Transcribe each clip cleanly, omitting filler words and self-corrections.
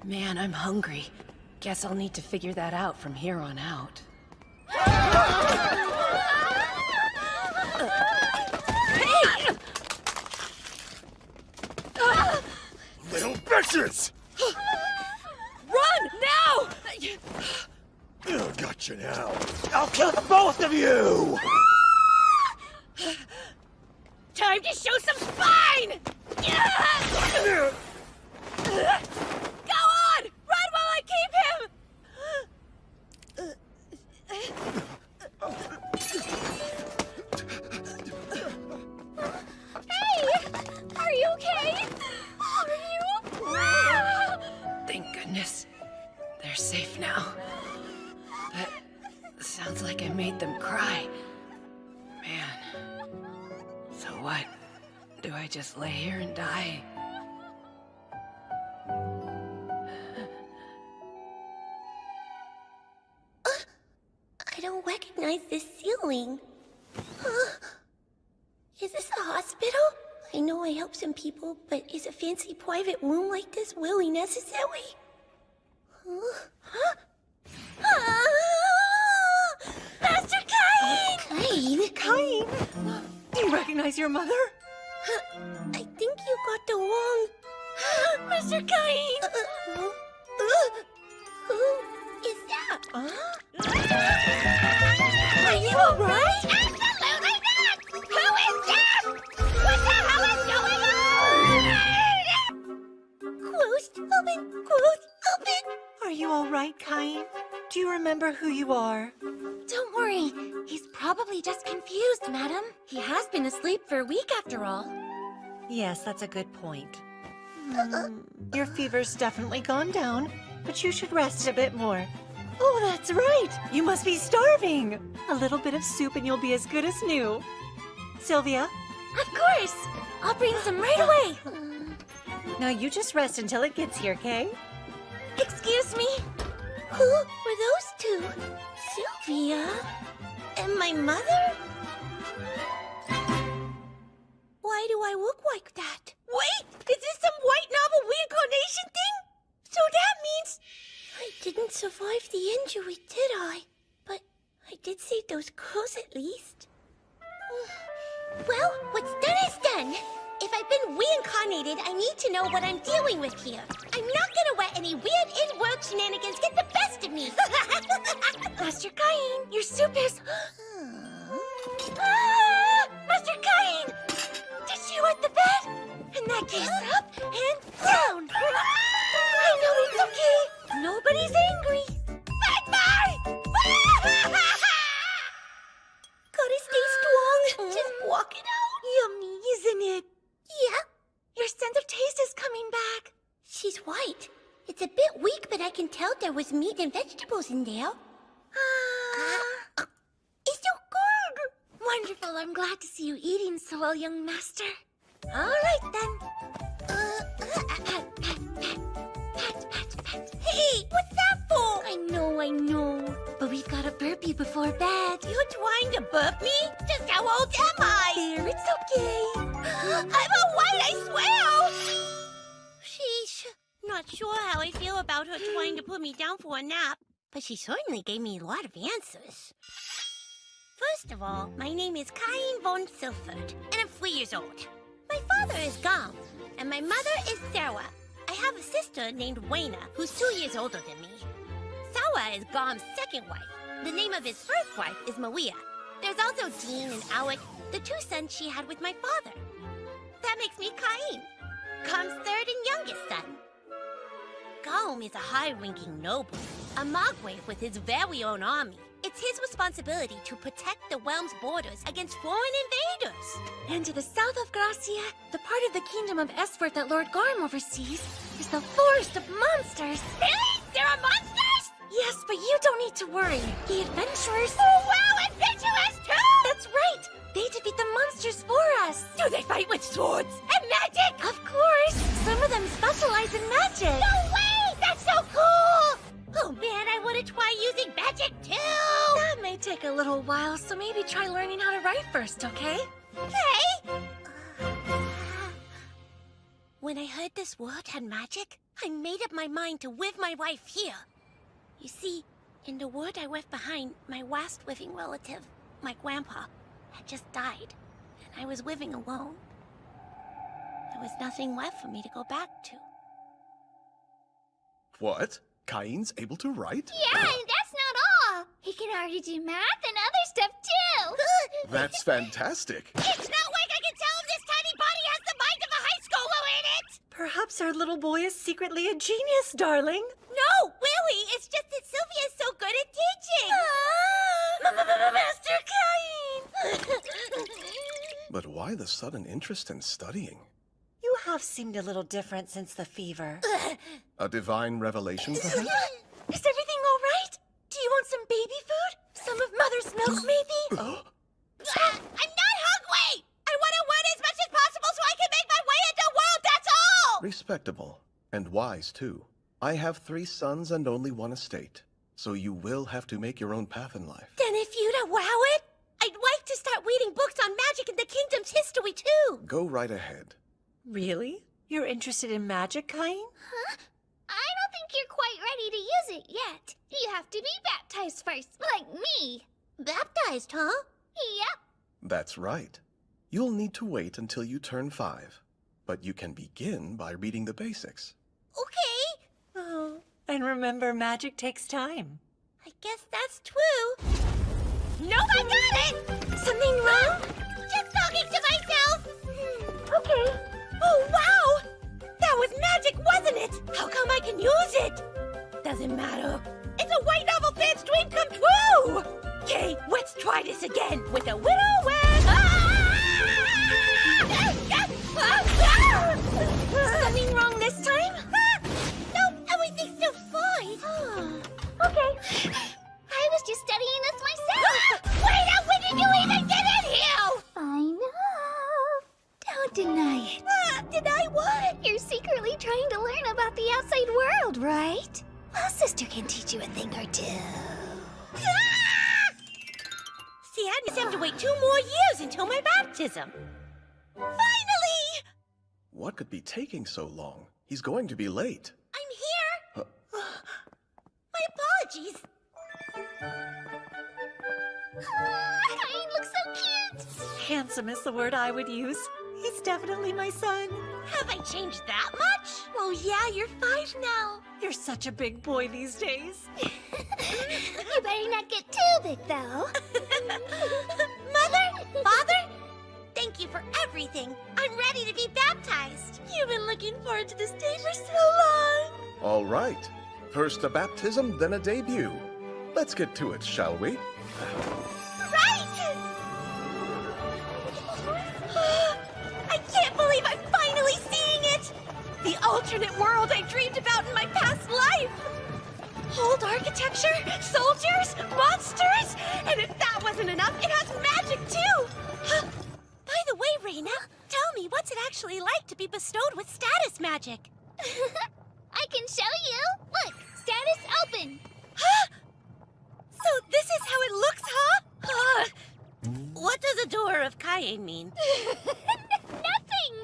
Man, I'm hungry. Guess I'll need to figure that out from here on out. Hey! Little bitches! Run, now! Oh, gotcha now. I'll kill the both of you! Time to show some spine! Go on! Run while I keep him! Hey! Are you okay? Are you? Thank goodness. They're safe now. But sounds like I made them cry. Man. So what? Do I just lay here and die? I don't recognize this ceiling. Is this a hospital? I know I helped some people, but is a fancy private room like this really necessary? Master Cain! Cain! Do you recognize your mother? I think you got the wrong... Master Cain! Who is that? Are you alright? Absolutely not! Who is that? What the hell is going on? Closed, open, closed, open. Are you all right, Cain? Do you remember who you are? Don't worry. He's probably just confused, madam. He has been asleep for a week after all. Yes, that's a good point. Your fever's definitely gone down, but you should rest a bit more. Oh, that's right! You must be starving! A little bit of soup and you'll be as good as new. Sylvia? Of course! I'll bring some right away! Now you just rest until it gets here, Kay? Excuse me? Who were those two? Sylvia? And my mother? Why do I look like that? Wait! Is this some white novel reincarnation thing? So that means... I didn't survive the injury, did I? But I did save those girls at least. Well, what's done is done. If I've been reincarnated, I need to know what I'm dealing with here. I'm not gonna let any weird in-world shenanigans get the best of me. Master Cain, your soup is... Master Cain! Did you wet the bed? In that case, up and down. I know it's okay. Nobody's angry. Bye-bye! Gotta stay strong. Just walk it out. Yummy, isn't it? Yeah, Your sense of taste is coming back. she's right. It's a bit weak, but I can tell there was meat and vegetables in there. It's so good. Wonderful. I'm glad to see you eating so well, young master. All right, then. Hey, what's that for? I know. But we've got to burp you before bed. You're trying to burp me? Just how old am I? There, it's okay. I'm a white, I swear! Sheesh. Not sure how I feel about her trying to put me down for a nap, but she certainly gave me a lot of answers. First of all, my name is Cain von Silford, and I'm 3 years old. My father is Gom, and my mother is Sarah. I have a sister named Wayna, who's 2 years older than me. Sarah is Gom's second wife. The name of his first wife is Maria. There's also Dean and Alec, the 2 sons she had with my father. That makes me Cain, Gom's third and youngest son. Gom is a high-ranking noble, a Margrave with his very own army. It's his responsibility to protect the realm's borders against foreign invaders. And to the south of Gracia, the part of the kingdom of Esfort that Lord Garm oversees, is the forest of monsters. Really? There are monsters? Yes, but you don't need to worry. The adventurers... Oh, wow, adventurous too! That's right! They defeat the monsters for us. Do they fight with swords and magic? Of course! Some of them specialize in magic. No way! That's so cool! Oh man, I want to try using magic too! That may take a little while, so maybe try learning how to write first, okay? Okay. When I heard this world had magic, I made up my mind to with my wife here. You see, in the world I left behind, my last living relative, my grandpa, had just died, and I was living alone. There was nothing left for me to go back to. What? Cain's able to write? Yeah, and that's not all. He can already do math and other stuff too. That's fantastic. It's not like I can tell if this tiny body has the mind of a high schooler in it! Perhaps our little boy is secretly a genius, darling. No, really, it's just that Sylvia's so good at teaching. Master Cain! But why the sudden interest in studying? You have seemed a little different since the fever. A divine revelation, perhaps? Is everything all right? Do you want some baby food? Some of Mother's milk, maybe? I'm not hungry! I want to learn as much as possible so I can make my way in the world, that's all! Respectable. And wise, too. I have 3 sons and only 1 estate. So you will have to make your own path in life. Then if you'd allow it, I'd like to start reading books on magic and the kingdom's history, too. Go right ahead. Really? You're interested in magic, Cain? Huh? I don't think you're quite ready to use it yet. You have to be baptized first, like me. Baptized, huh? Yep. That's right. You'll need to wait until you turn 5. But you can begin by reading the basics. Okay. Oh, and remember, magic takes time. I guess that's true. Nope, I got it! Something wrong? Just talking to myself. Okay. Oh, wow! That was magic, wasn't it? How come I can use it? Doesn't matter. It's a white novel fan's dream come true! Okay, let's try this again with a little Something wrong this time? Nope, everything's still fine. Okay. I was just studying this myself. Wait up, when did you even get in here? I know. Don't deny it. Deny what? You're secretly trying to learn about the outside world, right? Well, sister can teach you a thing or two. See, I just have to wait 2 more years until my baptism. Finally! What could be taking so long? He's going to be late. I'm here. My apologies. Cain looks so cute. Handsome is the word I would use. He's definitely my son. Have I changed that much? Oh yeah, you're 5 now. You're such a big boy these days. You better not get too big, though. Mother? Father? Thank you for everything. I'm ready to be baptized. You've been looking forward to this day for so long. All right. First a baptism, then a debut. Let's get to it, shall we? Right! I can't believe I'm finally seeing it! The alternate world I dreamed about in my past life! Old architecture, soldiers, monsters, and if that wasn't enough, it has magic too! By the way, Reina, tell me, what's it actually like to be bestowed with status magic? I can show you. Look, status open. So this is how it looks, huh? What does the door of Cain mean? Nothing.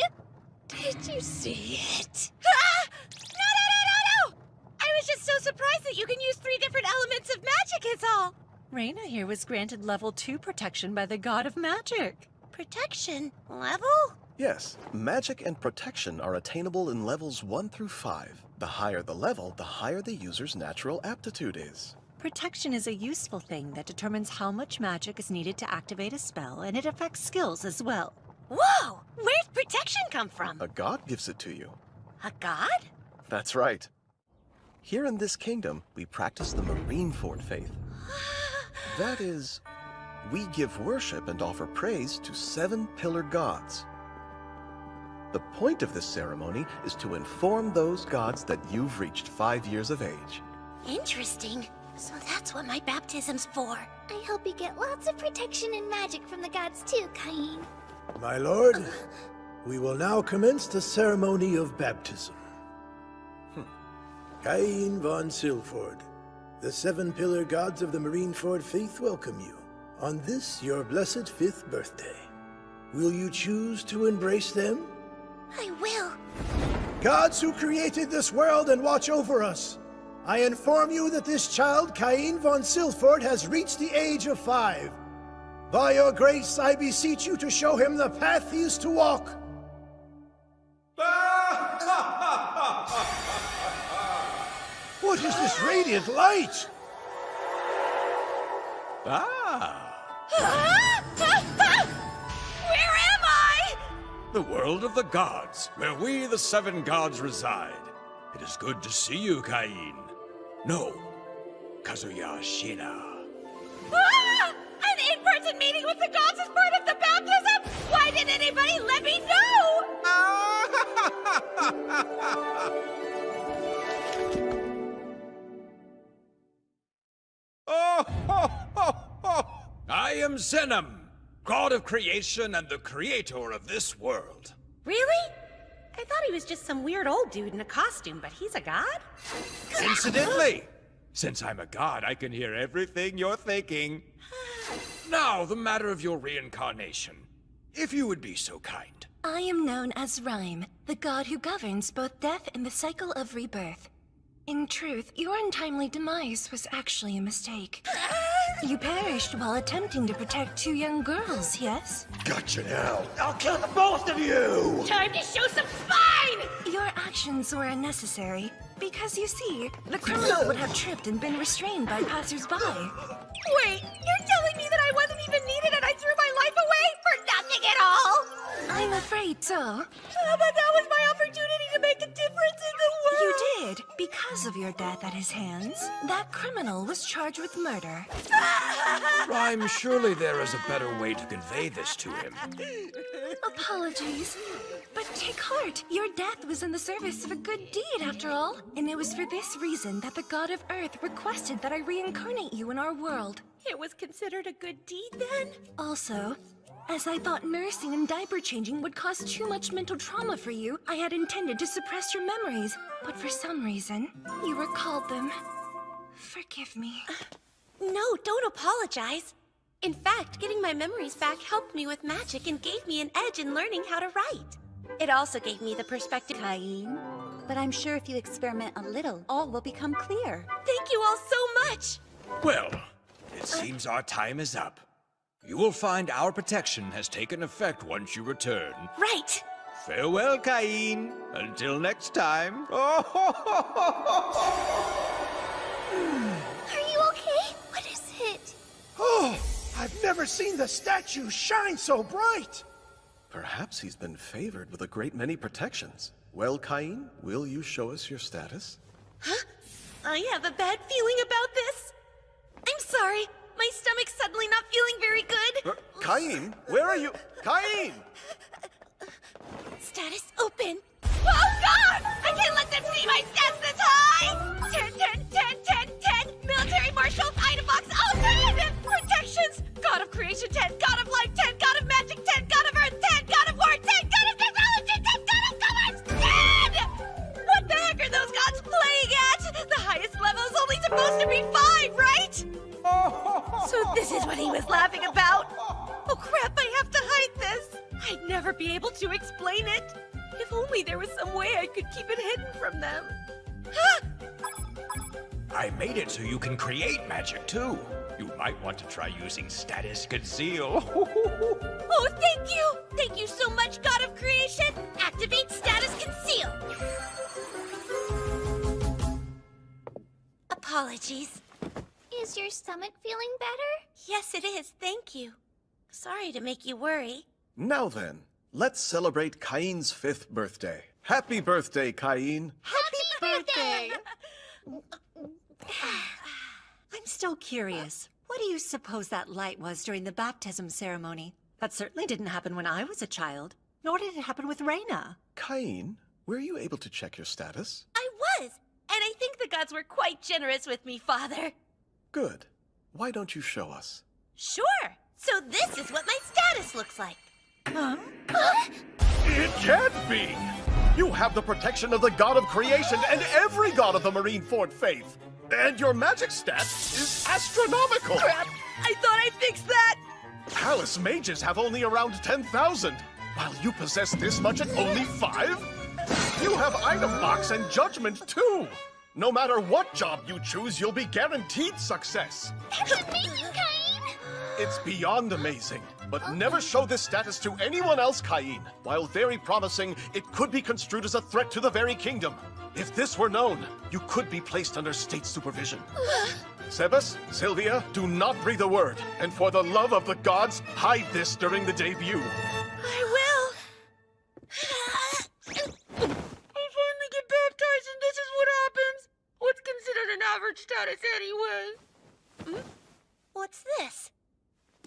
Did you see it? No! I was just so surprised that you can use 3 different elements of magic is all. Reina here was granted level 2 protection by the god of magic. Protection? Level? Yes, magic and protection are attainable in levels 1 through 5. The higher the level, the higher the user's natural aptitude is. Protection is a useful thing that determines how much magic is needed to activate a spell, and it affects skills as well. Whoa! Where's protection come from? A god gives it to you. A god? That's right. Here in this kingdom, we practice the Marineford faith. That is, we give worship and offer praise to 7 pillar gods. The point of this ceremony is to inform those gods that you've reached 5 years of age. Interesting. So that's what my baptism's for. I hope you get lots of protection and magic from the gods too, Cain. My lord, we will now commence the ceremony of baptism. Cain von Silford, the 7 pillar gods of the Marineford faith welcome you on this your blessed 5th birthday. Will you choose to embrace them? I will. Gods who created this world and watch over us, I inform you that this child, Cain von Silford, has reached the age of 5. By your grace, I beseech you to show him the path he is to walk. What is this radiant light? Where am I? The world of the gods, where we, the 7 gods, reside. It is good to see you, Cain. No, Kazuya Shina. An in-person meeting with the gods as part of the baptism? Why didn't anybody let me know? I am Zenom, god of creation and the creator of this world. Really? I thought he was just some weird old dude in a costume, but he's a god? Incidentally, since I'm a god, I can hear everything you're thinking. Now, the matter of your reincarnation. If you would be so kind. I am known as Rhyme, the god who governs both death and the cycle of rebirth. In truth, your untimely demise was actually a mistake. You perished while attempting to protect 2 young girls, yes? Gotcha now. I'll kill the both of you! Time to show some spine! Your actions were unnecessary, because you see, the criminal would have tripped and been restrained by passers-by. Wait, you're telling me that I wasn't even needed and I threw my life away for nothing at all? I'm afraid so. But that was my opportunity to make a difference in the world! You did, because of your death at his hands. That criminal was charged with murder. Rhyme, surely there is a better way to convey this to him. Apologies. But take heart, your death was in the service of a good deed, after all. And it was for this reason that the god of Earth requested that I reincarnate you in our world. It was considered a good deed then? Also, as I thought nursing and diaper changing would cause too much mental trauma for you, I had intended to suppress your memories. But for some reason, you recalled them. Forgive me. No, don't apologize. In fact, getting my memories back helped me with magic and gave me an edge in learning how to write. It also gave me the perspective. Cain, but I'm sure if you experiment a little, all will become clear. Thank you all so much! Well, it seems our time is up. You will find our protection has taken effect once you return. Right! Farewell, Cain. Until next time. Oh, Are you okay? What is it? Oh, I've never seen the statue shine so bright! Perhaps he's been favored with a great many protections. Well, Cain, will you show us your status? Huh? I have a bad feeling about this. I'm sorry. My stomach's suddenly not feeling very good. Cain, where are you? Cain! Status open. Oh God! I can't let them see my stats this high! 10, 10, 10, 10, 10! Military Marshal, item box open! Protections! God of Creation 10, God of Life 10, God of Magic 10, God of Earth 10, God of War 10, God of Technology 10, God of Commerce 10! What the heck are those gods playing at? The highest level is only supposed to be 5, right? So this is what he was laughing about? Oh crap, I have to hide this! I'd never be able to explain it. If only there was some way I could keep it hidden from them. I made it so you can create magic too. You might want to try using Status Conceal. Oh, thank you! Thank you so much, God of Creation! Activate Status Conceal! Apologies. is your stomach feeling better? Yes, it is, thank you. Sorry to make you worry. Now then, let's celebrate Cain's 5th birthday. Happy birthday, Cain! Happy birthday! I'm still curious. What do you suppose that light was during the baptism ceremony? That certainly didn't happen when I was a child. Nor did it happen with Reina. Cain, were you able to check your status? I was, and I think the gods were quite generous with me, Father. Good. Why don't you show us? Sure. So this is what my status looks like. Huh? It can't be! You have the protection of the god of creation and every god of the Marineford faith! And your magic stat is astronomical! Crap! I thought I fixed that! Palace mages have only around 10,000, while you possess this much at only 5? You have item box and judgment, too! No matter what job you choose, you'll be guaranteed success. That's amazing, Cain! It's beyond amazing, but never show this status to anyone else, Cain. While very promising, it could be construed as a threat to the very kingdom. If this were known, you could be placed under state supervision. Sebas, Sylvia, do not breathe a word, and for the love of the gods, hide this during the debut. I will. I finally get baptized and this is what happens. What's considered an average status anyway? What's this?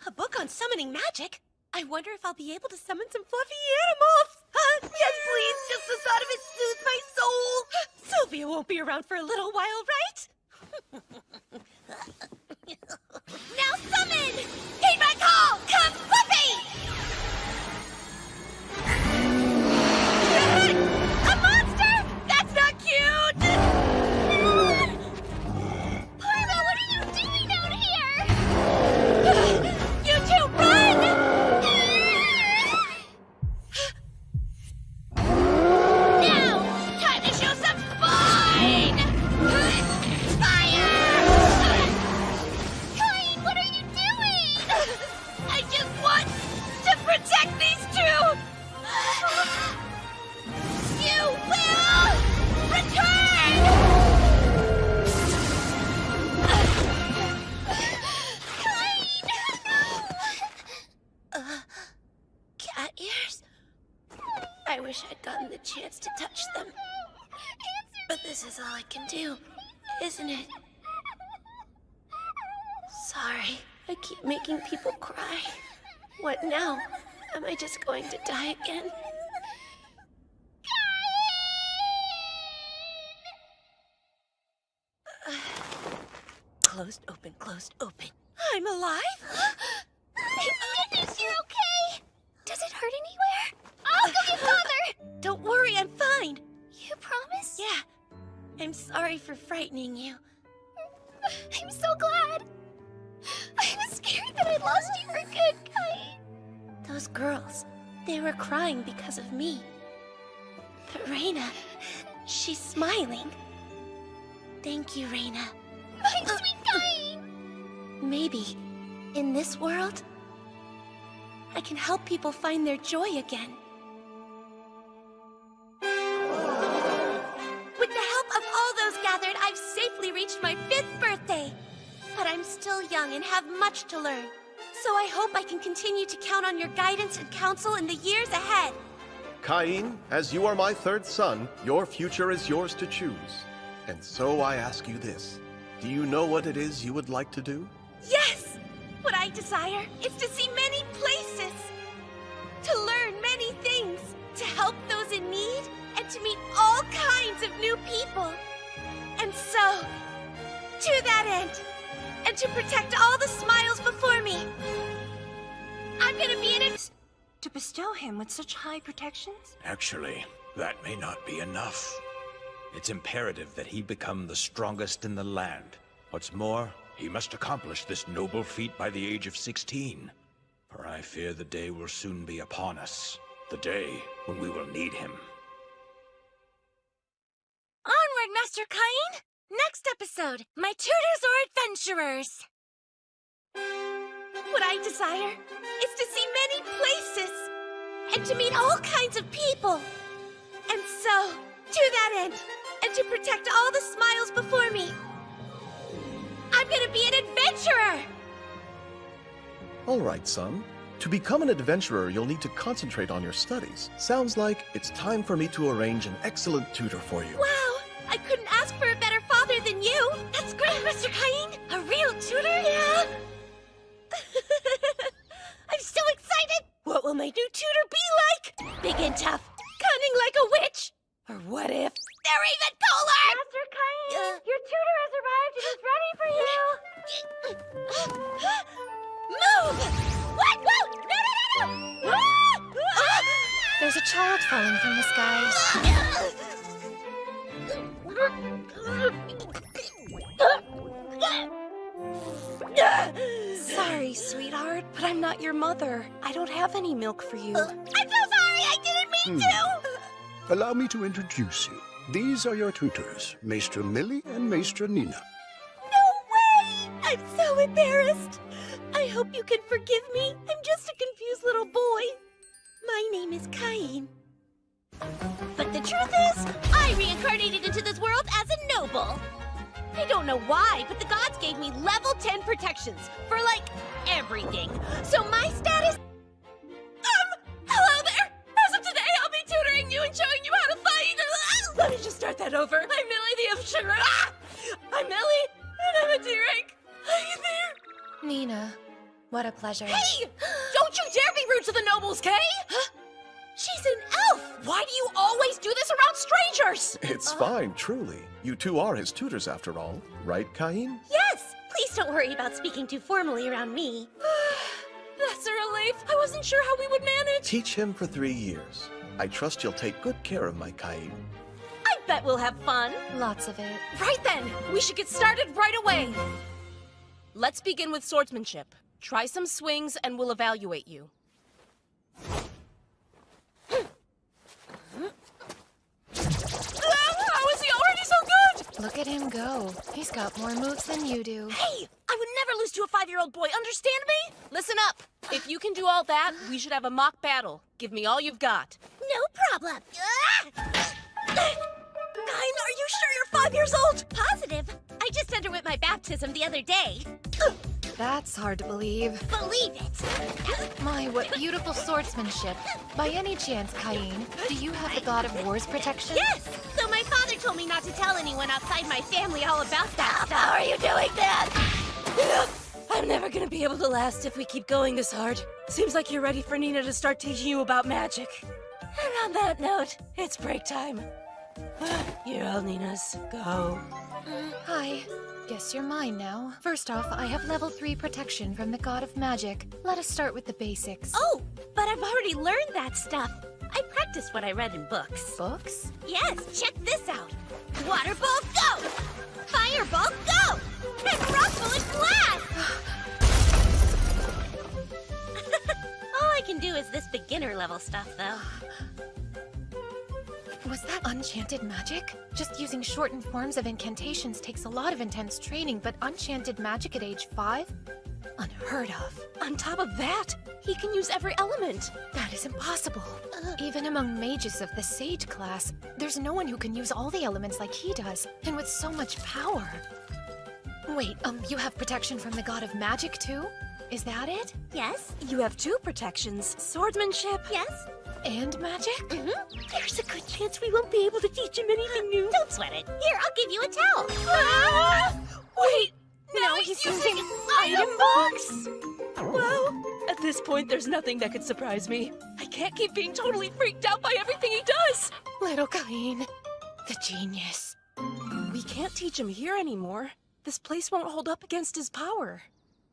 A book on summoning magic? I wonder if I'll be able to summon some fluffy animals. Yes, please. Just the thought of it soothes my soul. Sylvia won't be around for a little while, right? Now summon! Heed my call! Come, Fluffy! A monster? That's not cute! Parma, what are you doing out here? You two, run! Now, time to show some spine! Fire! Cain, what are you doing? I just want to protect these two! You will return! Cat ears? I wish I'd gotten the chance to touch them. But this is all I can do, isn't it? Sorry, I keep making people cry. What now? Am I just going to die again? Closed, open, closed, open. I'm alive? Thank goodness you're okay! Does it hurt anywhere? I'll go get Father! Don't worry, I'm fine. You promise? Yeah. I'm sorry for frightening you. I'm so glad. I was scared that I'd lost you for good, Cain. Those girls, they were crying because of me. But Reina, she's smiling. Thank you, Reina. My sweet Cain! Maybe, in this world, I can help people find their joy again. With the help of all those gathered, I've safely reached my 5th birthday. But I'm still young and have much to learn. So I hope I can continue to count on your guidance and counsel in the years ahead. Cain, as you are my 3rd son, your future is yours to choose. And so I ask you this. Do you know what it is you would like to do? Yes! What I desire is to see many places, to learn many things, to help those in need, and to meet all kinds of new people. And so, to that end, and to protect all the smiles before me, I'm gonna be an To bestow him with such high protections? Actually, that may not be enough. It's imperative that he become the strongest in the land. What's more, he must accomplish this noble feat by the age of 16. For I fear the day will soon be upon us. The day when we will need him. Onward, Master Cain! Next episode, my tutors or adventurers! What I desire is to see many places, and to meet all kinds of people. And so, to that end, and to protect all the smiles before me, I'm gonna be an adventurer! All right, son. To become an adventurer, you'll need to concentrate on your studies. Sounds like it's time for me to arrange an excellent tutor for you. Wow! I couldn't ask for a better father than you! That's great, Mr. Cain! A real tutor? Yeah! I'm so excited! What will my new tutor be like? Big and tough, cunning like a witch? Or what if they're even cooler? Master Cain, your tutor has arrived and is ready for you! Move! What? Whoa! No! Ah! There's a child falling from the skies. Sorry, sweetheart, but I'm not your mother. I don't have any milk for you. I'm so sorry! I didn't mean to! Allow me to introduce you. These are your tutors, Maestra Millie and Maestra Nina. No way! I'm so embarrassed. I hope you can forgive me. I'm just a confused little boy. My name is Cain. But the truth is, I reincarnated into this world as a noble. I don't know why, but the gods gave me level 10 protections for, like, everything. So my status... hello there! As of today, I'll be tutoring you and showing you how to fight! Let me just start that over. I'm Millie the F-Sugar. I'm Millie, and I'm a D-rank. Are you there? Nina, what a pleasure. Hey! Don't you dare be rude to the nobles, Kay! She's an elf! Why do you always do this around strangers? It's fine, truly. You two are his tutors after all, right, Cain? Yes! Please don't worry about speaking too formally around me. That's a relief. I wasn't sure how we would manage. Teach him for 3 years. I trust you'll take good care of my Cain. I bet we'll have fun. Lots of it. Right then, we should get started right away. Let's begin with swordsmanship. Try some swings and we'll evaluate you. How is he already so good? Look at him go. He's got more moves than you do. Hey, I would never lose to a 5-year-old boy, understand me? Listen up. If you can do all that, we should have a mock battle. Give me all you've got. No problem. Nine, are you sure you're 5 years old? Positive. I just underwent my baptism the other day. That's hard to believe. Believe it. My, what beautiful swordsmanship. By any chance, Cain, do you have the God of War's protection? Yes! So my father told me not to tell anyone outside my family all about that stuff. How are you doing that? I'm never gonna be able to last if we keep going this hard. Seems like you're ready for Nina to start teaching you about magic. And on that note, it's break time. You're all Nina's. Go. Hi. Guess you're mine now. First off, I have level 3 protection from the God of Magic. Let us start with the basics. Oh, but I've already learned that stuff. I practiced what I read in books. Books? Yes, check this out. Water ball, go! Fireball, go! And rock bullet blast! All I can do is this beginner level stuff, though. Was that enchanted magic? Just using shortened forms of incantations takes a lot of intense training, but enchanted magic at age 5? Unheard of. On top of that, he can use every element. That is impossible. Even among mages of the Sage class, there's no one who can use all the elements like he does, and with so much power. Wait, you have protection from the God of Magic too? Is that it? Yes? You have 2 protections, swordsmanship. Yes? And magic? There's a good chance we won't be able to teach him anything new. Don't sweat it. Here, I'll give you a towel. Wait, Now he's using item box! Well, at this point, there's nothing that could surprise me. I can't keep being totally freaked out by everything he does. Little Cain, the genius. We can't teach him here anymore. This place won't hold up against his power.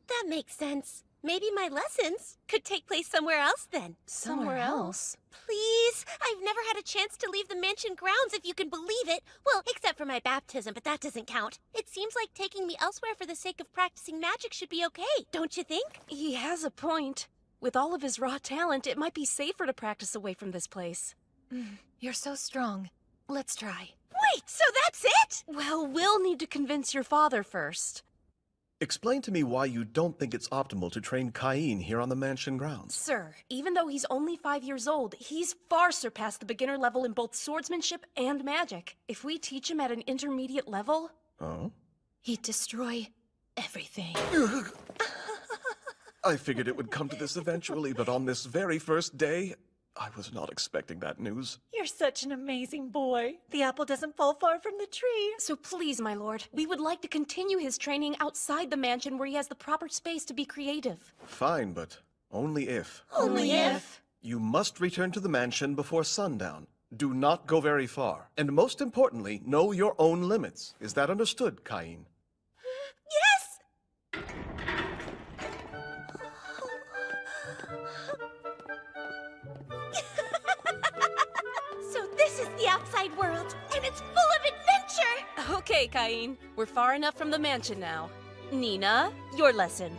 That makes sense. Maybe my lessons could take place somewhere else then. Somewhere else? Please? I've never had a chance to leave the mansion grounds, if you can believe it. Well, except for my baptism, but that doesn't count. It seems like taking me elsewhere for the sake of practicing magic should be okay, don't you think? He has a point. With all of his raw talent, it might be safer to practice away from this place. You're so strong. Let's try. Wait, so that's it? Well, we'll need to convince your father first. Explain to me why you don't think it's optimal to train Cain here on the mansion grounds. Sir, even though he's only 5 years old, he's far surpassed the beginner level in both swordsmanship and magic. If we teach him at an intermediate level... Oh? He'd destroy everything. I figured it would come to this eventually, but on this very first day, I was not expecting that news. You're such an amazing boy. The apple doesn't fall far from the tree. So please, my lord, we would like to continue his training outside the mansion where he has the proper space to be creative. Fine, but only if. Only if. You must return to the mansion before sundown. Do not go very far. And most importantly, know your own limits. Is that understood, Cain? Yes! So this is the outside world, and it's full of adventure! Okay, Cain, we're far enough from the mansion now. Nina, your lesson.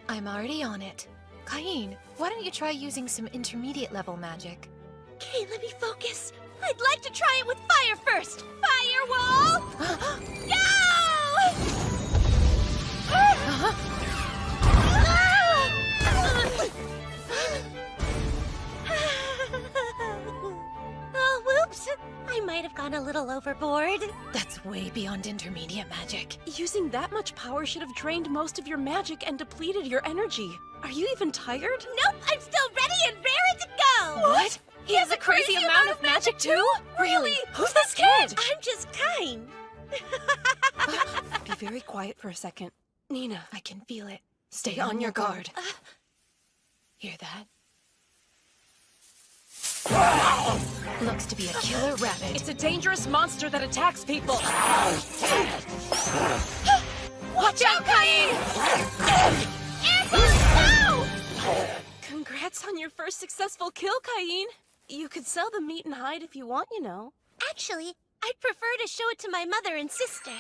I'm already on it. Cain, why don't you try using some intermediate level magic? Okay, let me focus. I'd like to try it with fire first! Firewall! Go! Oh, whoops! I might have gone a little overboard. That's way beyond intermediate magic. Using that much power should have drained most of your magic and depleted your energy. Are you even tired? Nope, I'm still ready and raring to go! What? He has a crazy amount of magic too? Really? Who's this kid? I'm just kind. Be very quiet for a second. Nina, I can feel it. Stay on your guard. Hear that? Looks to be a killer rabbit. It's a dangerous monster that attacks people. Watch out, Cain! No! Congrats on your first successful kill, Cain. You could sell the meat and hide if you want, you know. Actually, I'd prefer to show it to my mother and sister.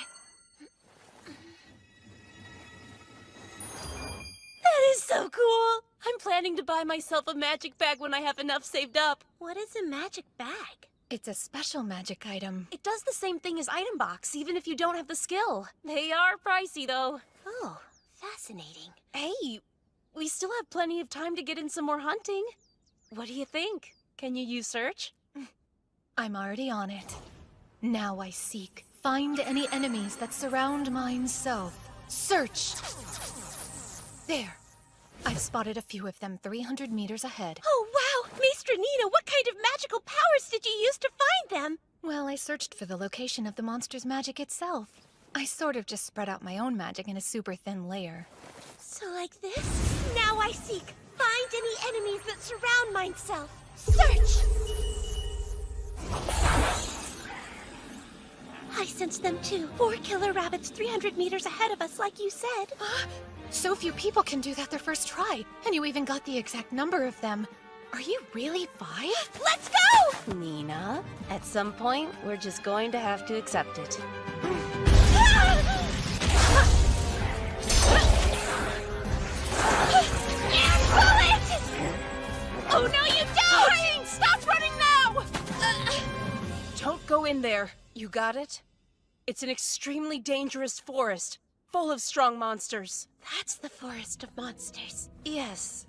That is so cool! I'm planning to buy myself a magic bag when I have enough saved up. What is a magic bag? It's a special magic item. It does the same thing as item box, even if you don't have the skill. They are pricey, though. Oh, fascinating. Hey, we still have plenty of time to get in some more hunting. What do you think? Can you use search? I'm already on it. Now I seek. Find any enemies that surround mine so. Search! There. I've spotted a few of them 300 meters ahead. Oh, wow! Maestra Nina, what kind of magical powers did you use to find them? Well, I searched for the location of the monster's magic itself. I sort of just spread out my own magic in a super thin layer. So like this? Now I seek. Find any enemies that surround myself. Search! I sense them too. 4 killer rabbits 300 meters ahead of us, like you said. So few people can do that their first try, and you even got the exact number of them. Are you really 5? Let's go! Nina, at some point, we're just going to have to accept it. Bullet! Oh, no, you don't! Cain, stop running now! Don't go in there. You got it? It's an extremely dangerous forest, full of strong monsters. That's the forest of monsters. Yes,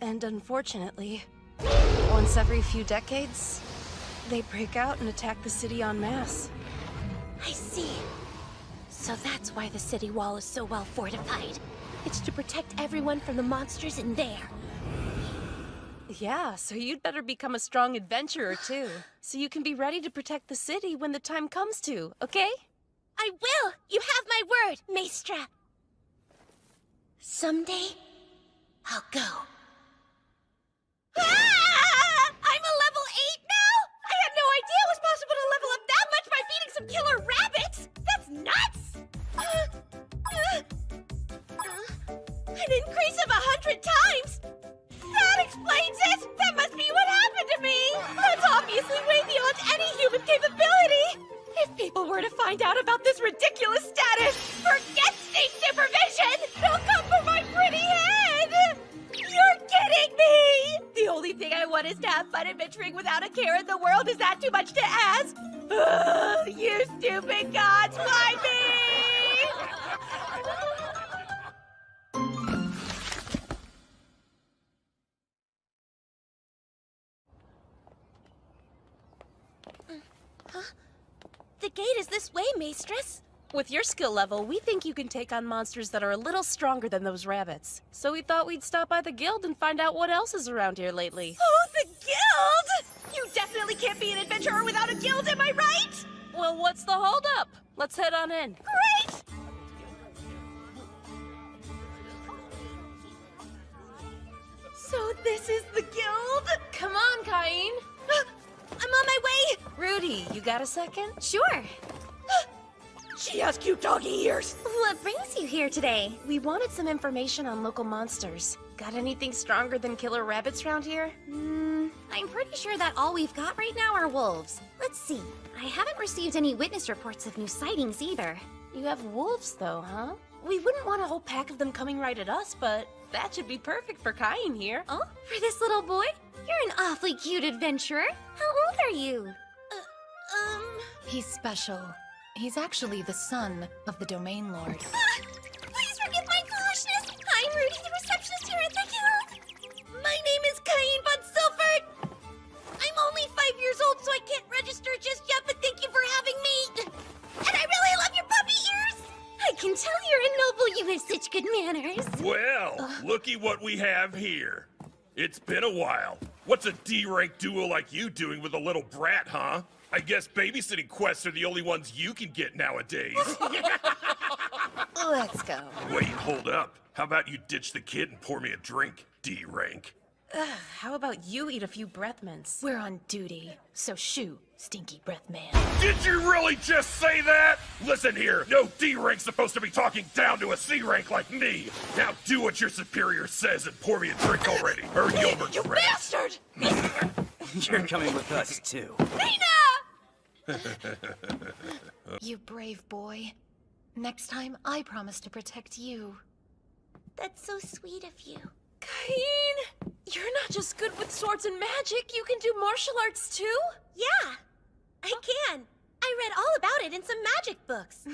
and unfortunately, once every few decades, they break out and attack the city en masse. I see. So that's why the city wall is so well fortified. It's to protect everyone from the monsters in there. Yeah, so you'd better become a strong adventurer too, so you can be ready to protect the city when the time comes to, okay? I will! You have my word, Maestra! Someday, I'll go. Ah! I'm a level 8 now? I had no idea it was possible to level up that much by feeding some killer rabbits! That's nuts! An increase of 100 times? That explains it! That must be what happened to me! That's obviously way beyond any human capability! If people were to find out about this ridiculous status, forget state supervision! They'll come for my pretty head! You're kidding me! The only thing I want is to have fun adventuring without a care in the world. Is that too much to ask? Ugh, you stupid gods, why me? The gate is this way, Maestress. With your skill level, we think you can take on monsters that are a little stronger than those rabbits. So we thought we'd stop by the guild and find out what else is around here lately. Oh, the guild! You definitely can't be an adventurer without a guild, am I right? Well, what's the holdup? Let's head on in. Great! So this is the guild? Come on, Cain. I'm on my way! Rudy, you got a second? Sure. She has cute doggy ears! What brings you here today? We wanted some information on local monsters. Got anything stronger than killer rabbits around here? I'm pretty sure that all we've got right now are wolves. Let's see. I haven't received any witness reports of new sightings either. You have wolves, though, huh? We wouldn't want a whole pack of them coming right at us, but that should be perfect for Cain here. Oh, for this little boy? You're an awfully cute adventurer. How old are you? He's special. He's actually the son of the Domain Lord. Please forgive my foolishness. I'm Rudy, the receptionist here at the Guild. My name is Cain von Silford. I'm only 5 years old, so I can't register just yet, but thank you for having me. And I really love your puppy ears. I can tell you're a noble. You have such good manners. Well, looky what we have here. It's been a while. What's a D-rank duo like you doing with a little brat, huh? I guess babysitting quests are the only ones you can get nowadays. Let's go. Wait, hold up. How about you ditch the kid and pour me a drink, D-rank? How about you eat a few breath mints? We're on duty, so shoo, stinky breath man. Did you really just say that? Listen here, no D-rank's supposed to be talking down to a C-rank like me. Now do what your superior says and pour me a drink already, or you'll regret You bastard! You're coming with us, too. You brave boy. Next time, I promise to protect you. That's so sweet of you. Cain! You're not just good with swords and magic, you can do martial arts too? Yeah, I can. I read all about it in some magic books.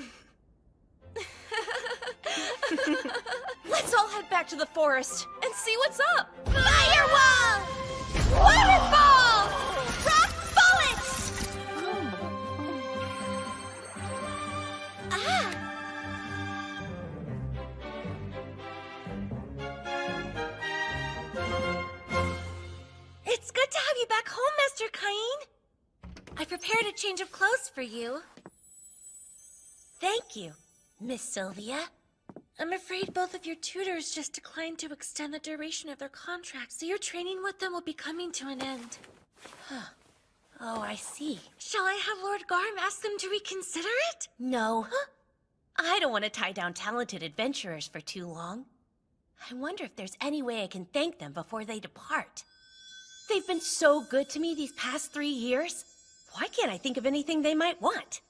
Let's all head back to the forest and see what's up! Firewall! Waterfall! Rock bullets! Ah! It's good to have you back home, Master Cain. I prepared a change of clothes for you. Thank you, Miss Sylvia. I'm afraid both of your tutors just declined to extend the duration of their contracts, so your training with them will be coming to an end. Huh. Oh, I see. Shall I have Lord Garm ask them to reconsider it? No. Huh? I don't want to tie down talented adventurers for too long. I wonder if there's any way I can thank them before they depart. They've been so good to me these past 3 years. Why can't I think of anything they might want?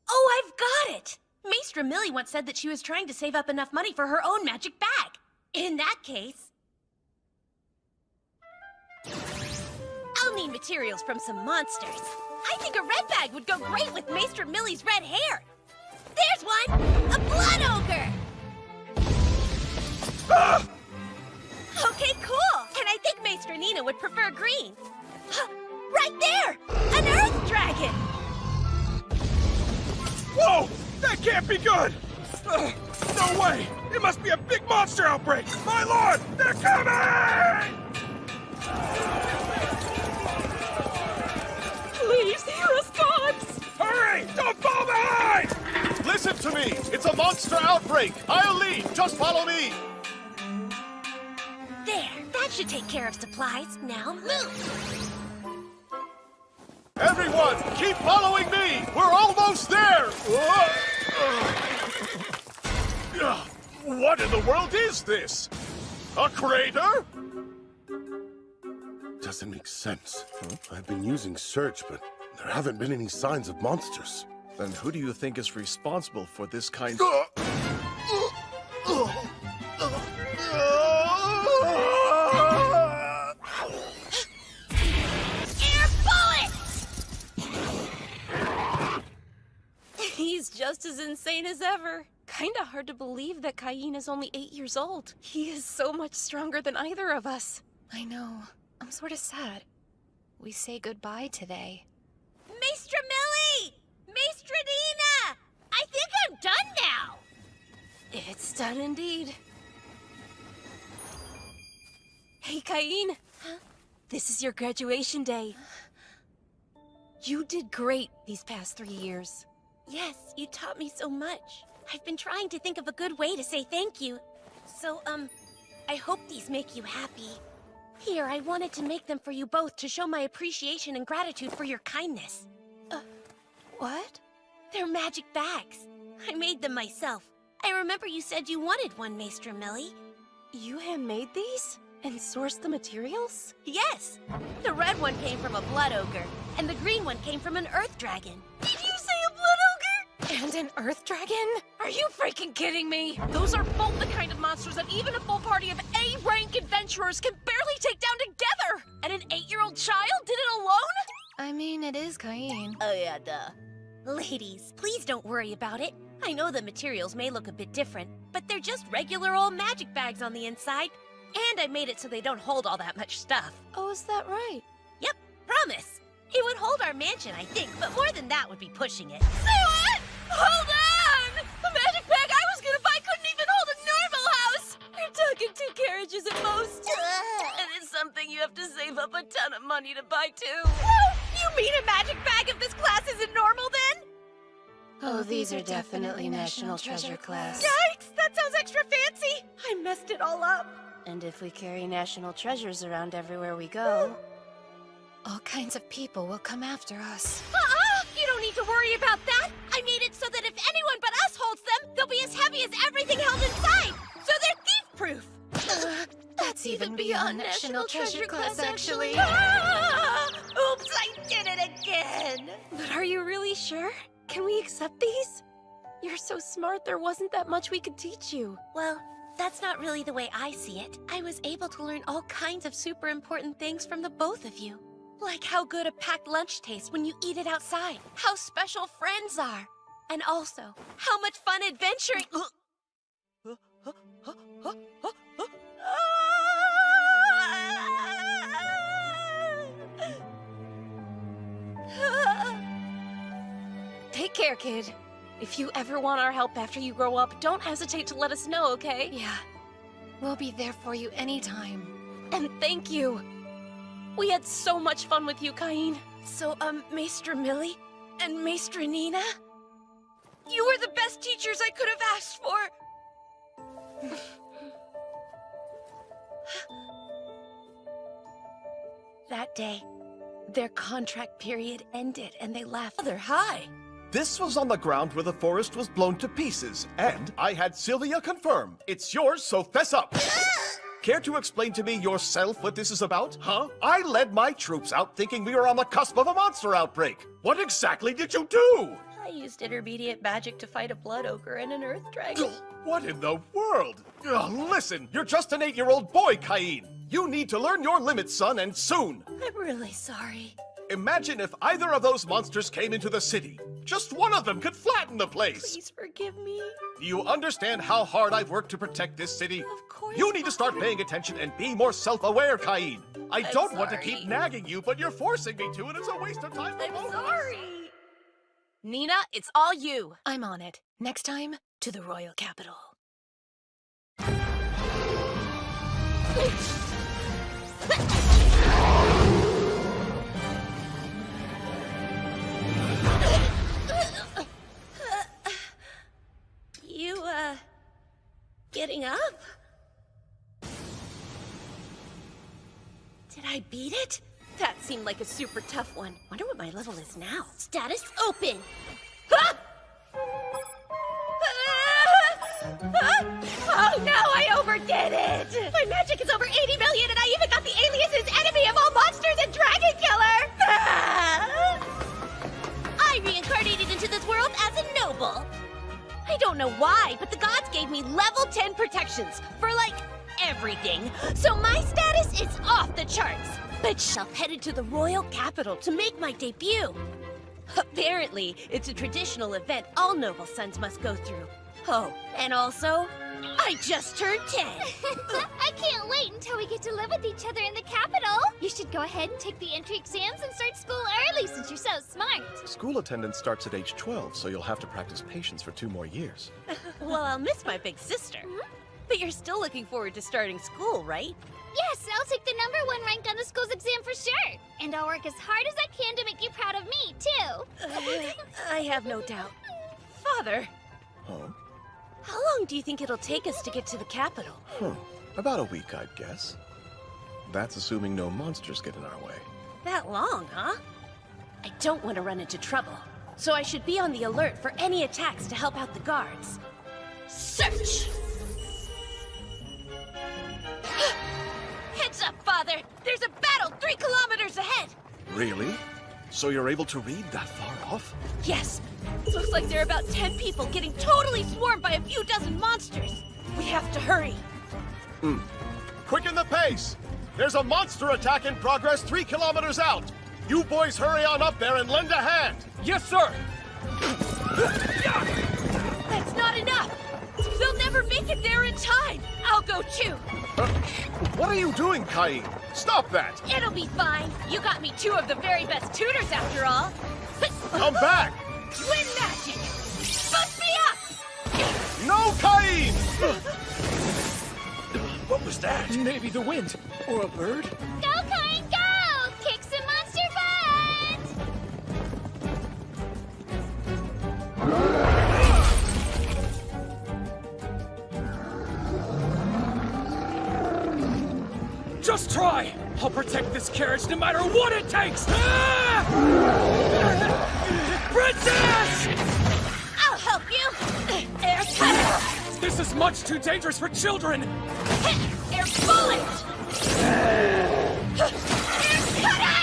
Oh, I've got it! Maestra Millie once said that she was trying to save up enough money for her own magic bag. In that case, I'll need materials from some monsters. I think a red bag would go great with Maestra Millie's red hair. There's one! A blood ogre! Ah! Okay, cool! And I think Maestra Nina would prefer green. Huh, right there! An earth dragon! Whoa! That can't be good! No way! It must be a big monster outbreak! My lord! They're coming! Please hear us, gods! Hurry! Don't fall behind! Listen to me! It's a monster outbreak! I'll lead! Just follow me! There, that should take care of supplies. Now move! Everyone, keep following me! We're almost there! What in the world is this? A crater? Doesn't make sense. I've been using search, but there haven't been any signs of monsters. Then who do you think is responsible for this kind Air bullets! He's just as insane as ever. Kinda hard to believe that Cain is only 8 years old. He is so much stronger than either of us. I know. I'm sort of sad. We say goodbye today. Maestra Millie! Maestra Nina! I think I'm done now! It's done indeed. Hey, Cain. Huh? This is your graduation day. You did great these past 3 years. Yes, you taught me so much. I've been trying to think of a good way to say thank you. So, I hope these make you happy. Here, I wanted to make them for you both to show my appreciation and gratitude for your kindness. What? They're magic bags. I made them myself. I remember you said you wanted one, Maestra Millie. You handmade these? And sourced the materials? Yes! The red one came from a blood ogre, and the green one came from an earth dragon. Did you say a blood ogre? And an earth dragon? Are you freaking kidding me? Those are both the kind of monsters that even a full party of A-rank adventurers can barely take down together! And an 8-year-old child did it alone? I mean, it is Cain. Oh yeah, duh. Ladies, please don't worry about it. I know the materials may look a bit different, but they're just regular old magic bags on the inside. And I made it so they don't hold all that much stuff. Oh, is that right? Yep, promise. It would hold our mansion, I think, but more than that would be pushing it. Say what? Hold on! The magic bag I was gonna buy couldn't even hold a normal house! You're talking 2 carriages at most. And it's something you have to save up a ton of money to buy too. Whoa! You mean a magic bag of this class isn't normal then? Oh, these are definitely National Treasure class. Yikes! That sounds extra fancy! I messed it all up. And if we carry national treasures around everywhere we go, all kinds of people will come after us. You don't need to worry about that. I made it so that if anyone but us holds them, they'll be as heavy as everything held inside. So they're thief-proof. That's even beyond National Treasure class, actually. Oops, I did it again. But are you really sure? Can we accept these? You're so smart, there wasn't that much we could teach you. Well, that's not really the way I see it. I was able to learn all kinds of super important things from the both of you. Like how good a packed lunch tastes when you eat it outside. How special friends are. And also, how much fun adventuring... Take care, kid. If you ever want our help after you grow up, don't hesitate to let us know, okay? Yeah. We'll be there for you anytime. And thank you. We had so much fun with you, Cain. So, Maestra Millie and Maestra Nina? You were the best teachers I could have asked for! That day, their contract period ended and they left. Mother, hi! This was on the ground where the forest was blown to pieces, and I had Sylvia confirm. It's yours, so fess up! Care to explain to me yourself what this is about, huh? I led my troops out thinking we were on the cusp of a monster outbreak. What exactly did you do? I used intermediate magic to fight a blood ogre and an earth dragon. What in the world? Listen, you're just an 8-year-old boy, Cain. You need to learn your limits, son, and soon. I'm really sorry. Imagine if either of those monsters came into the city. Just one of them could flatten the place. Please forgive me. Do you understand how hard I've worked to protect this city? Of course. You need to start paying attention and be more self-aware, Cain. I don't want to sorry. keep nagging you, but you're forcing me to, and it's a waste of time. I'm sorry. Nina, it's all you. I'm on it. Next time, to the royal capital. You, getting up? Did I beat it? That seemed like a super tough one. Wonder what my level is now. Status open. Ah! Oh no, I overdid it! My magic is over 80 million and I even got the aliases enemy of all monsters and dragon killer! Ah! I reincarnated into this world as a noble. I don't know why, but the gods gave me level 10 protections for, like, everything. So my status is off the charts. But I'm headed to the royal capital to make my debut. Apparently, it's a traditional event all noble sons must go through. Oh, and also, I just turned 10. I can't wait until we get to live with each other in the capital. You should go ahead and take the entry exams and start school early since you're so smart. School attendance starts at age 12, so you'll have to practice patience for 2 more years. Well, I'll miss my big sister. But you're still looking forward to starting school, right? Yes, I'll take the #1 rank on the school's exam for sure. And I'll work as hard as I can to make you proud of me, too. I have no doubt. Father, Huh? how long do you think it'll take us to get to the capital? About a week, I'd guess. That's assuming no monsters get in our way. That long, huh? I don't want to run into trouble, so I should be on the alert for any attacks to help out the guards. Search! Heads up, Father! There's a battle 3 kilometers ahead! Really? So you're able to read that far off? Yes! It looks like there are about 10 people getting totally swarmed by a few dozen monsters! We have to hurry! Quicken the pace! There's a monster attack in progress 3 kilometers out! You boys hurry on up there and lend a hand! Yes, sir! That's not enough! They'll never make it there in time! I'll go too! What are you doing, Cain? Stop that! It'll be fine. You got me 2 of the very best tutors after all. Come back! Wind magic! Boost me up! No, Cain! What was that? Maybe the wind. Or a bird? Go, Cain, go! Kick some monster butt! Just try! I'll protect this carriage no matter what it takes! Ah! Princess! I'll help you! Air cutter! This is much too dangerous for children! Air bullet! Air cutter!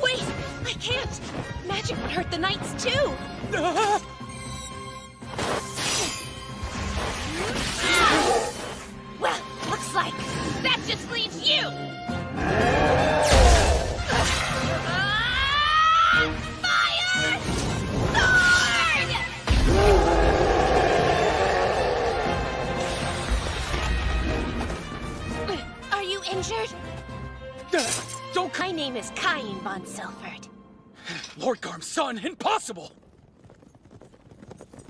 Wait! I can't! Magic would hurt the knights too! Well, looks like that just leaves you! Fire! Sword! Are you injured? Don't... My name is Cain von Silford. Lord Garm's son, impossible!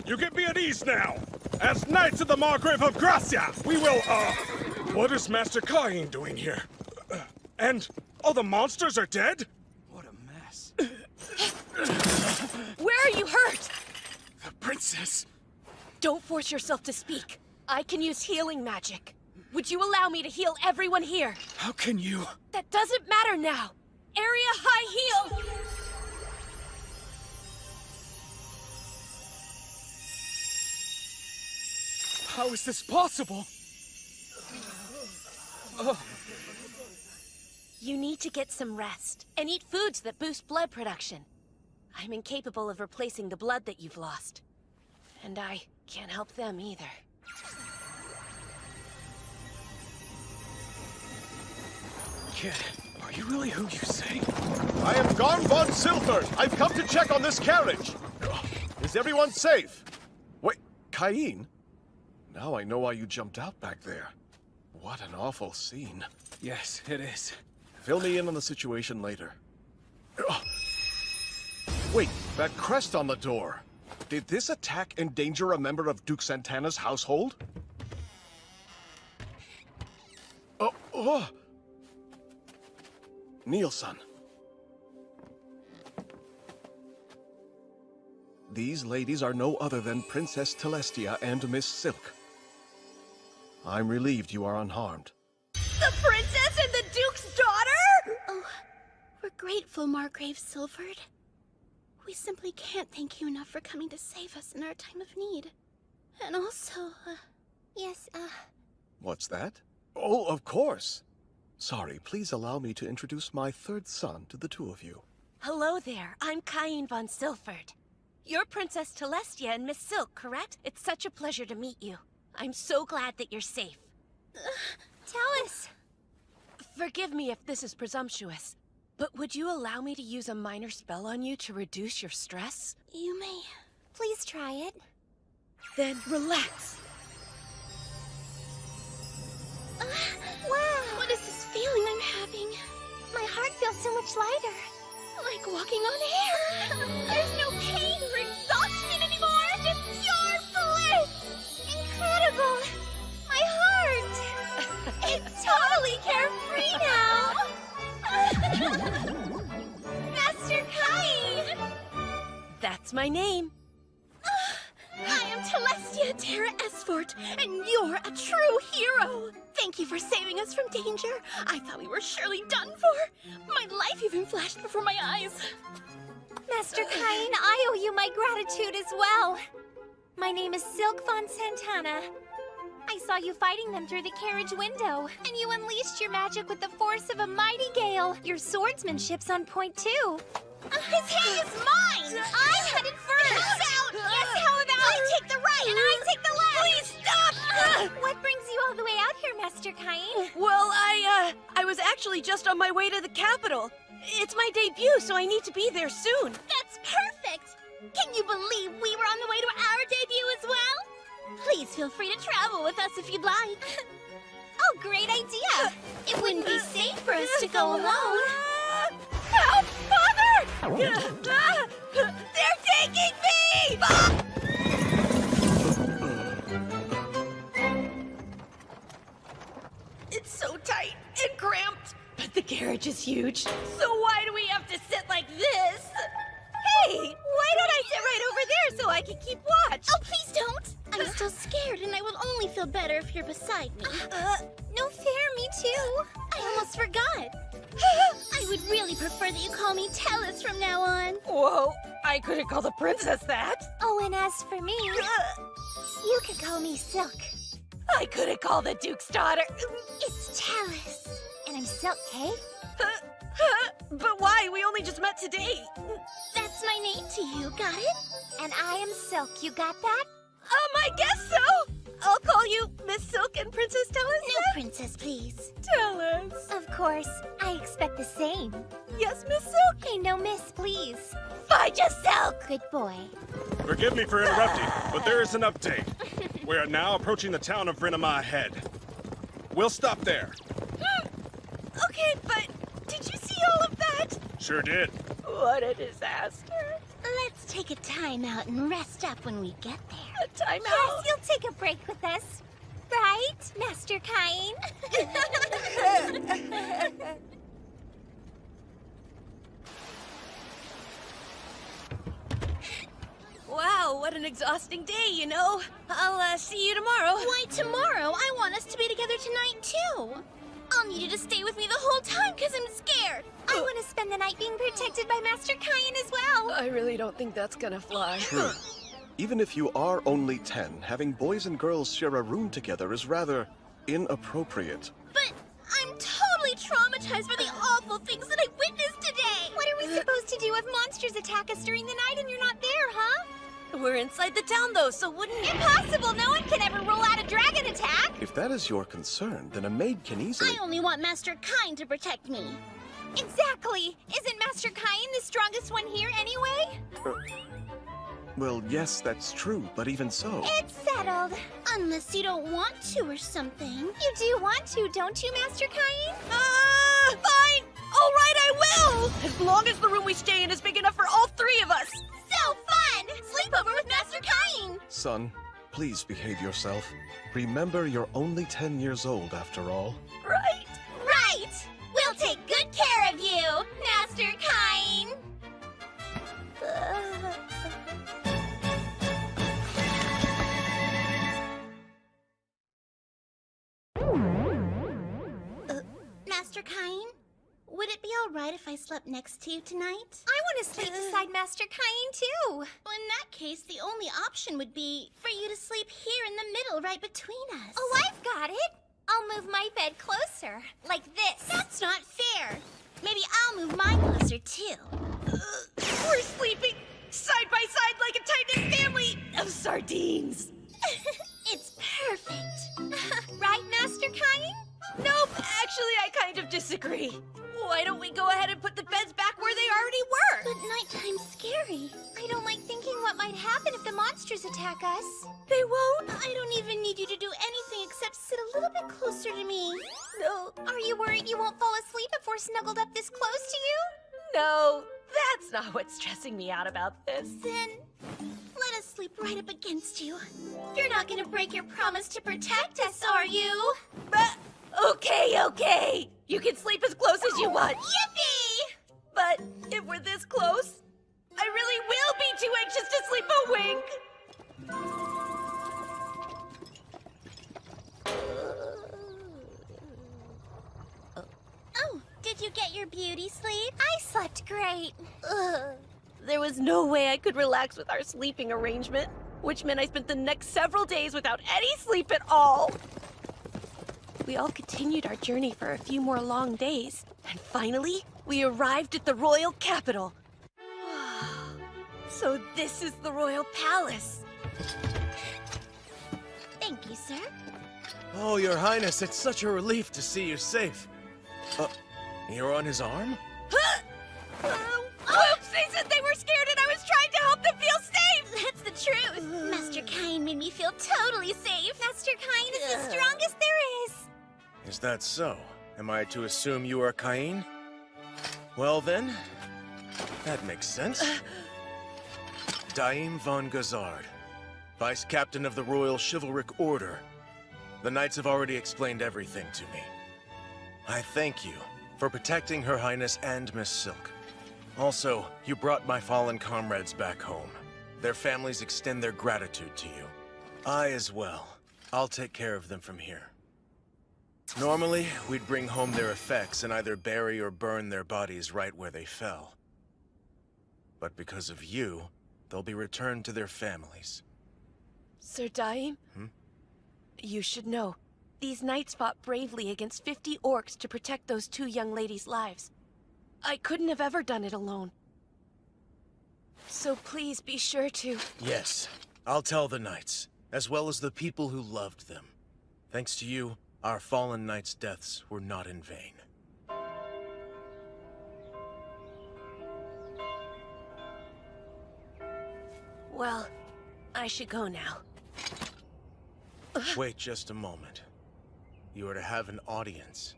You can be at ease now. As Knights of the Margrave of Gracia, we will, what is Master Cain doing here? And all the monsters are dead? What a mess. Where are you hurt? The princess. Don't force yourself to speak. I can use healing magic. Would you allow me to heal everyone here? How can you? That doesn't matter now. Area high heal! How is this possible? You need to get some rest and eat foods that boost blood production. I'm incapable of replacing the blood that you've lost. And I can't help them either. Kid, are you really who you say? I am Garm von Silford. I've come to check on this carriage. Is everyone safe? Wait, Cain? Now I know why you jumped out back there. What an awful scene. Yes, it is. Fill me in on the situation later. Wait, that crest on the door. Did this attack endanger a member of Duke Santana's household? Nielsen. These ladies are no other than Princess Telestia and Miss Silk. I'm relieved you are unharmed. The princess and the Duke's daughter? Oh, we're grateful, Margrave Silford. We simply can't thank you enough for coming to save us in our time of need. And also, What's that? Oh, of course. Sorry, please allow me to introduce my third son to the two of you. Hello there, I'm Cain von Silford. You're Princess Telestia and Miss Silk, correct? It's such a pleasure to meet you. I'm so glad that you're safe. Tell us. Forgive me if this is presumptuous, but would you allow me to use a minor spell on you to reduce your stress? You may. Please try it. Then relax. Wow! What is this feeling I'm having? My heart feels so much lighter. Like walking on air. There's no pain or exhaustion anymore. Just pure bliss. Incredible. My heart. It's totally carefree now. Master Cain. That's my name. I am Telestia Terra Esfort, and you're a true hero! Thank you for saving us from danger. I thought we were surely done for. My life even flashed before my eyes. Master Cain, I owe you my gratitude as well. My name is Silk von Santana. I saw you fighting them through the carriage window, and you unleashed your magic with the force of a mighty gale. Your swordsmanship's on point too. His hand is mine! I'm headed first! How about? Yes, how about? I take the right! And I take the left! Please stop! What brings you all the way out here, Master Cain? Well, I was actually just on my way to the capital. It's my debut, so I need to be there soon. That's perfect! Can you believe we were on the way to our debut as well? Please feel free to travel with us if you'd like. Oh, great idea! It wouldn't be safe for us to go alone. Help! Father! They're taking me! It's so tight and cramped, but the carriage is huge. So why do we have to sit like this? Hey, why don't I sit right over there so I can keep watch? Oh, please don't! I'm still scared and I will only feel better if you're beside me. No fair, me too. I almost forgot. I would really prefer that you call me Tellus from now on. Whoa, I couldn't call the princess that. Oh, and as for me, you can call me Silk. I couldn't call the Duke's daughter. It's Tellus. And I'm Silk, hey? But why? We only just met today. That's my name to you, got it? And I am Silk, you got that? I guess so. I'll call you Miss Silk and Princess Tellus. No, princess, please. Tellus. Of course, I expect the same. Yes, Miss Silk. Hey, no miss, please. Fine, just Silk. Good boy. Forgive me for interrupting, but there is an update. We are now approaching the town of Renema Head. We'll stop there. Okay, but did you see all of that? Sure did. What a disaster. Let's take a time out and rest up when we get there. A time Yes, out? you'll take a break with us. Right, Master Cain? Wow, what an exhausting day, you know. I'll see you tomorrow. Why tomorrow? I want us to be together tonight, too. I'll need you to stay with me the whole time because I'm scared. I want to spend the night being protected by Master Cain as well. I really don't think that's gonna fly. True. Even if you are only 10, having boys and girls share a room together is rather inappropriate. But I'm totally traumatized by the awful things that I witnessed today. What are we supposed to do if monsters attack us during the night and you're not there, huh? We're inside the town, though, so wouldn't... Impossible! No one can ever rule out a dragon attack! If that is your concern, then a maid can easily... I only want Master Cain to protect me. Exactly! Isn't Master Cain the strongest one here anyway? Well, yes, that's true, but even so... It's settled. Unless you don't want to or something. You do want to, don't you, Master Cain? Fine! All right, I will! As long as the room we stay in is big enough for all three of us. So fun! Sleepover with Master Cain! Son, please behave yourself. Remember, you're only 10 years old after all. Right? Right! We'll take good care of you, Master Cain! Master Cain? Would it be alright if I slept next to you tonight? I want to sleep beside Master Cain, too. Well, in that case, the only option would be for you to sleep here in the middle right between us. Oh, I've got it. I'll move my bed closer, like this. That's not fair. Maybe I'll move mine closer, too. We're sleeping side by side like a tight-knit family of sardines. It's perfect. Right, Master Cain? Nope, actually, I kind of disagree. Why don't we go ahead and put the beds back where they already were? But nighttime's scary. I don't like thinking what might happen if the monsters attack us. They won't. I don't even need you to do anything except sit a little bit closer to me. No. Are you worried you won't fall asleep if we're snuggled up this close to you? No, that's not what's stressing me out about this. Then let us sleep right up against you. You're not gonna break your promise to protect us, are you? Okay. You can sleep as close as you want. Yippee! But if we're this close, I really will be too anxious to sleep a wink. Oh, did you get your beauty sleep? I slept great. There was no way I could relax with our sleeping arrangement, which meant I spent the next several days without any sleep at all. We all continued our journey for a few more long days, and finally, we arrived at the royal capital. So this is the royal palace. Thank you, sir. Oh, Your Highness, it's such a relief to see you safe. You're on his arm? Oops, they said they were scared and I was trying to help them feel safe! That's the truth. Master Kain made me feel totally safe. Master Kain is the strongest there is. Is that so? Am I to assume you are Kain? Well then, that makes sense. Daim von Gazard, Vice Captain of the Royal Chivalric Order. The Knights have already explained everything to me. I thank you for protecting Her Highness and Miss Silk. Also, you brought my fallen comrades back home. Their families extend their gratitude to you. I as well. I'll take care of them from here. Normally, we'd bring home their effects and either bury or burn their bodies right where they fell. But because of you, they'll be returned to their families. Sir Daim? You should know, these knights fought bravely against 50 orcs to protect those 2 young ladies' lives. I couldn't have ever done it alone. So please be sure to... Yes, I'll tell the knights, as well as the people who loved them. Thanks to you, our fallen knights' deaths were not in vain. Well, I should go now. Wait just a moment. You are to have an audience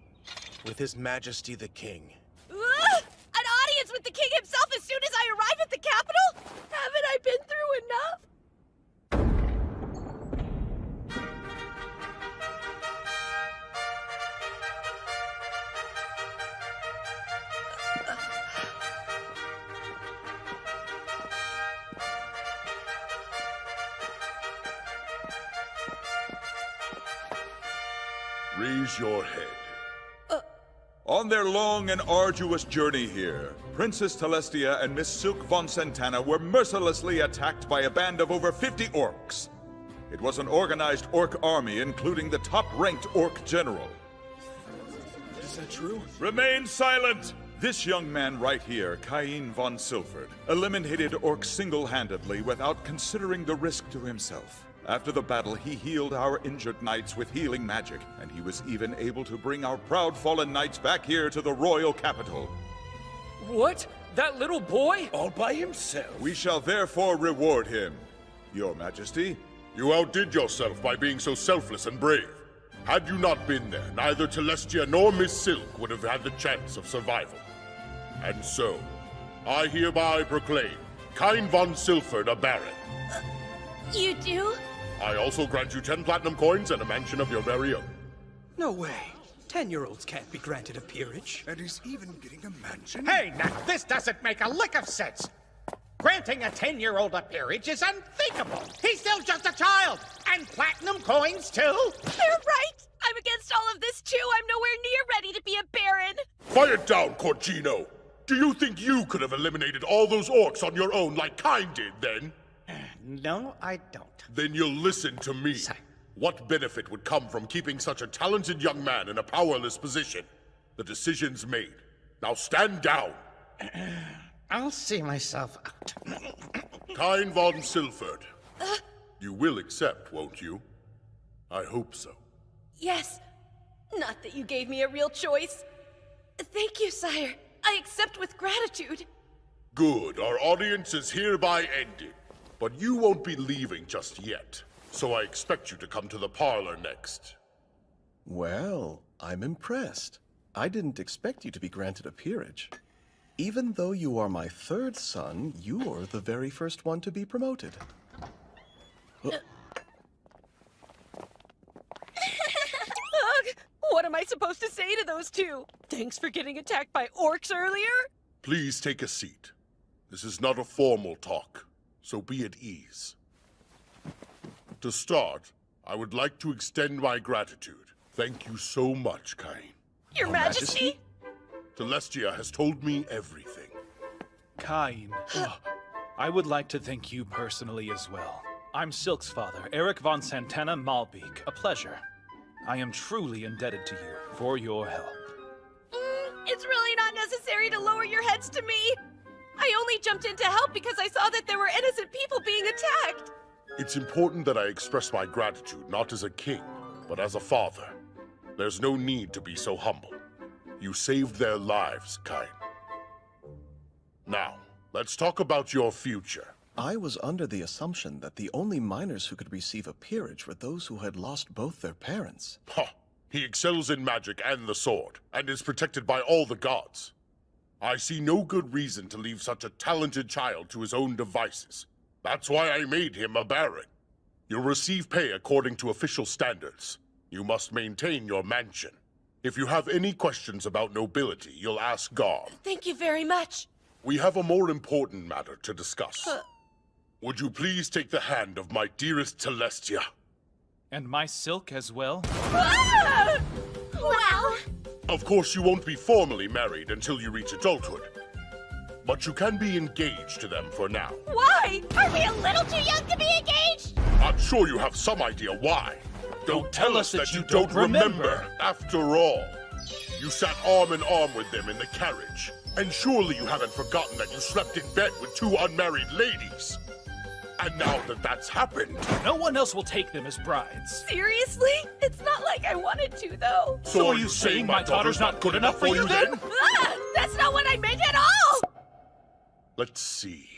with His Majesty the King. An audience with the king himself as soon as I arrive at the capital? Haven't I been through enough? Raise your head. On their long and arduous journey here, Princess Telestia and Miss Silk von Santana were mercilessly attacked by a band of over 50 orcs. It was an organized orc army, including the top-ranked orc general. Is that true? Remain silent! This young man right here, Kain von Silford, eliminated orcs single-handedly without considering the risk to himself. After the battle, he healed our injured knights with healing magic, and he was even able to bring our proud fallen knights back here to the royal capital. What? That little boy? All by himself? We shall therefore reward him, Your Majesty. You outdid yourself by being so selfless and brave. Had you not been there, neither Telestia nor Miss Silk would have had the chance of survival. And so, I hereby proclaim Kain von Silford a baron. You do? I also grant you 10 platinum coins and a mansion of your very own. No way. 10-year-olds can't be granted a peerage. And he's even getting a mansion? Hey, now, this doesn't make a lick of sense. Granting a 10-year-old a peerage is unthinkable. He's still just a child. And platinum coins, too? They're right. I'm against all of this, too. I'm nowhere near ready to be a baron. Quiet down, Corgino. Do you think you could have eliminated all those orcs on your own like Kain did, then? No, I don't. Then you'll listen to me. What benefit would come from keeping such a talented young man in a powerless position? The decision's made. Now stand down. I'll see myself out. Kain von Silford. You will accept, won't you? I hope so. Yes. Not that you gave me a real choice. Thank you, sire. I accept with gratitude. Good. Our audience is hereby ended. But you won't be leaving just yet, so I expect you to come to the parlor next. Well, I'm impressed. I didn't expect you to be granted a peerage. Even though you are my 3rd son, you're the very first one to be promoted. Ugh, what am I supposed to say to those 2? Thanks for getting attacked by orcs earlier? Please take a seat. This is not a formal talk, so be at ease. To start, I would like to extend my gratitude. Thank you so much, Kain. Your Majesty? Telestia has told me everything. Kain, I would like to thank you personally as well. I'm Silk's father, Eric von Santana Malbeek. A pleasure. I am truly indebted to you for your help. It's really not necessary to lower your heads to me. I only jumped in to help because I saw that there were innocent people being attacked. It's important that I express my gratitude not as a king, but as a father, there's no need to be so humble. You saved their lives, Kain. Now, let's talk about your future. I was under the assumption that the only minors who could receive a peerage were those who had lost both their parents. Ha! He excels in magic and the sword, and is protected by all the gods. I see no good reason to leave such a talented child to his own devices. That's why I made him a baron. You'll receive pay according to official standards. You must maintain your mansion. If you have any questions about nobility, you'll ask Garm. Thank you very much. We have a more important matter to discuss. Would you please take the hand of my dearest Celestia? And my Silk as well? Ah! Well... Of course, you won't be formally married until you reach adulthood. But you can be engaged to them for now. Why? Are we a little too young to be engaged? I'm sure you have some idea why. Don't tell us that you don't remember. After all, you sat arm in arm with them in the carriage. And surely you haven't forgotten that you slept in bed with 2 unmarried ladies. And now that that's happened... No one else will take them as brides. Seriously? It's not like I wanted to, though. So are you saying my daughter's not good enough for you then? Ah, that's not what I meant at all! Let's see.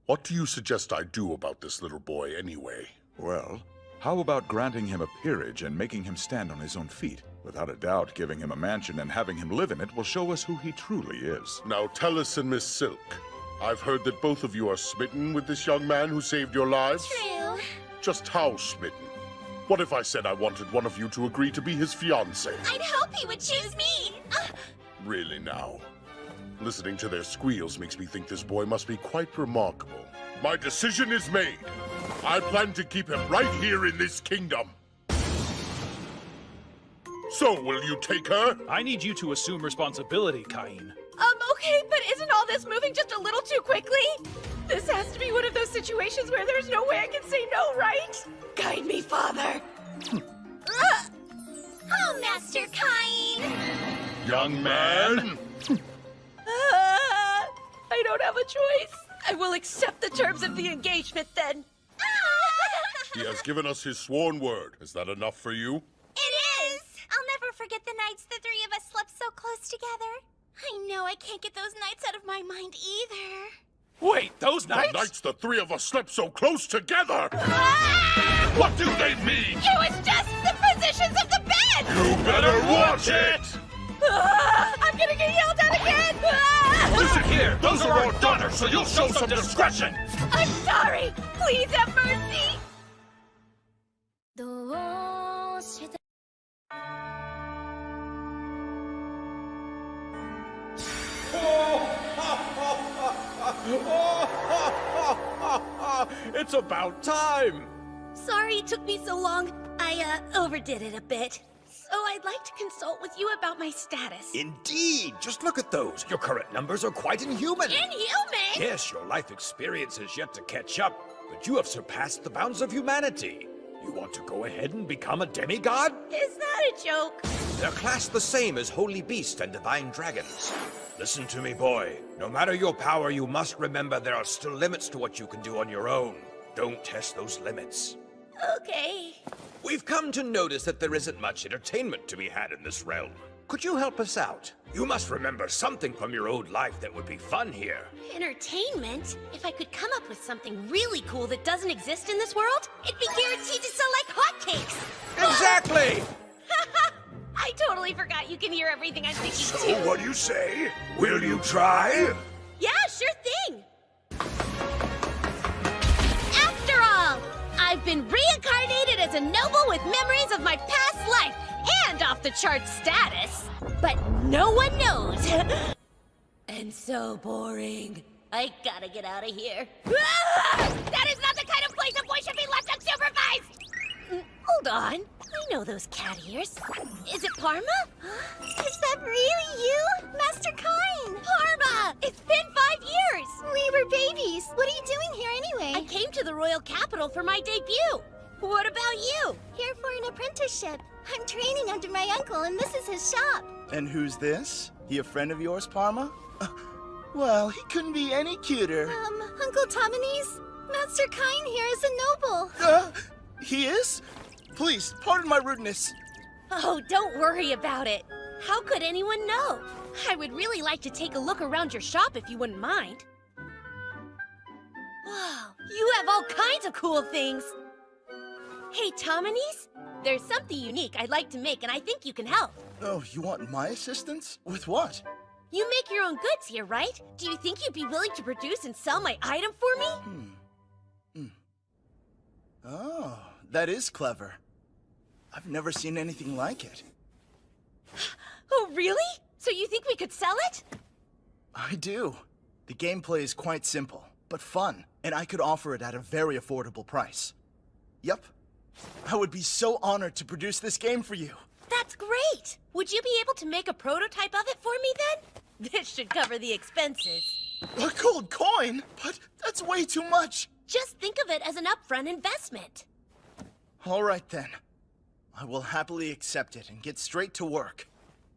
What do you suggest I do about this little boy anyway? Well, how about granting him a peerage and making him stand on his own feet? Without a doubt, giving him a mansion and having him live in it will show us who he truly is. Now, Tellus and Miss Silk, I've heard that both of you are smitten with this young man who saved your lives. True. Just how smitten? What if I said I wanted one of you to agree to be his fiancé? I'd hope he would choose me. Really now? Listening to their squeals makes me think this boy must be quite remarkable. My decision is made. I plan to keep him right here in this kingdom. So, will you take her? I need you to assume responsibility, Kain. Okay, but isn't all this moving just a little too quickly? This has to be one of those situations where there's no way I can say no, right? Guide me, Father. Oh, Master Kain! Young man! I don't have a choice. I will accept the terms of the engagement then. He has given us his sworn word. Is that enough for you? It is! I'll never forget the nights the 3 of us slept so close together. I know I can't get those nights out of my mind either. Wait, those nights? The nights the 3 of us slept so close together! What do they mean? It was just the positions of the bed! You better watch it! I'm gonna get yelled at again! Listen here, those are our daughters, so you'll show some discretion! I'm sorry! Please have mercy! It's about time! Sorry it took me so long. I, overdid it a bit. So I'd like to consult with you about my status. Indeed! Just look at those. Your current numbers are quite inhuman. Inhuman? Yes, your life experience has yet to catch up, but you have surpassed the bounds of humanity. You want to go ahead and become a demigod? Is that a joke? They're classed the same as holy beasts and divine dragons. Listen to me, boy. No matter your power, you must remember there are still limits to what you can do on your own. Don't test those limits. Okay. We've come to notice that there isn't much entertainment to be had in this realm. Could you help us out? You must remember something from your old life that would be fun here. Entertainment? If I could come up with something really cool that doesn't exist in this world, it'd be guaranteed to sell like hotcakes! Exactly! I totally forgot you can hear everything I'm thinking So too. what do you say? Will you try? Yeah, sure thing! After all, I've been reincarnated as a noble with memories of my past life and off-the-charts status. But no one knows. And so boring. I gotta get out of here. That is not the kind of place a boy should be left unsupervised! Hold on. I know those cat ears. Is it Parma? Is that really you? Master Kain! Parma! It's been 5 years! We were babies. What are you doing here anyway? I came to the royal capital for my debut. What about you? Here for an apprenticeship. I'm training under my uncle, and this is his shop. And who's this? He a friend of yours, Parma? Well, he couldn't be any cuter. Uncle Tominese? Master Kain here is a noble. He is? Please, pardon my rudeness. Oh, don't worry about it. How could anyone know? I would really like to take a look around your shop if you wouldn't mind. Wow, you have all kinds of cool things. Hey, Tominese, there's something unique I'd like to make, and I think you can help. Oh, you want my assistance? With what? You make your own goods here, right? Do you think you'd be willing to produce and sell my item for me? Oh, that is clever. I've never seen anything like it. Oh, really? So you think we could sell it? I do. The gameplay is quite simple, but fun, and I could offer it at a very affordable price. Yep. I would be so honored to produce this game for you. That's great! Would you be able to make a prototype of it for me then? This should cover the expenses. A gold coin? But that's way too much. Just think of it as an upfront investment. All right then. I will happily accept it and get straight to work.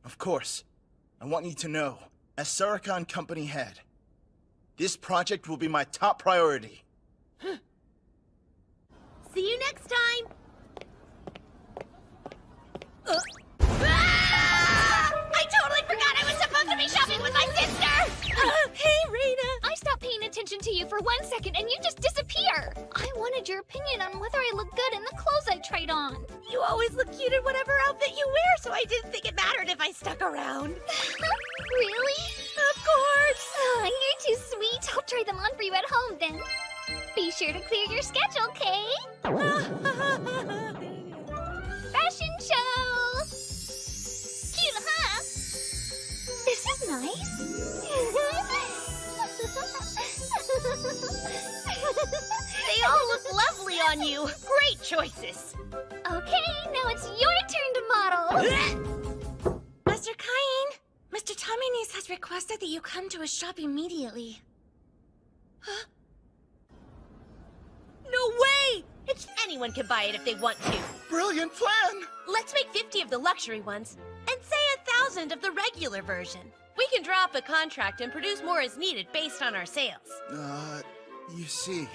Of course, I want you to know, as Sarikon Company head, this project will be my top priority. See you next time! I totally forgot I was supposed to be shopping with my sister! Hey, Reina! I stopped paying attention to you for 1 second and you just disappear! I wanted your opinion on whether I look good in the clothes I tried on. You always look cute in whatever outfit you wear, so I didn't think it mattered if I stuck around. Really? Of course! Oh, you're too sweet. I'll try them on for you at home then. Be sure to clear your schedule, Kay? Fashion show! Cute, huh? This is nice. They all look lovely on you. Great choices. Okay, now it's your turn to model. Master Cain, Mr. Tominese has requested that you come to his shop immediately. Huh? No way! Anyone can buy it if they want to. Brilliant plan! Let's make 50 of the luxury ones, and say 1,000 of the regular version. We can draw up a contract and produce more as needed based on our sales. You see,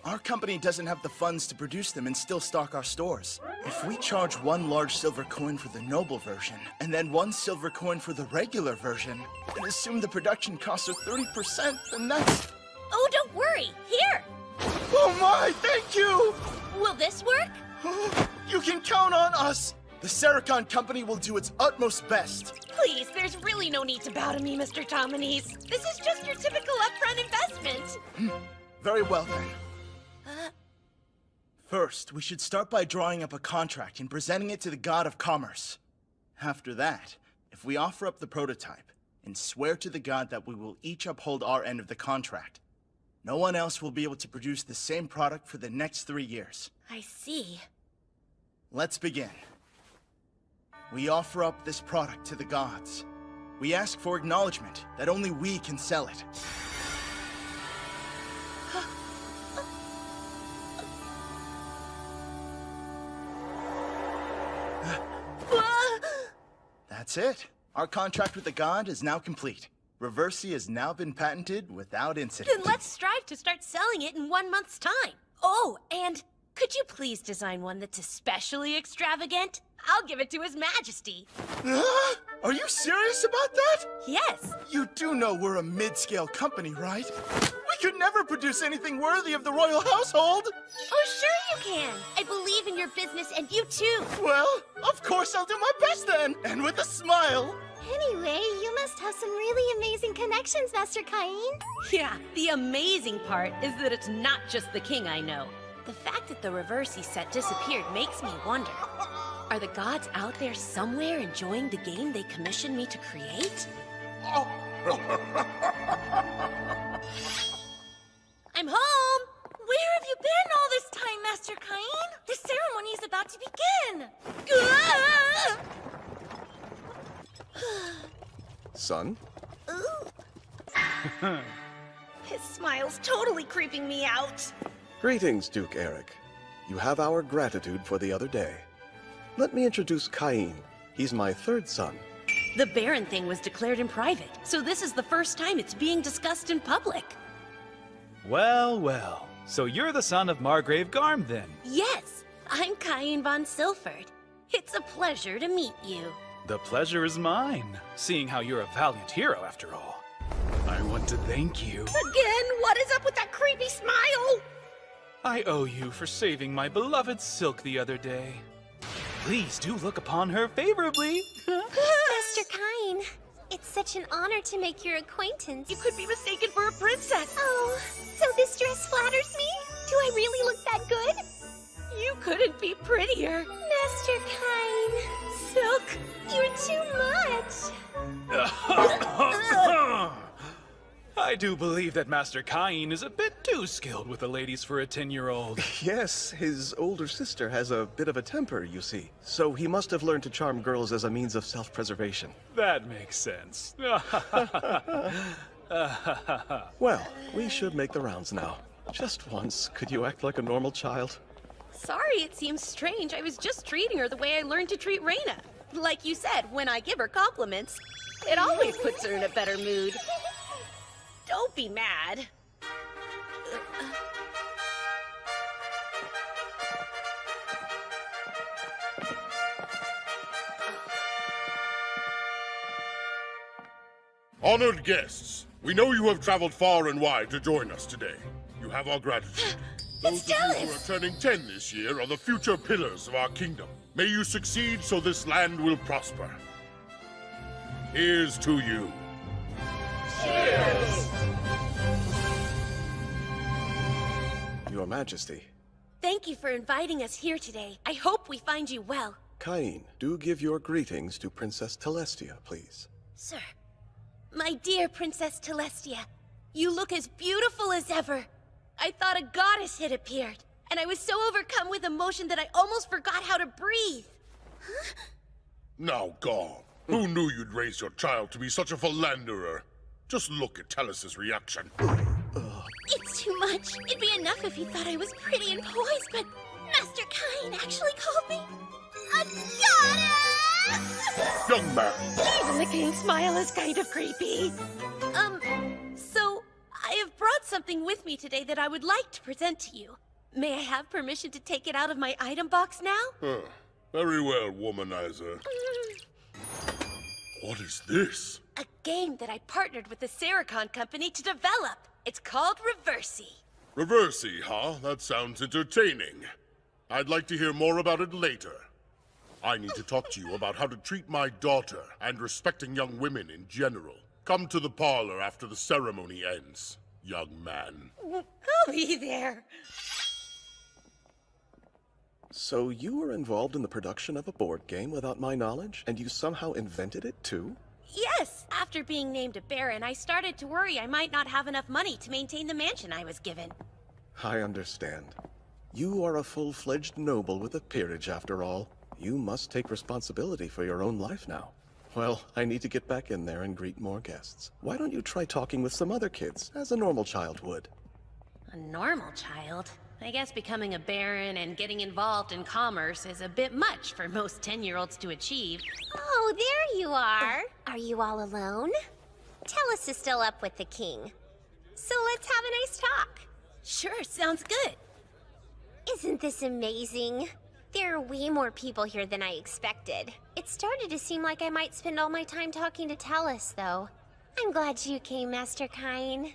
our company doesn't have the funds to produce them and still stock our stores. If we charge 1 large silver coin for the noble version, and then 1 silver coin for the regular version, and assume the production costs are 30%, then that's... Oh, don't worry. Here! Oh my, thank you! Will this work? You can count on us! The Sarikon Company will do its utmost best. Please, there's really no need to bow to me, Mr. Tominese. This is just your typical upfront investment. Very well, then. First, we should start by drawing up a contract and presenting it to the God of Commerce. After that, if we offer up the prototype and swear to the God that we will each uphold our end of the contract, no one else will be able to produce the same product for the next 3 years. I see. Let's begin. We offer up this product to the gods. We ask for acknowledgement that only we can sell it. That's it. Our contract with the god is now complete. Reversi has now been patented without incident. Then let's strive to start selling it in 1 month's time. Oh, and could you please design one that's especially extravagant? I'll give it to His Majesty. Are you serious about that? Yes. You do know we're a mid-scale company, right? We could never produce anything worthy of the royal household. Oh, sure you can. I believe in your business, and you too. Well, of course I'll do my best then, and with a smile. Anyway, you must have some really amazing connections, Master Cain. Yeah, the amazing part is that it's not just the king I know. The fact that the Reversi set disappeared makes me wonder. Are the gods out there somewhere enjoying the game they commissioned me to create? I'm home! Where have you been all this time, Master Cain? The ceremony is about to begin! Son? His smile's totally creeping me out. Greetings, Duke Eric. You have our gratitude for the other day. Let me introduce Cain. He's my 3rd son. The Baron thing was declared in private, so this is the first time it's being discussed in public. Well, well. So you're the son of Margrave Garm, then? Yes, I'm Cain von Silford. It's a pleasure to meet you. The pleasure is mine, seeing how you're a valiant hero after all. I want to thank you. Again? What is up with that creepy smile? I owe you for saving my beloved Silk the other day. Please do look upon her favorably. Master Cain, it's such an honor to make your acquaintance. You could be mistaken for a princess. Oh, so this dress flatters me? Do I really look that good? You couldn't be prettier. Master Cain, Silk, you're too much. I do believe that Master Cain is a bit too skilled with the ladies for a 10-year-old. Yes, his older sister has a bit of a temper, you see. So he must have learned to charm girls as a means of self-preservation. That makes sense. Well, we should make the rounds now. Just once, could you act like a normal child? Sorry it seems strange. I was just treating her the way I learned to treat Reina. Like you said, when I give her compliments, it always puts her in a better mood. Don't be mad. Honored guests, we know you have traveled far and wide to join us today. You have our gratitude. Those of you who are turning 10 this year are the future pillars of our kingdom. May you succeed so this land will prosper. Here's to you. Cheers! Your Majesty. Thank you for inviting us here today. I hope we find you well. Cain, do give your greetings to Princess Telestia, please. Sir, my dear Princess Telestia, you look as beautiful as ever. I thought a goddess had appeared, and I was so overcome with emotion that I almost forgot how to breathe. Now, Gaul, who knew you'd raise your child to be such a philanderer? Just look at Talus's reaction. It's too much. It'd be enough if he thought I was pretty and poised, but Master Cain actually called me a goddess! Young man! Even the king's smile is kind of creepy. So I have brought something with me today that I would like to present to you. May I have permission to take it out of my item box now? Huh. Very well, womanizer. What is this? A game that I partnered with the Sericon company to develop. It's called Reversi. Reversi, huh? That sounds entertaining. I'd like to hear more about it later. I need to talk to you about how to treat my daughter and respecting young women in general. Come to the parlor after the ceremony ends, young man. I'll be there. So you were involved in the production of a board game without my knowledge, and you somehow invented it too? Yes! After being named a baron, I started to worry I might not have enough money to maintain the mansion I was given. I understand. You are a full-fledged noble with a peerage, after all. You must take responsibility for your own life now. Well, I need to get back in there and greet more guests. Why don't you try talking with some other kids, as a normal child would? A normal child? I guess becoming a baron and getting involved in commerce is a bit much for most 10-year-olds to achieve. Oh, there you are. Are you all alone? Tellus is still up with the king. So let's have a nice talk. Sure, sounds good. Isn't this amazing? There are way more people here than I expected. It started to seem like I might spend all my time talking to Tellus, though. I'm glad you came, Master Cain.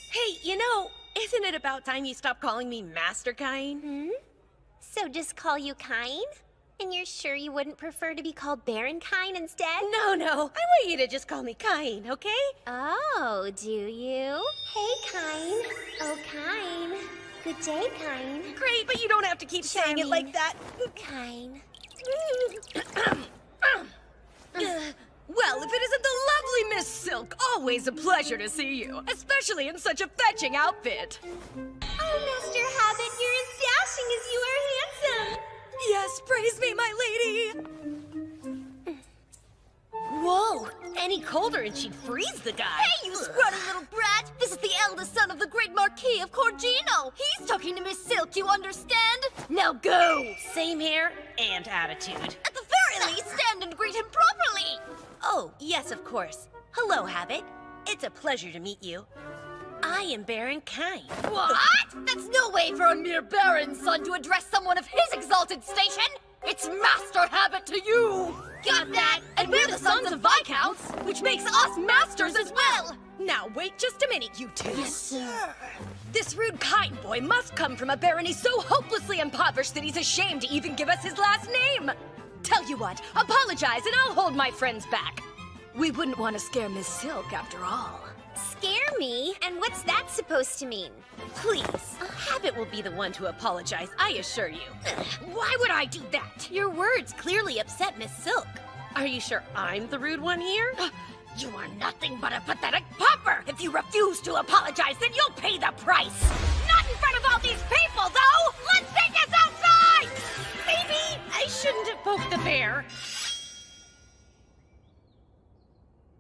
Hey, you know, isn't it about time you stop calling me Master Cain? So just call you Cain? And you're sure you wouldn't prefer to be called Baron Cain instead? No, I want you to just call me Cain, okay? Oh, do you? Hey, Cain. Oh, Cain. Good day, Cain. Great, but you don't have to keep saying it like that. Cain. Well, if it isn't the lovely Miss Silk, always a pleasure to see you, especially in such a fetching outfit. Oh, Master Habit, you're as dashing as you are handsome. Yes, praise me, my lady. Whoa, any colder and she'd freeze the guy. Hey, you scrawny little brat! This is the eldest son of the great Marquis of Corgino. He's talking to Miss Silk, you understand? Now go! Same hair and attitude. At the very least, stand and greet him properly! Oh, yes, of course. Hello, Habit. It's a pleasure to meet you. I I am Baron Kine. What? That's no way for a mere baron's son to address someone of his exalted station! It's master habit to you! Got that? And we're the sons of Viscounts, which makes us masters as well! Now, wait just a minute, you two. Yes, sir. This rude Kine boy must come from a barony so hopelessly impoverished that he's ashamed to even give us his last name. Tell you what, apologize and I'll hold my friends back. We wouldn't want to scare Miss Silk after all. Scare me? And what's that supposed to mean? Please, Habit will be the one to apologize, I assure you. Why would I do that? Your words clearly upset Miss Silk. Are you sure I'm the rude one here? You are nothing but a pathetic pauper! If you refuse to apologize, then you'll pay the price! Not in front of all these people, though! Let's take us outside! Maybe I shouldn't have poked the bear.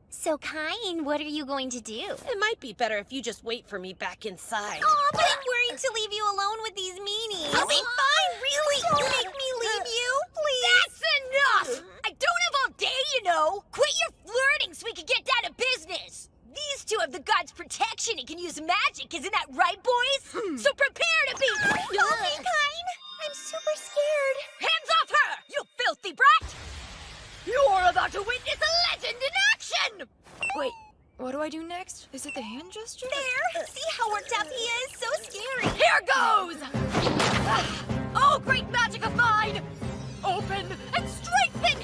So, Kine, what are you going to do? It might be better if you just wait for me back inside. Aw, but I'm worried to leave you alone with these meanies. I'll be fine, really! Don't make me leave you, please! That's enough! I don't have all day, you know! Quit your flirting so we can get down to business! These two have the god's protection and can use magic, isn't that right, boys? So prepare to be... Don't be Kine! I'm super scared. Hands off her, you filthy brat! You're about to witness a legend in action! Wait, what do I do next? Is it the hand gesture? There! See how worked up he is? So scary! Here goes! Oh, great magic of mine! Open and strengthen!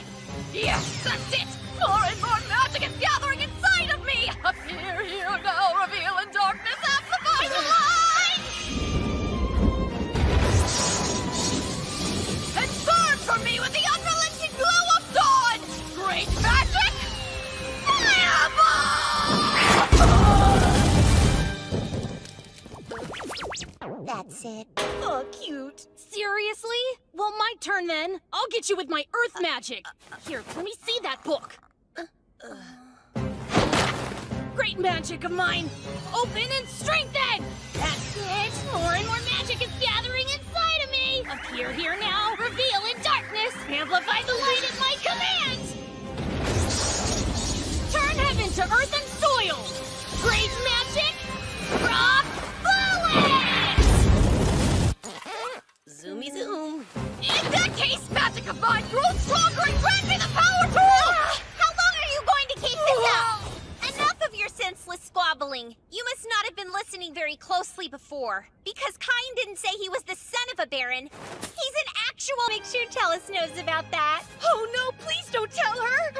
Yes, that's it! More and more magic is gathering inside of me! Appear here now, reveal in darkness, amplify the light! And burn for me with the unrelenting glow of dawn! Great magic! That's it. Oh, cute. Seriously? Well, my turn then. I'll get you with my earth magic. Here, let me see that book. Great magic of mine. Open and strengthen! That's it. More and more magic is gathering inside of me. Appear here now. Reveal in darkness. Amplify the light at my command. Turn heaven to earth and soil. Great magic. Rock bullets! Zoomy zoom. In that case, magic of mine, grow stronger and grant me the power to... How long are you going to keep this up? Enough of your senseless squabbling. You must not have been listening very closely before. Because Kine didn't say he was the son of a baron. He's an actual... Make sure Tellus knows about that. Oh no, please don't tell her!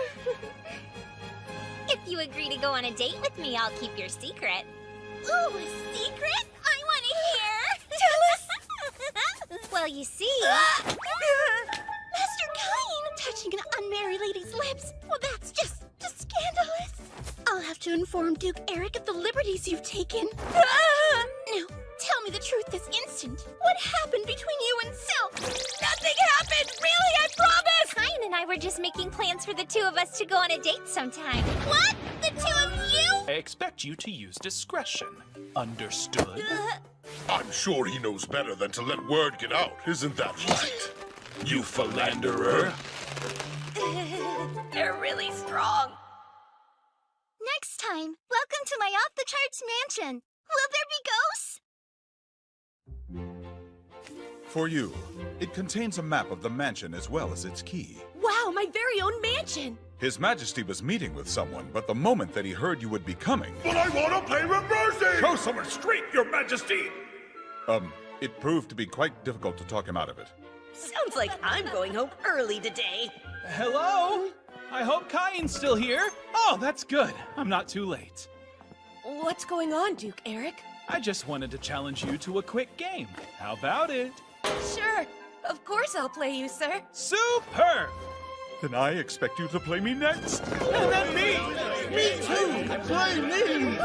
If you agree to go on a date with me, I'll keep your secret. Ooh, a secret? I want to hear! Tellus! Well, you see... Master Kine! Touching an unmarried lady's lips? Well, that's just scandalous. I'll have to inform Duke Eric of the liberties you've taken. Now, tell me the truth this instant. What happened between you and Silk? Nothing happened! Really, I promise! Kine and I were just making plans for the two of us to go on a date sometime. What? The two of you? I expect you to use discretion. Understood? I'm sure he knows better than to let word get out, isn't that right? You philanderer! They're really strong. Next time, welcome to my off-the-charts mansion. Will there be ghosts? For you, it contains a map of the mansion as well as its key. Wow, my very own mansion. His Majesty was meeting with someone, but the moment that he heard you would be coming... But I want to play reversing! Show some restraint, Your Majesty! It proved to be quite difficult to talk him out of it. Sounds like I'm going home early today. Hello? I hope Kine's still here. Oh, that's good. I'm not too late. What's going on, Duke Eric? I just wanted to challenge you to a quick game. How about it? Sure. Of course I'll play you, sir. Superb! Then I expect you to play me next. And then me! Me too! Play me!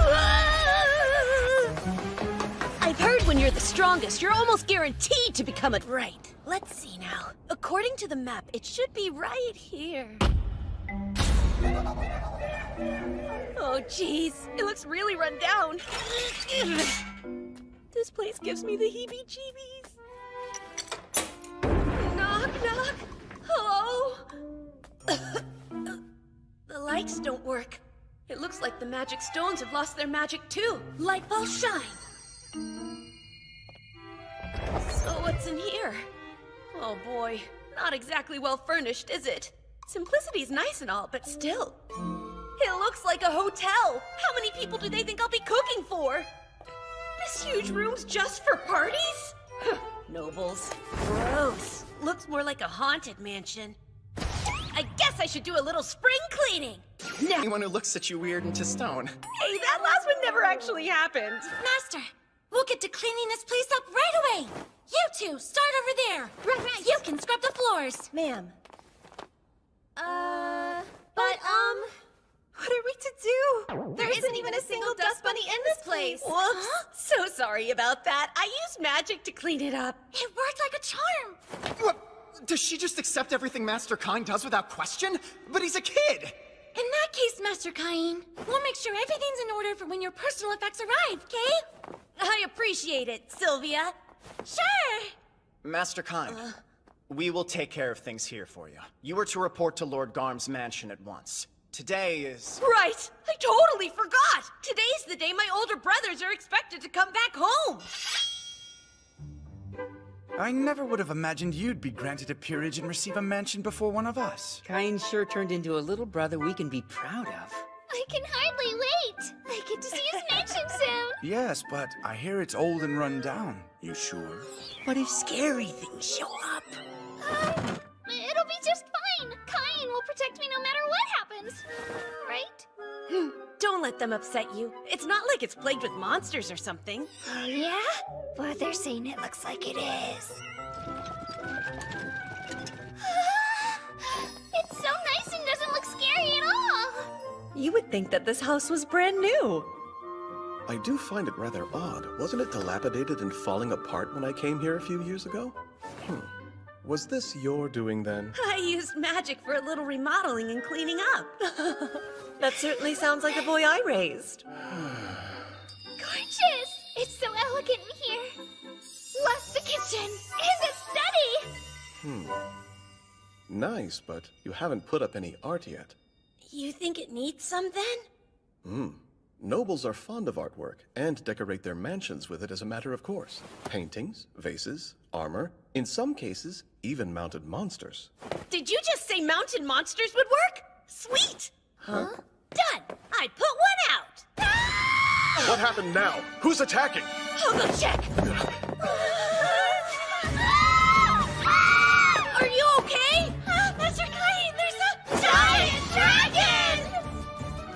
I've heard when you're the strongest, you're almost guaranteed to become a... Right. Let's see now. According to the map, it should be right here. Oh, jeez. It looks really run down. This place gives me the heebie-jeebies. Knock, knock. Hello? The lights don't work. It looks like the magic stones have lost their magic too. Lightfall shine! So what's in here? Oh boy, not exactly well furnished, is it? Simplicity's nice and all, but still. It looks like a hotel! How many people do they think I'll be cooking for? This huge room's just for parties? Nobles. Gross. Looks more like a haunted mansion. I guess I should do a little spring cleaning! Anyone who looks at you weird into stone. Hey, that last one never actually happened. Master, we'll get to cleaning this place up right away. You two, start over there. Right. You can scrub the floors. Ma'am. But, what are we to do? there isn't even a single dust bunny in this place. Whoops. So sorry about that. I used magic to clean it up. It worked like a charm. What? Does she just accept everything Master Kine does without question? But he's a kid! In that case, Master Kine, we'll make sure everything's in order for when your personal effects arrive, okay? I appreciate it, Sylvia. Sure! Master Kine, we will take care of things here for you. You are to report to Lord Garm's mansion at once. Today is... Right! I totally forgot! Today's the day my older brothers are expected to come back home! I never would have imagined you'd be granted a peerage and receive a mansion before one of us. Kine sure turned into a little brother we can be proud of. I can hardly wait. I get to see his mansion soon. Yes, but I hear it's old and run down. You sure? What if scary things show up? It'll be just fine. Kine will protect me no matter what happens. Right? Don't let them upset you. It's not like it's plagued with monsters or something. Oh, yeah? Well, they're saying it looks like it is. It's so nice and doesn't look scary at all. You would think that this house was brand new. I do find it rather odd. Wasn't it dilapidated and falling apart when I came here a few years ago? Was this your doing then? I used magic for a little remodeling and cleaning up. That certainly sounds like the boy I raised. Gorgeous! It's so elegant in here. Plus the kitchen and the study. Nice, but you haven't put up any art yet. You think it needs some then? Nobles are fond of artwork and decorate their mansions with it as a matter of course. Paintings, vases, armor, in some cases, even mounted monsters. Did you just say mounted monsters would work? Sweet! Huh? Done! I put one out! What happened now? Who's attacking? I'll go check! Are you okay? Master Kine, there's a giant dragon!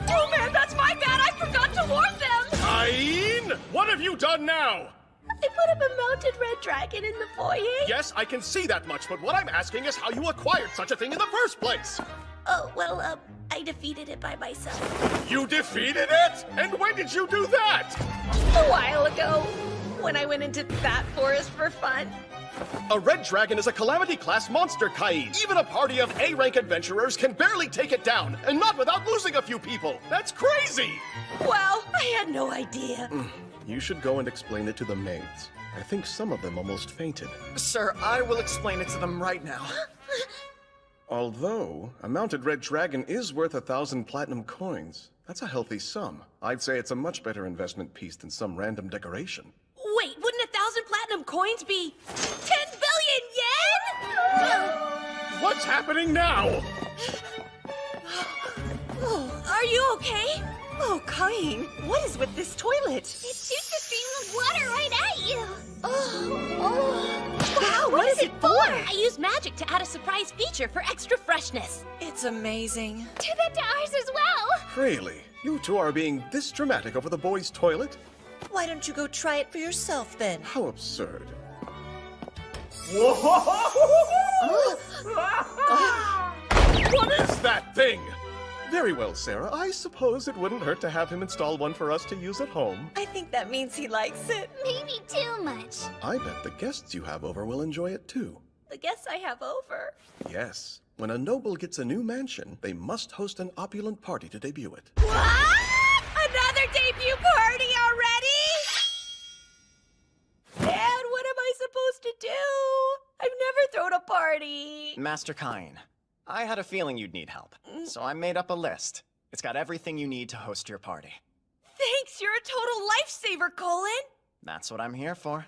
Oh man, that's my bad! I forgot to warn them! Kine! What have you done now? I put up a mounted red dragon in the foyer. Yes, I can see that much, but what I'm asking is how you acquired such a thing in the first place. Oh, well, I defeated it by myself. You defeated it? And when did you do that? A while ago, when I went into that forest for fun. A red dragon is a calamity-class monster, Kine. Even a party of A-rank adventurers can barely take it down, and not without losing a few people. That's crazy! Well, I had no idea. You should go and explain it to the maids. I think some of them almost fainted. Sir, I will explain it to them right now. Although, a mounted red dragon is worth 1,000 platinum coins. That's a healthy sum. I'd say it's a much better investment piece than some random decoration. Wait, wouldn't 1,000 platinum coins be 10 billion yen? What's happening now? Are you okay? Oh, Kine, what is with this toilet? It shoots a stream of water right at you. Wow, what is it for? I used magic to add a surprise feature for extra freshness. It's amazing. Do that to ours as well. Really? You two are being this dramatic over the boys' toilet? Why don't you go try it for yourself then? How absurd. What is that thing? Very well, Sarah. I suppose it wouldn't hurt to have him install one for us to use at home. I think that means he likes it. Maybe too much. I bet the guests you have over will enjoy it too. The guests I have over. Yes. When a noble gets a new mansion, they must host an opulent party to debut it. What? Another debut party already? Dad, what am I supposed to do? I've never thrown a party. Master Kine, I had a feeling you'd need help, so I made up a list. It's got everything you need to host your party. Thanks, you're a total lifesaver, Colin! That's what I'm here for.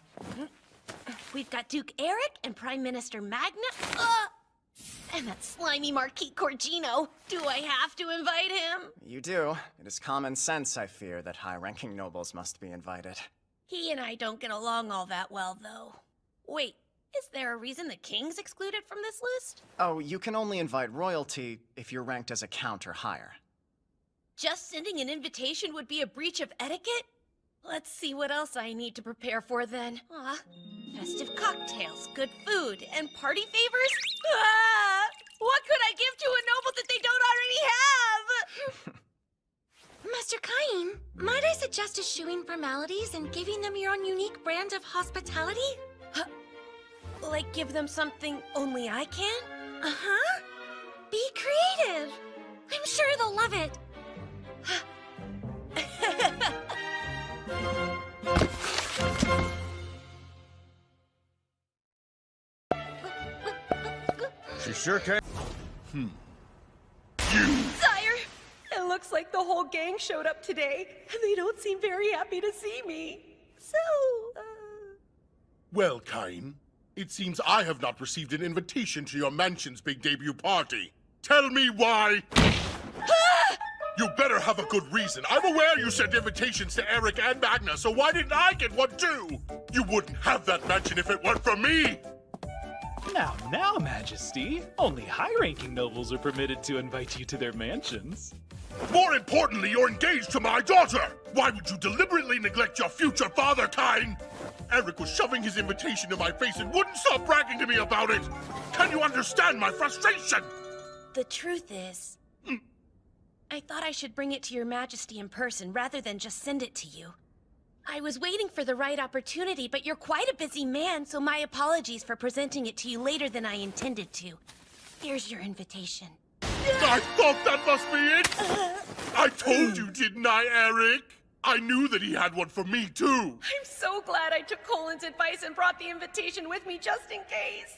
We've got Duke Eric and Prime Minister Magna. And that slimy Marquis Corgino. Do I have to invite him? You do. It is common sense, I fear, that high-ranking nobles must be invited. He and I don't get along all that well, though. Wait, is there a reason the king's excluded from this list? Oh, you can only invite royalty if you're ranked as a count or higher. Just sending an invitation would be a breach of etiquette? Let's see what else I need to prepare for then. Festive cocktails, good food, and party favors? What could I give to a noble that they don't already have? Master Cain, might I suggest eschewing formalities and giving them your own unique brand of hospitality? Like give them something only I can? Uh-huh. Be creative. I'm sure they'll love it. She sure can. Sire! It looks like the whole gang showed up today, and they don't seem very happy to see me. So, Well, Cain, it seems I have not received an invitation to your mansion's big debut party. Tell me why! You better have a good reason. I'm aware you sent invitations to Eric and Magna, so why didn't I get one too? You wouldn't have that mansion if it weren't for me! Now, Majesty. Only high-ranking nobles are permitted to invite you to their mansions. More importantly, you're engaged to my daughter! Why would you deliberately neglect your future father, Cain? Eric was shoving his invitation in my face and wouldn't stop bragging to me about it! Can you understand my frustration? The truth is, I thought I should bring it to your majesty in person rather than just send it to you. I was waiting for the right opportunity, but you're quite a busy man, so my apologies for presenting it to you later than I intended to. Here's your invitation. I thought that must be it! I told you, didn't I, Eric? I knew that he had one for me, too! I'm so glad I took Colin's advice and brought the invitation with me just in case.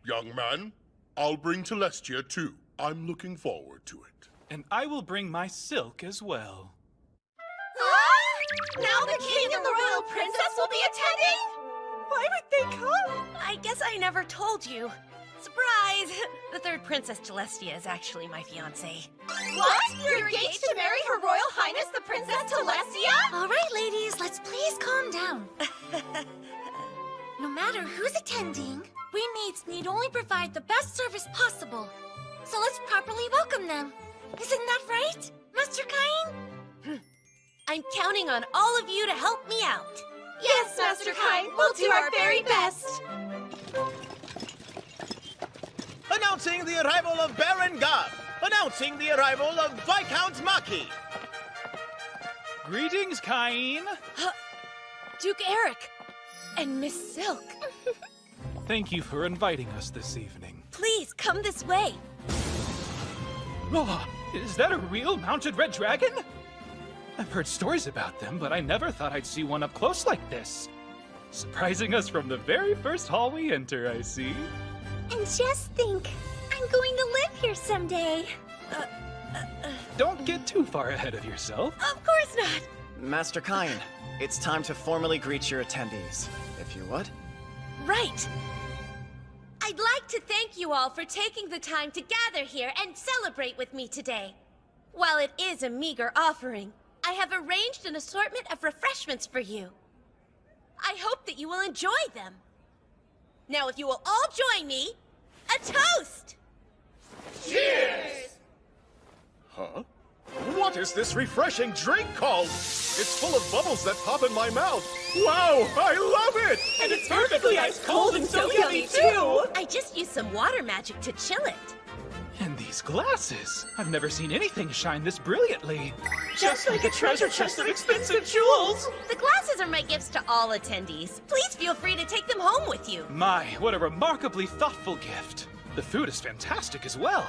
Young man, I'll bring Celestia, too. I'm looking forward to it. And I will bring my silk as well. Now the king and the royal princess will be attending? Why would they come? I guess I never told you. Surprise! The third Princess Celestia is actually my fiancée. What? You're engaged to marry Her Royal Highness the Princess Celestia? All right, ladies, let's please calm down. No matter who's attending, we maids need only provide the best service possible. So let's properly welcome them. Isn't that right, Master Cain? I'm counting on all of you to help me out. Yes, Master Cain, we'll do our very best. Announcing the arrival of Baron Gab! Announcing the arrival of Viscount Maki! Greetings, Cain! Duke Eric! And Miss Silk. Thank you for inviting us this evening. Please, come this way. Oh, is that a real mounted red dragon? I've heard stories about them, but I never thought I'd see one up close like this. Surprising us from the very first hall we enter, I see. And just think, I'm going to live here someday. Don't get too far ahead of yourself. Of course not. Master Cain, it's time to formally greet your attendees, if you would. Right. I'd like to thank you all for taking the time to gather here and celebrate with me today. While it is a meager offering, I have arranged an assortment of refreshments for you. I hope that you will enjoy them. Now, if you will all join me, a toast! Cheers! Huh? What is this refreshing drink called? It's full of bubbles that pop in my mouth. Wow, I love it! And it's perfectly ice cold and so yummy, too! I just used some water magic to chill it. And these glasses! I've never seen anything shine this brilliantly. Just like a treasure chest of expensive jewels! The glasses are my gifts to all attendees. Please feel free to take them home with you. My, what a remarkably thoughtful gift. The food is fantastic as well.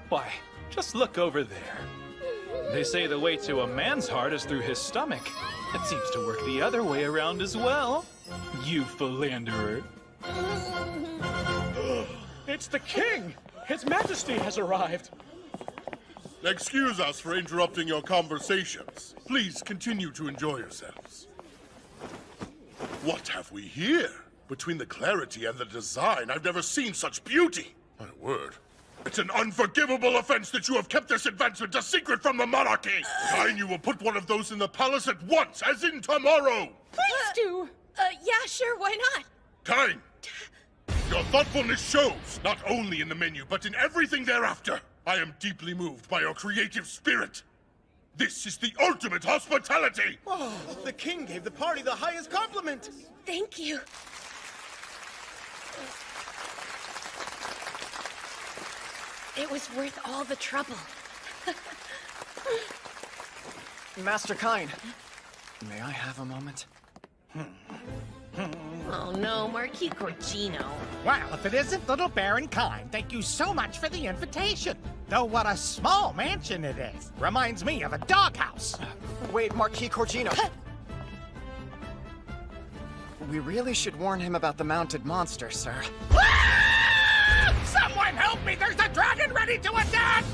Why, just look over there. They say the way to a man's heart is through his stomach. It seems to work the other way around as well. You philanderer. It's the king! His Majesty has arrived! Excuse us for interrupting your conversations. Please continue to enjoy yourselves. What have we here? Between the clarity and the design, I've never seen such beauty. My word. It's an unforgivable offense that you have kept this advancement a secret from the monarchy! Kain, you will put one of those in the palace at once, as in tomorrow! Please do! Yeah, sure, why not? Kain! Your thoughtfulness shows, not only in the menu, but in everything thereafter. I am deeply moved by your creative spirit. This is the ultimate hospitality! Oh, the king gave the party the highest compliment! Thank you. It was worth all the trouble. Master Kain, may I have a moment? Oh no, Marquis Corgino. Well, if it isn't little Baron Kain, thank you so much for the invitation. Though what a small mansion it is. Reminds me of a doghouse. Wait, Marquis Corgino. We really should warn him about the mounted monster, sir. Someone help me! There's a dragon ready to attack!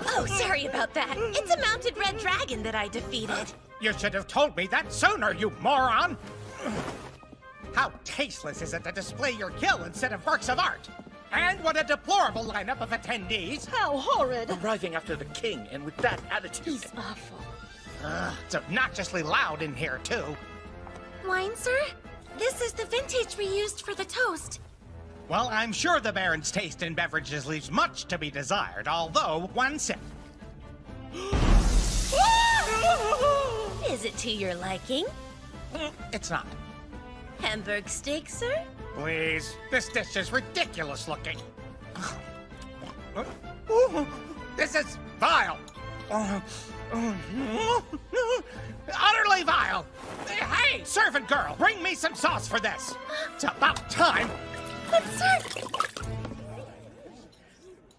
Oh, sorry about that. It's a mounted red dragon that I defeated. You should have told me that sooner, you moron! How tasteless is it to display your kill instead of works of art? And what a deplorable lineup of attendees! How horrid! Arriving after the king, and with that attitude. He's awful. It's obnoxiously loud in here, too. Wine, sir? This is the vintage we used for the toast. Well, I'm sure the Baron's taste in beverages leaves much to be desired, although one sip. Is it to your liking? It's not. Hamburg steak, sir? Please, this dish is ridiculous looking. This is vile. Utterly vile. Hey, servant girl, bring me some sauce for this. It's about time. But, sir...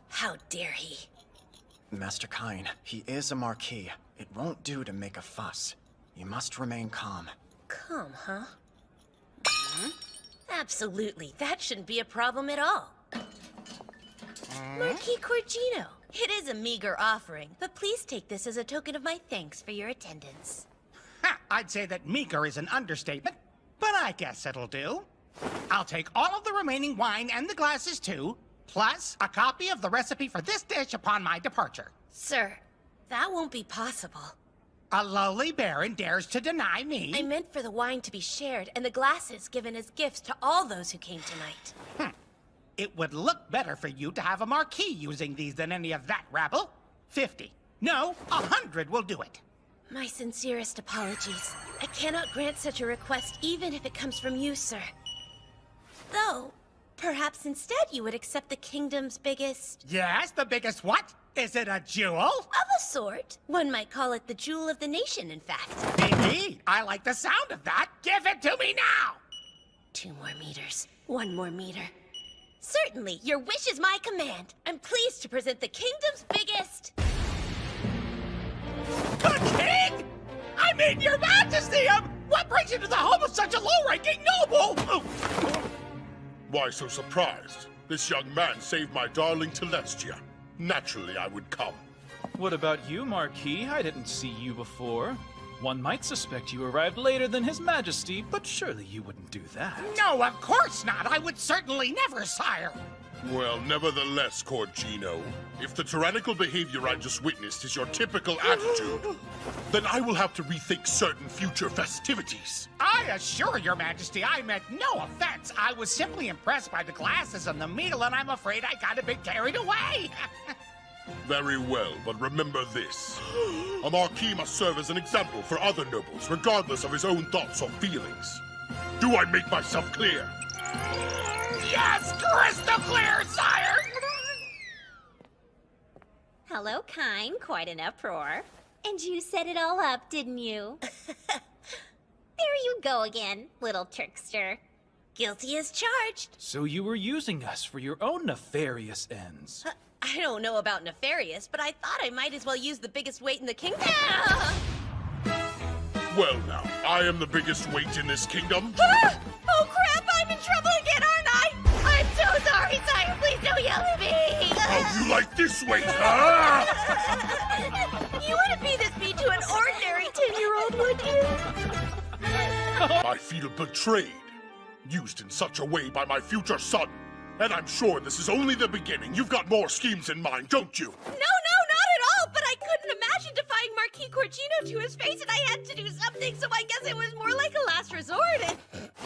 How dare he? Master Kain, he is a marquis. It won't do to make a fuss. You must remain calm. Calm, huh? Absolutely. That shouldn't be a problem at all. Marquis Corgino, it is a meager offering, but please take this as a token of my thanks for your attendance. I'd say that meager is an understatement, but I guess it'll do. I'll take all of the remaining wine and the glasses too, plus a copy of the recipe for this dish upon my departure. Sir, that won't be possible. A lowly baron dares to deny me? I meant for the wine to be shared and the glasses given as gifts to all those who came tonight. It would look better for you to have a marquis using these than any of that rabble. 50. No, 100 will do it. My sincerest apologies. I cannot grant such a request even if it comes from you, sir. Though, perhaps instead you would accept the kingdom's biggest... Yes, the biggest what? Is it a jewel? Of a sort. One might call it the jewel of the nation, in fact. Indeed. I like the sound of that. Give it to me now! 2 more meters. 1 more meter. Certainly, your wish is my command. I'm pleased to present the kingdom's biggest... The king? I mean, your majesty! What brings you to the home of such a low-ranking noble? Why so surprised? This young man saved my darling Celestia. Naturally, I would come. What about you, Marquis? I didn't see you before. One might suspect you arrived later than His Majesty, but surely you wouldn't do that. No, of course not. I would certainly never, sire. Well, nevertheless, Corgino, if the tyrannical behavior I just witnessed is your typical attitude, then I will have to rethink certain future festivities. I assure your majesty I meant no offense. I was simply impressed by the glasses and the meal, and I'm afraid I got a bit carried away. Very well, but remember this. A marquis must serve as an example for other nobles, regardless of his own thoughts or feelings. Do I make myself clear? Yes, crystal clear, sire! Hello, Kain. Quite an uproar. And you set it all up, didn't you? There you go again, little trickster. Guilty as charged. So you were using us for your own nefarious ends. I don't know about nefarious, but I thought I might as well use the biggest weight in the kingdom. Well now, I am the biggest weight in this kingdom. Oh crap, I'm in trouble again, aren't I? I'm so sorry, sire. Please don't yell at me. How you like this weight, huh? You wouldn't be this mean to an ordinary 10-year-old, would you? I feel betrayed, used in such a way by my future son. And I'm sure this is only the beginning. You've got more schemes in mind, don't you? No, not at all, but I couldn't imagine defying Marquis Corcino to his face, and I had to do something, so I guess it was more like a last resort.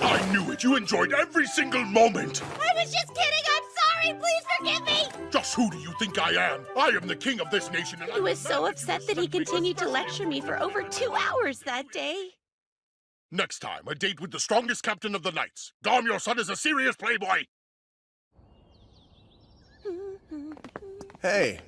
I knew it. You enjoyed every single moment. I was just kidding. I'm sorry. Please forgive me. Just who do you think I am? I am the king of this nation, and He was so upset that he continued to lecture me for over 2 hours that day. Next time, a date with the strongest captain of the Knights. Dom, your son is a serious playboy. Hey.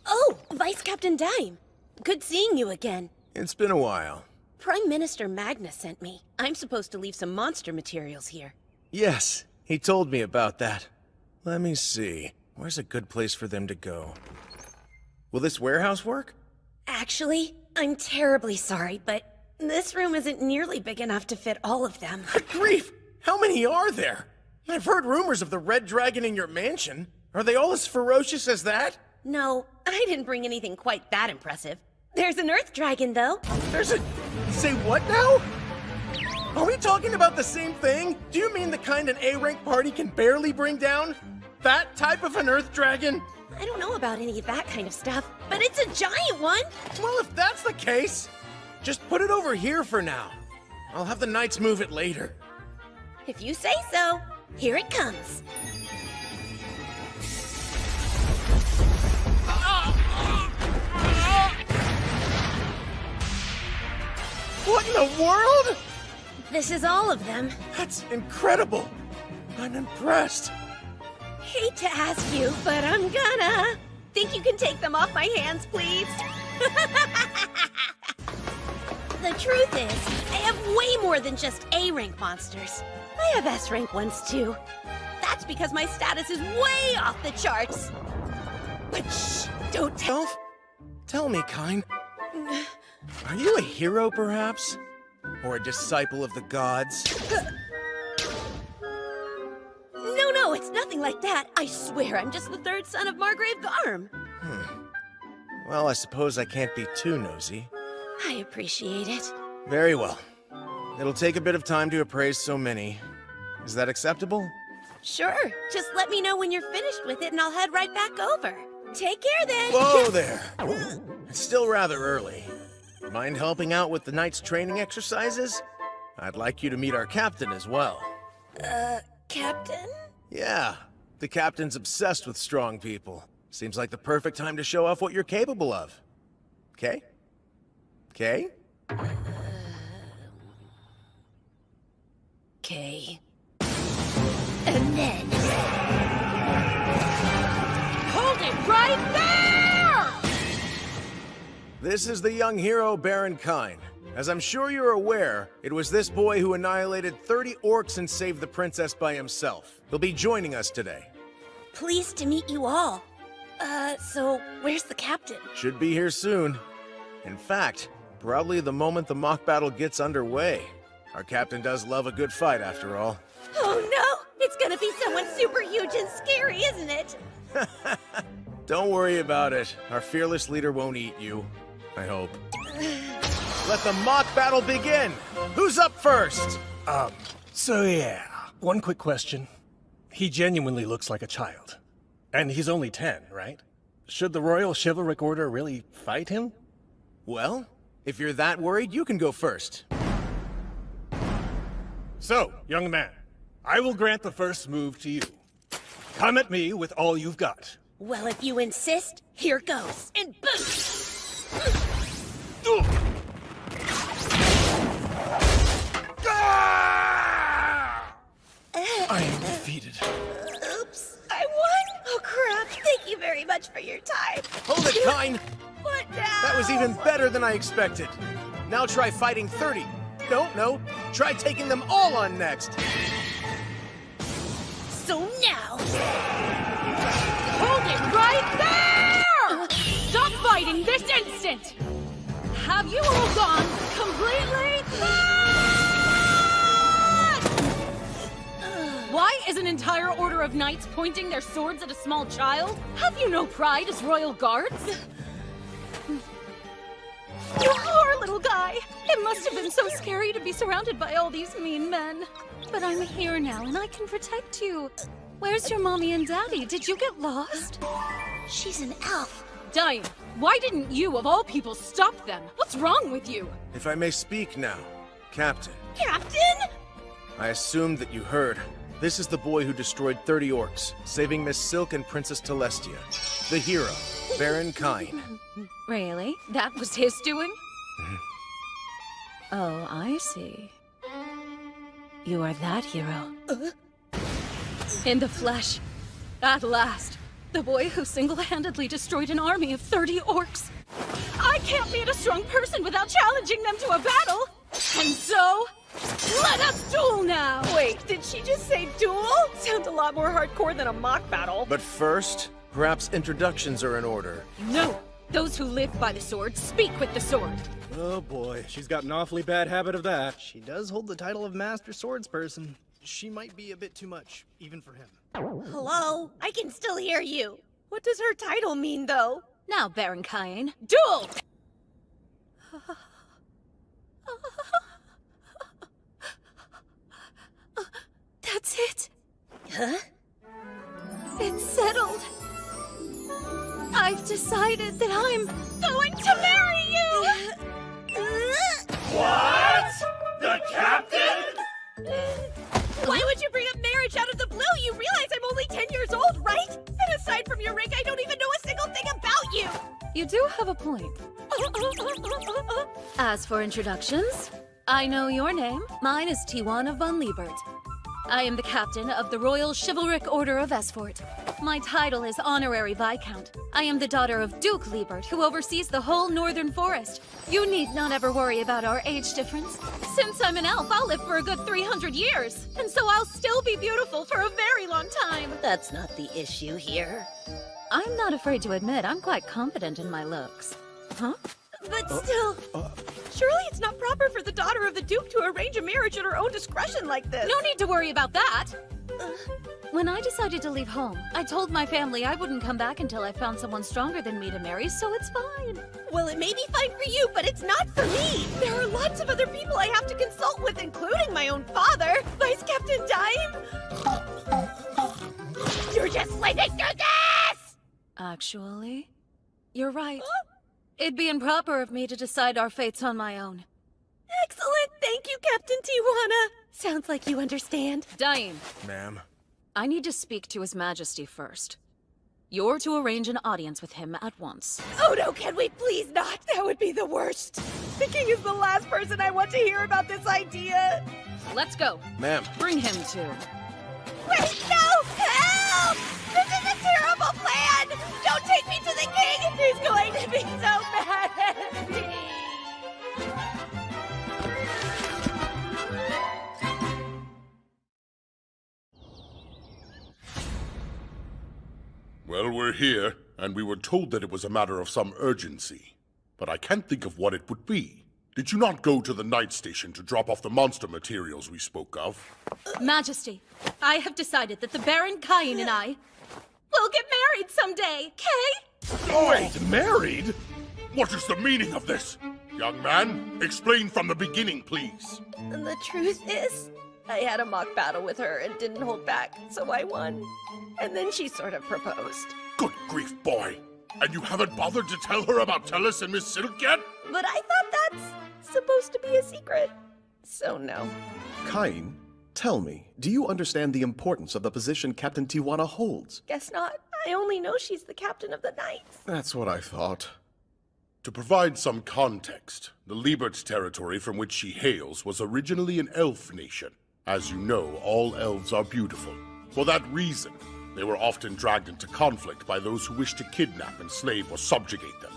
Oh, Vice Captain Dime. Good seeing you again. It's been a while. Prime Minister Magnus sent me. I'm supposed to leave some monster materials here. Yes, he told me about that. Let me see. Where's a good place for them to go? Will this warehouse work? Actually, I'm terribly sorry, but this room isn't nearly big enough to fit all of them. Good grief! How many are there? I've heard rumors of the Red Dragon in your mansion. Are they all as ferocious as that? No, I didn't bring anything quite that impressive. There's an Earth Dragon, though. There's a... Say what now? Are we talking about the same thing? Do you mean the kind an A-rank party can barely bring down? That type of an Earth Dragon? I don't know about any of that kind of stuff, but it's a giant one! Well, if that's the case, just put it over here for now. I'll have the Knights move it later. If you say so, here it comes. What in the world? This is all of them. That's incredible. I'm impressed. Hate to ask you, but I'm gonna. Think you can take them off my hands, please? The truth is, I have way more than just A-rank monsters. I have S-rank ones, too. That's because my status is way off the charts. But shh, don't tell. Tell me, Kyne. Are you a hero, perhaps? Or a disciple of the gods? No, it's nothing like that. I swear I'm just the third son of Margrave Garm. Well, I suppose I can't be too nosy. I appreciate it. Very well. It'll take a bit of time to appraise so many. Is that acceptable? Sure. Just let me know when you're finished with it and I'll head right back over. Take care then. Whoa there. It's still rather early. Mind helping out with the Knights' training exercises? I'd like you to meet our captain as well. Captain? Yeah. The captain's obsessed with strong people. Seems like the perfect time to show off what you're capable of. Okay? Okay? Okay. And then... Hold it right there! This is the young hero Baron Kyne. As I'm sure you're aware, it was this boy who annihilated 30 orcs and saved the princess by himself. He'll be joining us today. Pleased to meet you all. So where's the captain? Should be here soon. In fact, probably the moment the mock battle gets underway. Our captain does love a good fight, after all. Oh no! It's gonna be someone super huge and scary, isn't it? Don't worry about it. Our fearless leader won't eat you. I hope. Let the mock battle begin! Who's up first? So yeah, one quick question. He genuinely looks like a child. And he's only 10, right? Should the Royal Chivalric Order really fight him? Well, if you're that worried, you can go first. So, young man, I will grant the first move to you. Come at me with all you've got. Well, if you insist, here goes. And boom! I am defeated. Oops, I won? Oh crap, thank you very much for your time. Hold it, Kyne! What now? That was even better than I expected. Now try fighting 30. No, try taking them all on next. So now... Hold it right there! Stop fighting this instant! Have you all gone completely mad? Why is an entire order order of knights pointing their swords at a small child? Have you no pride as royal guards? You poor little guy! It must have been so scary to be surrounded by all these mean men. But I'm here now, and I can protect you. Where's your mommy and daddy? Did you get lost? She's an elf. Diane, why didn't you, of all people, stop them? What's wrong with you? If I may speak now, Captain. Captain? I assumed that you heard. This is the boy who destroyed 30 orcs, saving Miss Silk and Princess Telestia. The hero, Baron Kain. Really? That was his doing? Oh, I see. You are that hero. In the flesh. At last. The boy who single-handedly destroyed an army of 30 orcs. I can't beat a strong person without challenging them to a battle! And so, let us duel now! Wait, did she just say duel? Sounds a lot more hardcore than a mock battle. But first, perhaps introductions are in order. No! Those who live by the sword speak with the sword. Oh boy, she's got an awfully bad habit of that. She does hold the title of Master Swordsperson. She might be a bit too much, even for him. Hello? I can still hear you. What does her title mean, though? Now, Baron Kain, duel! That's it. Huh? It's settled. I've decided that I'm going to marry you! What? The captain? Why would you bring up marriage out of the blue? You realize I'm only 10 years old, right? And aside from your rank, I don't even know a single thing about you! You do have a point. As for introductions, I know your name. Mine is Tijuana von Liebert. I am the captain of the Royal Chivalric Order of Esfort. My title is Honorary Viscount. I am the daughter of Duke Liebert, who oversees the whole northern forest. You need not ever worry about our age difference. Since I'm an elf, I'll live for a good 300 years. And so I'll still be beautiful for a very long time. That's not the issue here. I'm not afraid to admit I'm quite confident in my looks. Huh? But still, surely it's not proper for the daughter of the Duke to arrange a marriage at her own discretion like this. No need to worry about that! When I decided to leave home, I told my family I wouldn't come back until I found someone stronger than me to marry, so it's fine. Well, it may be fine for you, but it's not for me! There are lots of other people I have to consult with, including my own father, Vice Captain Dime! You're just living through this! Actually, you're right. It'd be improper of me to decide our fates on my own. Excellent! Thank you, Captain Tijuana! Sounds like you understand. Dime. Ma'am? I need to speak to His Majesty first. You're to arrange an audience with him at once. Oh no, can we please not? That would be the worst. The king is the last person I want to hear about this idea. Let's go. Ma'am. Bring him to... Wait, no! Help! This is a terrible plan! Don't take me to the king! He's going to be so mad at me! Well, we're here, and we were told that it was a matter of some urgency. But I can't think of what it would be. Did you not go to the night station to drop off the monster materials we spoke of? Majesty, I have decided that the Baron Kain and I will get married someday, okay? Wait, married? What is the meaning of this? Young man, explain from the beginning, please. The truth is, I had a mock battle with her and didn't hold back, so I won. And then she sort of proposed. Good grief, boy. And you haven't bothered to tell her about Tellus and Miss Silk yet? But I thought that's supposed to be a secret. So no. Kain, tell me, do you understand the importance of the position Captain Tijuana holds? Guess not. I only know she's the captain of the knights. That's what I thought. To provide some context, the Liebert's territory from which she hails was originally an elf nation. As you know, all elves are beautiful. For that reason, they were often dragged into conflict by those who wished to kidnap, enslave, or subjugate them.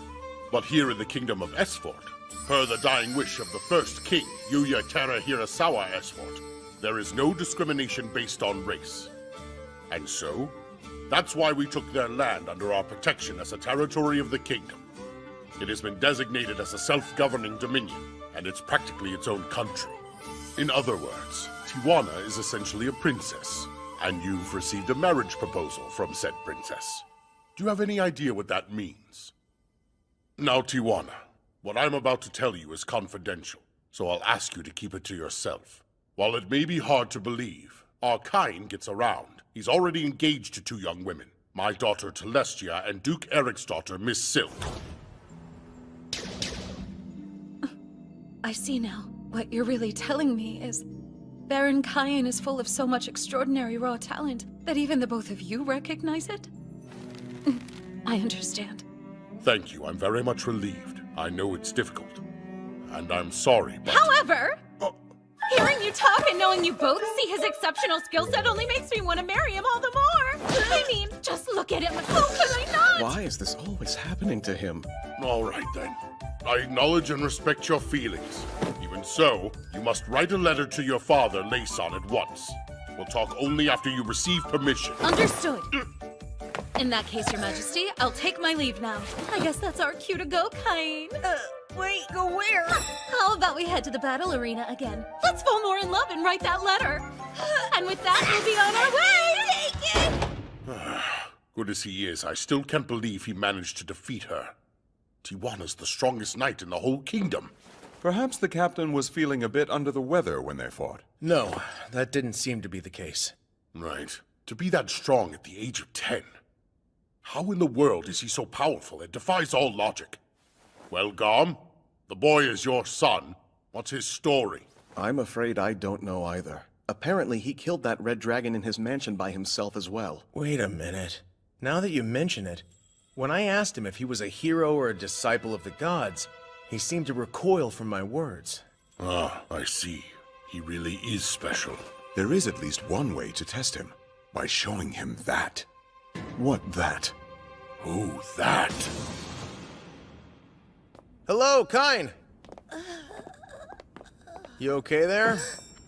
But here in the kingdom of Esfort, per the dying wish of the first king, Yuya Terra Hirasawa Esfort, there is no discrimination based on race. And so, that's why we took their land under our protection as a territory of the kingdom. It has been designated as a self-governing dominion, and it's practically its own country. In other words, Tijuana is essentially a princess, And you've received a marriage proposal from said princess. Do you have any idea what that means? Now, Tijuana, what I'm about to tell you is confidential, so I'll ask you to keep it to yourself. While it may be hard to believe, our Kain gets around. He's already engaged to 2 young women, my daughter Celestia and Duke Eric's daughter, Miss Silk. I see now. What you're really telling me is Baron Kain is full of so much extraordinary raw talent that even the both of you recognize it? I understand. Thank you, I'm very much relieved. I know it's difficult, and I'm sorry, but... However, hearing you talk and knowing you both see his exceptional skill set only makes me want to marry him all the more. I mean, just look at him. How could I not? Why is this always happening to him? All right, then. I acknowledge and respect your feelings. Even so, you must write a letter to your father, Layson, at once. We'll talk only after you receive permission. Understood. In that case, Your Majesty, I'll take my leave now. I guess that's our cue to go, Kain. Wait, go where? How about we head to the battle arena again? Let's fall more in love and write that letter. And with that, we'll be on our way. Take it! Good as he is, I still can't believe he managed to defeat her. Tijuana's the strongest knight in the whole kingdom. Perhaps the captain was feeling a bit under the weather when they fought. No, that didn't seem to be the case. Right. To be that strong at the age of 10. How in the world is he so powerful? It defies all logic. Well, Garm, the boy is your son. What's his story? I'm afraid I don't know either. Apparently, he killed that red dragon in his mansion by himself as well. Wait a minute. Now that you mention it, when I asked him if he was a hero or a disciple of the gods, he seemed to recoil from my words. Ah, I see. He really is special. There is at least one way to test him. By showing him that. What that? Who that? Hello, Kain! You okay there?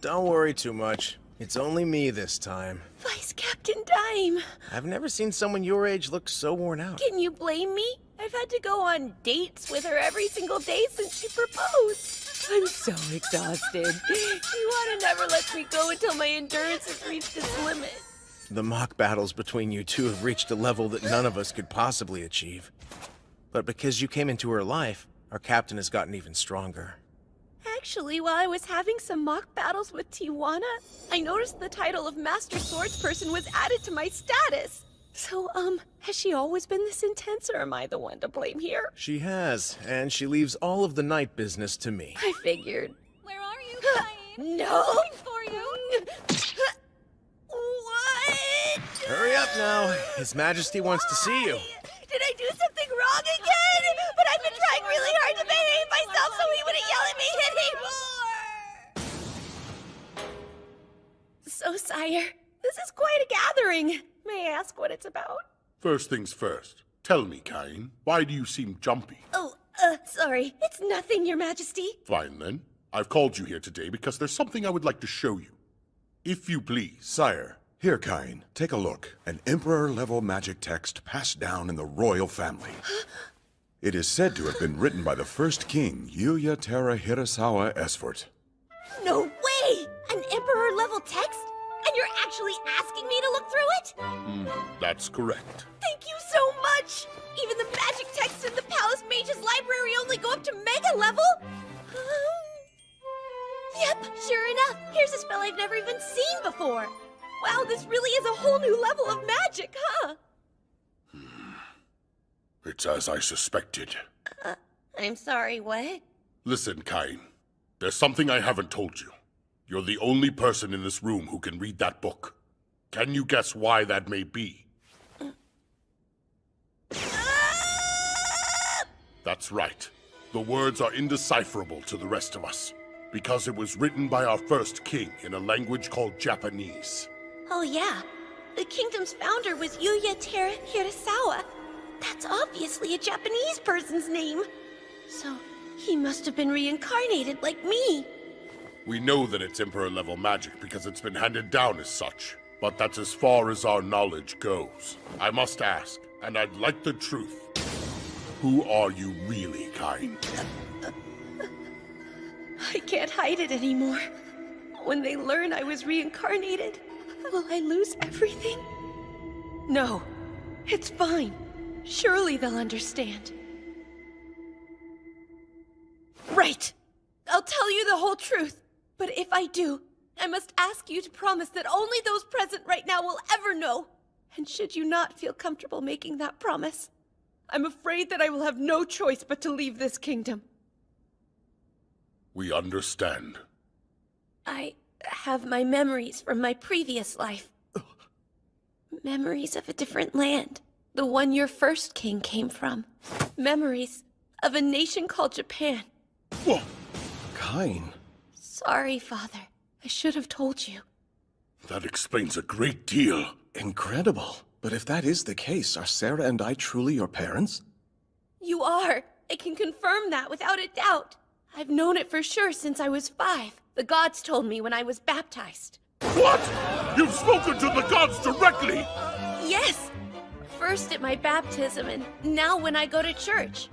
Don't worry too much. It's only me this time. Vice Captain Dime. I've never seen someone your age look so worn out. Can you blame me? I've had to go on dates with her every single day since she proposed. I'm so exhausted. Tijuana never lets me go until my endurance has reached its limit. The mock battles between you two have reached a level that none of us could possibly achieve. But because you came into her life, our captain has gotten even stronger. Actually, while I was having some mock battles with Tijuana, I noticed the title of Master Swordsperson was added to my status. So, has she always been this intense, or am I the one to blame here? She has, and she leaves all of the night business to me. I figured. Where are you, Kain? No! Looking for you. What? Hurry up now. His Majesty wants to see you. Did I do something wrong again? But I've been trying really hard to behave myself so he wouldn't yell at me anymore. So, sire, this is quite a gathering. May I ask what it's about? First things first. Tell me, Kain, why do you seem jumpy? Oh, sorry. It's nothing, Your Majesty. Fine, then. I've called you here today because there's something I would like to show you. If you please. Sire, here, Kain, take a look. An Emperor-level magic text passed down in the royal family. It is said to have been written by the first king, Yuya Terra Hirasawa Esfort. No way! An Emperor-level text? And you're actually asking me to look through it? That's correct. Thank you so much! Even the magic texts in the Palace Mage's library only go up to Mega level? Yep, sure enough. Here's a spell I've never even seen before. Wow, this really is a whole new level of magic, huh? It's as I suspected. I'm sorry, what? Listen, Kain. There's something I haven't told you. You're the only person in this room who can read that book. Can you guess why that may be? That's right. The words are indecipherable to the rest of us, because it was written by our first king in a language called Japanese. Oh yeah, the kingdom's founder was Yuya Terra Hirasawa. That's obviously a Japanese person's name. So, he must have been reincarnated like me. We know that it's Emperor-level magic because it's been handed down as such, but that's as far as our knowledge goes. I must ask, and I'd like the truth. Who are you really, Kain? I can't hide it anymore. When they learn I was reincarnated, Will I lose everything? No, it's fine. Surely they'll understand. Right! I'll tell you the whole truth. But if I do, I must ask you to promise that only those present right now will ever know. And should you not feel comfortable making that promise, I'm afraid that I will have no choice but to leave this kingdom. We understand. I have my memories from my previous life. Memories of a different land. The one your first king came from. Memories of a nation called Japan. Whoa! Kain. Sorry, Father. I should have told you. That explains a great deal. Incredible. But if that is the case, are Sarah and I truly your parents? You are. I can confirm that without a doubt. I've known it for sure since I was 5. The gods told me when I was baptized. What? You've spoken to the gods directly? Yes! First at my baptism, and now when I go to church.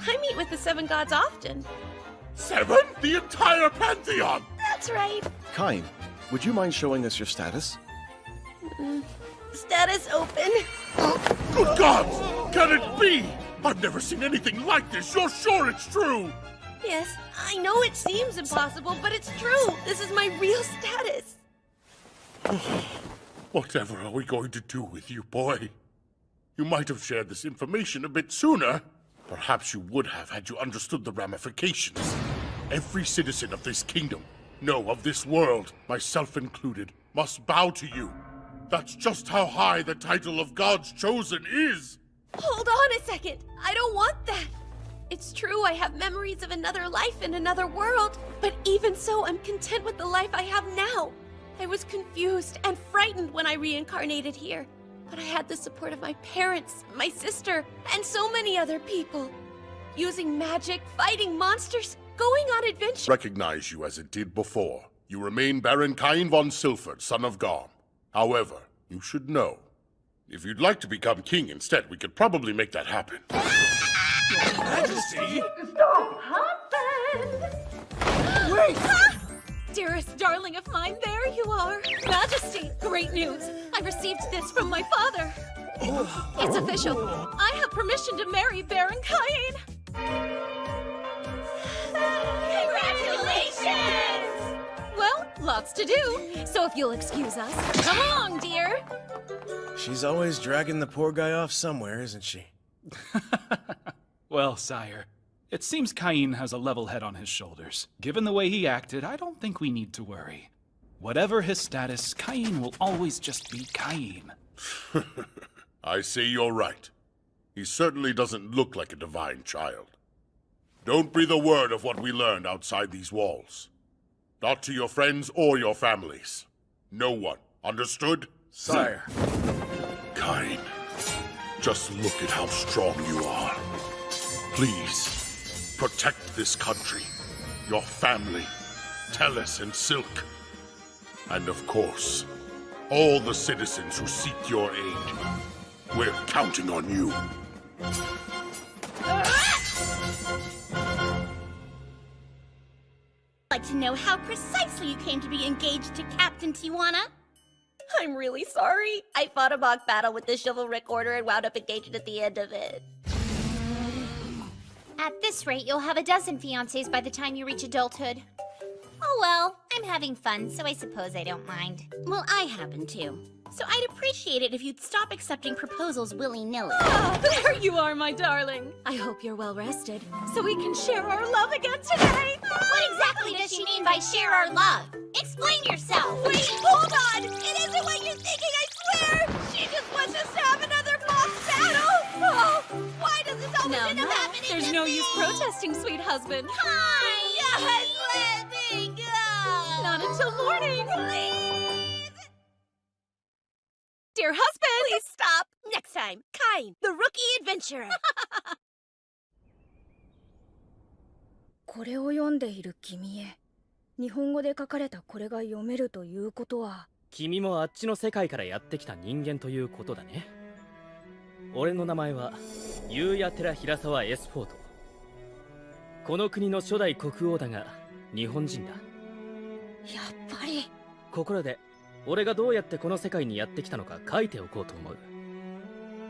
I meet with the 7 gods often. 7? The entire pantheon! That's right. Kain, would you mind showing us your status? Status open. Good gods! Can it be? I've never seen anything like this. You're sure it's true? Yes, I know it seems impossible, but it's true. This is my real status. Whatever are we going to do with you, boy? You might have shared this information a bit sooner. Perhaps you would have had you understood the ramifications. Every citizen of this kingdom, no, of this world, myself included, must bow to you. That's just how high the title of God's Chosen is. Hold on a second. I don't want that. It's true I have memories of another life in another world, but even so, I'm content with the life I have now. I was confused and frightened when I reincarnated here, but I had the support of my parents, my sister, and so many other people. Using magic, fighting monsters, going on adventures. Recognize you as it did before. You remain Baron Kain von Silford, son of Garm. However, you should know, if you'd like to become king instead, we could probably make that happen. Your Majesty! Don't happen! Wait! Dearest darling of mine, there you are. Majesty, great news. I received this from my father. It's official. I have permission to marry Baron Kain. Congratulations! Well, lots to do. So if you'll excuse us, come along, dear. She's always dragging the poor guy off somewhere, isn't she? Well, sire, it seems Kain has a level head on his shoulders. Given the way he acted, I don't think we need to worry. Whatever his status, Kain will always just be Kain. I say you're right. He certainly doesn't look like a divine child. Don't breathe a word of what we learned outside these walls. Not to your friends or your families. No one. Understood? Sire. Kain, just look at how strong you are. Please, protect this country, your family, Tellus and Silk, and of course, all the citizens who seek your aid. We're counting on you. I'd like to know how precisely you came to be engaged to Captain Tijuana. I'm really sorry. I fought a mock battle with the chivalric order and wound up engaged at the end of it. At this rate, you'll have a dozen fiancés by the time you reach adulthood. Oh well, I'm having fun, so I suppose I don't mind. Well, I happen to. So I'd appreciate it if you'd stop accepting proposals willy-nilly. There you are, my darling. I hope you're well rested, so we can share our love again today. What exactly does she mean by share our love? Explain yourself. Wait, hold on. It isn't what you're thinking, I swear. She just wants us to have another mock battle. Oh, why does this always end up happening to There's no me? use protesting, sweet husband. Yes, let me go. Not until morning. Please. Dear husband. Please stop. Next time, Kain, the rookie adventurer. これを読んでいる君へ日本語で書かれたこれが読めるということは君もあっちの世界からやってきた人間ということだね。俺の名前はユーヤテラ平沢エスフォート。この国の初代国王だが日本人だ。やっぱりここらで俺がどうやってこの世界にやってきたのか書いておこうと思う。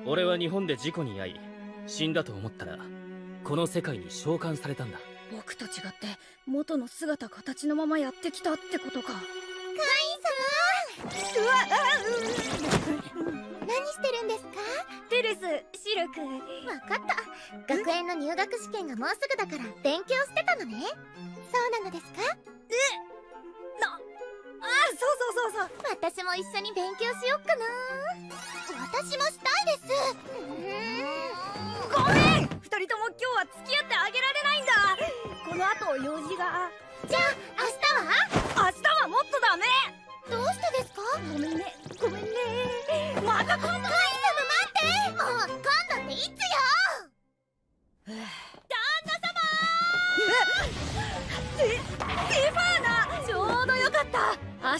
俺は日本で事故に遭い死んだと思ったらこの世界に召喚されたんだ。僕と違って元の姿形のままやってきたってことか。カイン様。何してるんですか？テレス、シルク。わかった。学園の入学試験がもうすぐだから勉強してたのね。そうなのですか？そう。私も一緒に勉強しよっかな。私もしたいです。ごめん、2人とも今日は付き合ってあげられないんだ。この後用事が。じゃあ明日はもっとダメ。どうしてですか？ごめんね。また今度。カイン様待って。もう今度っていつよ？旦那様ティファーナ、ちょうどよかった。明日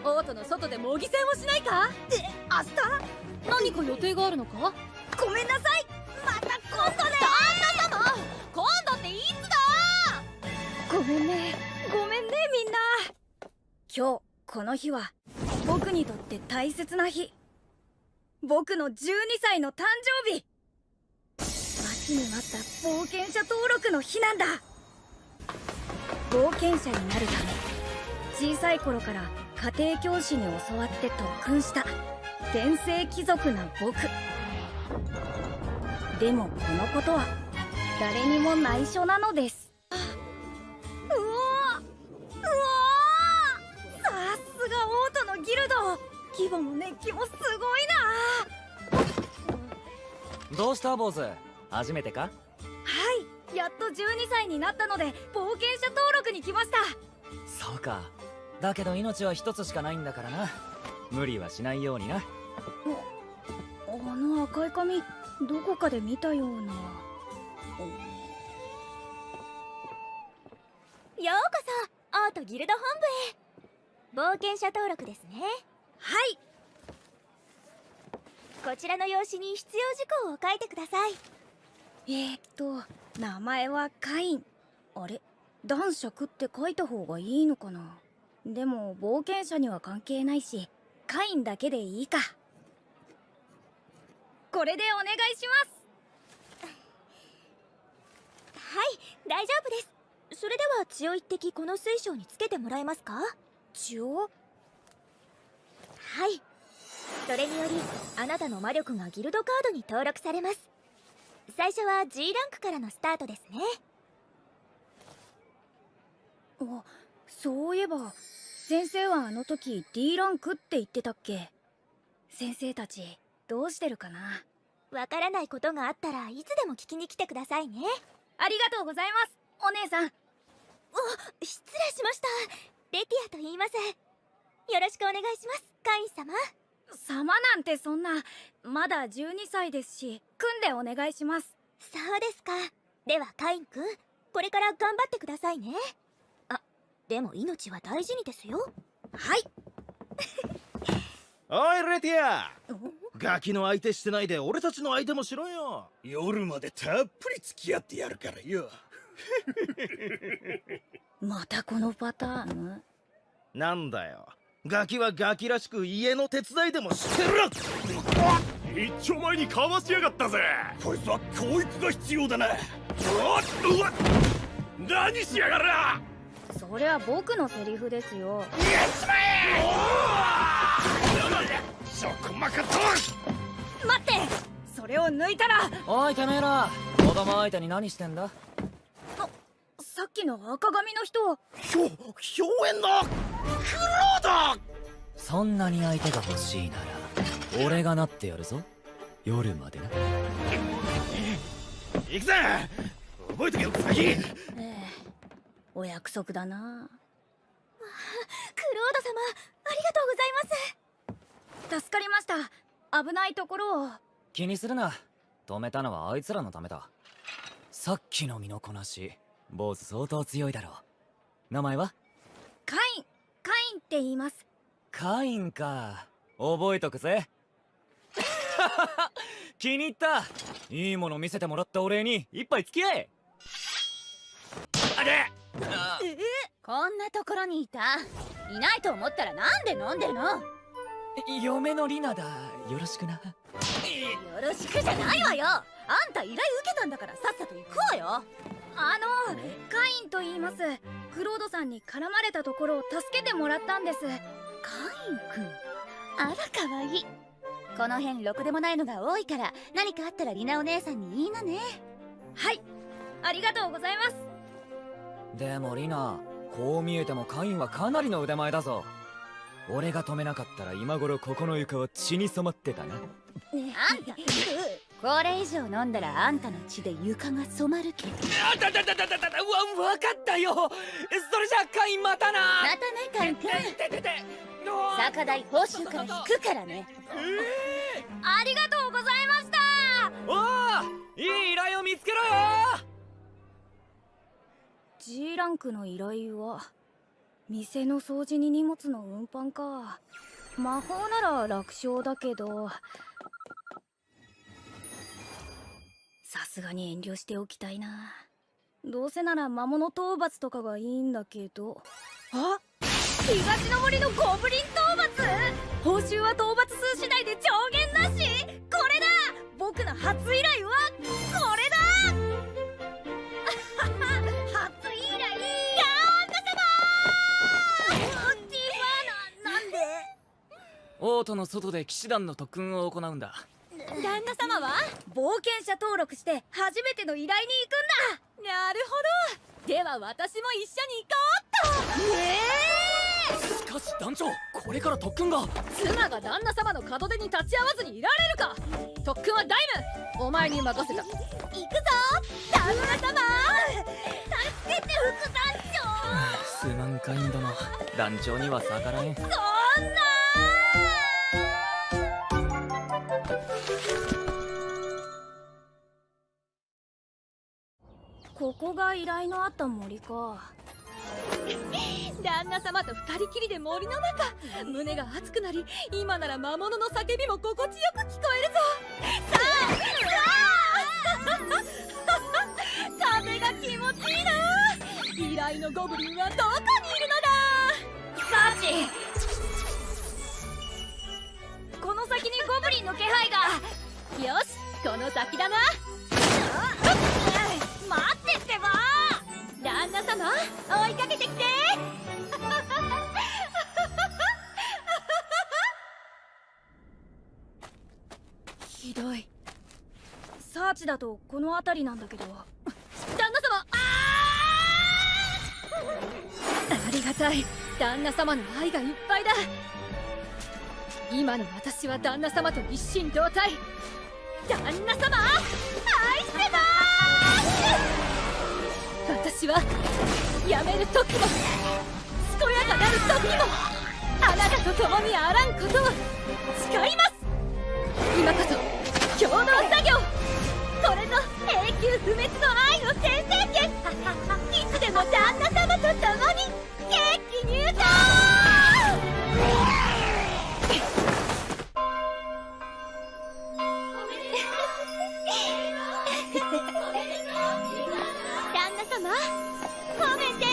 オートの外で模擬戦をしないか？明日？何か予定があるのか？ごめんなさい。また今度ね。旦那様、今度っていつだ？ごめんねみんな。今日この日は僕にとって大切な日。僕の12歳の誕生日。待ちに待った冒険者登録の日なんだ。冒険者になるため小さい頃から家庭教師に教わって特訓した天生貴族な僕。でもこのことは誰にも内緒なのです。さすがオートのギルド。規模も熱気もすごいな。どうした坊主、初めてか？はい、やっと12歳になったので冒険者登録に来ました。そうか。だけど命は一つしかないんだからな。無理はしないようにな。あの赤い髪どこかで見たような。ようこそオートギルド本部へ。冒険者登録ですね。はい。こちらの用紙に必要事項を書いてください。名前はカイン。あれ、男爵って書いた方がいいのかな。でも冒険者には関係ないしカインだけでいいか。これでお願いします。はい、大丈夫です。それでは血を一滴この水晶につけてもらえますか？血を？はい。それによりあなたの魔力がギルドカードに登録されます。最初は G ランクからのスタートですね。そういえば先生はあの時 D ランクって言ってたっけ？先生たちどうしてるかな。わからないことがあったらいつでも聞きに来てくださいね。ありがとうございます、お姉さん。失礼しました。レティアと言います。よろしくお願いします、カイン様。様なんてそんな。まだ12歳ですし組んでお願いします。そうですか。ではカインくん、これから頑張ってくださいね。でも命は大事にですよ。はい。おいレティア、ガキの相手してないで俺たちの相手もしろよ。夜までたっぷり付き合ってやるからよ。またこのパターン？なんだよ、ガキはガキらしく家の手伝いでもしてろ。一丁前にかわしやがったぜ。こいつは教育が必要だな。うわっ、何しやがる。それは僕のセリフですよ。やっちまえ。そこまかと。待って、それを抜いたら。おいてめえら、子供相手に何してんだ？さっきの赤髪の人。表縁のクロード。そんなに相手が欲しいなら俺がなってやるぞ。夜までな。行くぜ。覚えとけよ、先。お約束だな。クロード様、ありがとうございます。助かりました。危ないところを。気にするな。止めたのはあいつらのためだ。さっきの身のこなし、坊主相当強いだろう。名前は？カインって言います。カインか。覚えとくぜ。気に入った。いいもの見せてもらったお礼に一杯付き合え。こんなところにいた。いないと思ったらなんで飲んでるの？嫁のリナだ。よろしくな。よろしくじゃないわよ。あんた依頼受けたんだからさっさと行くわよ。カインと言います。クロードさんに絡まれたところを助けてもらったんです。カインくん、あらかわいい。この辺ろくでもないのが多いから、何かあったらリナお姉さんに言いなね。はい、ありがとうございます。でもリナ、こう見えてもカインはかなりの腕前だぞ。俺が止めなかったら今頃ここの床は血に染まってたな。あんたこれ以上飲んだらあんたの血で床が染まるけど。わかったよ。それじゃあカインまたな。またねカインくん。酒代報酬から引くからね。ありがとうございました。おお、いい依頼を見つけろよ。 G ランクの依頼は店の掃除に荷物の運搬か。魔法なら楽勝だけど、さすがに遠慮しておきたいな。どうせなら魔物討伐とかがいいんだけど。あ、東の森のゴブリン討伐。報酬は討伐数次第で上限なし。これだ、僕の初依頼はこれだ。初依頼、旦那様。ティファーナ、なんで？王都の外で騎士団の特訓を行うんだ。旦那様は冒険者登録して初めての依頼に行くんだ。なるほど。では私も一緒に行こうっと。しかし団長、これから特訓が。妻が旦那様の門出に立ち会わずにいられるか。特訓はダイム、お前に任せた。行くぞ旦那様。助けて副団長。すまんカイン殿、団長には逆らえん。そんな。ここが依頼のあった森か。旦那様と二人きりで森の中。胸が熱くなり、今なら魔物の叫びも心地よく聞こえるぞ。さあ風が気持ちいいな。依頼のゴブリンはどこにいるのだ。サーチ、この先にゴブリンの気配が。よし、この先だな。待ってってば。旦那様、追いかけてきて。ひどい。サーチだとこの辺りなんだけど。旦那様、ありがたい。旦那様の愛がいっぱいだ。今の私は旦那様と一心同体。旦那様、愛してます。私はやめる時も健やかなる時もあなたと共にあらんことを誓います。今こそ共同作業。これぞ永久不滅の愛の先生権。いつでも旦那様と共にケーキ入刀。旦那様、褒めて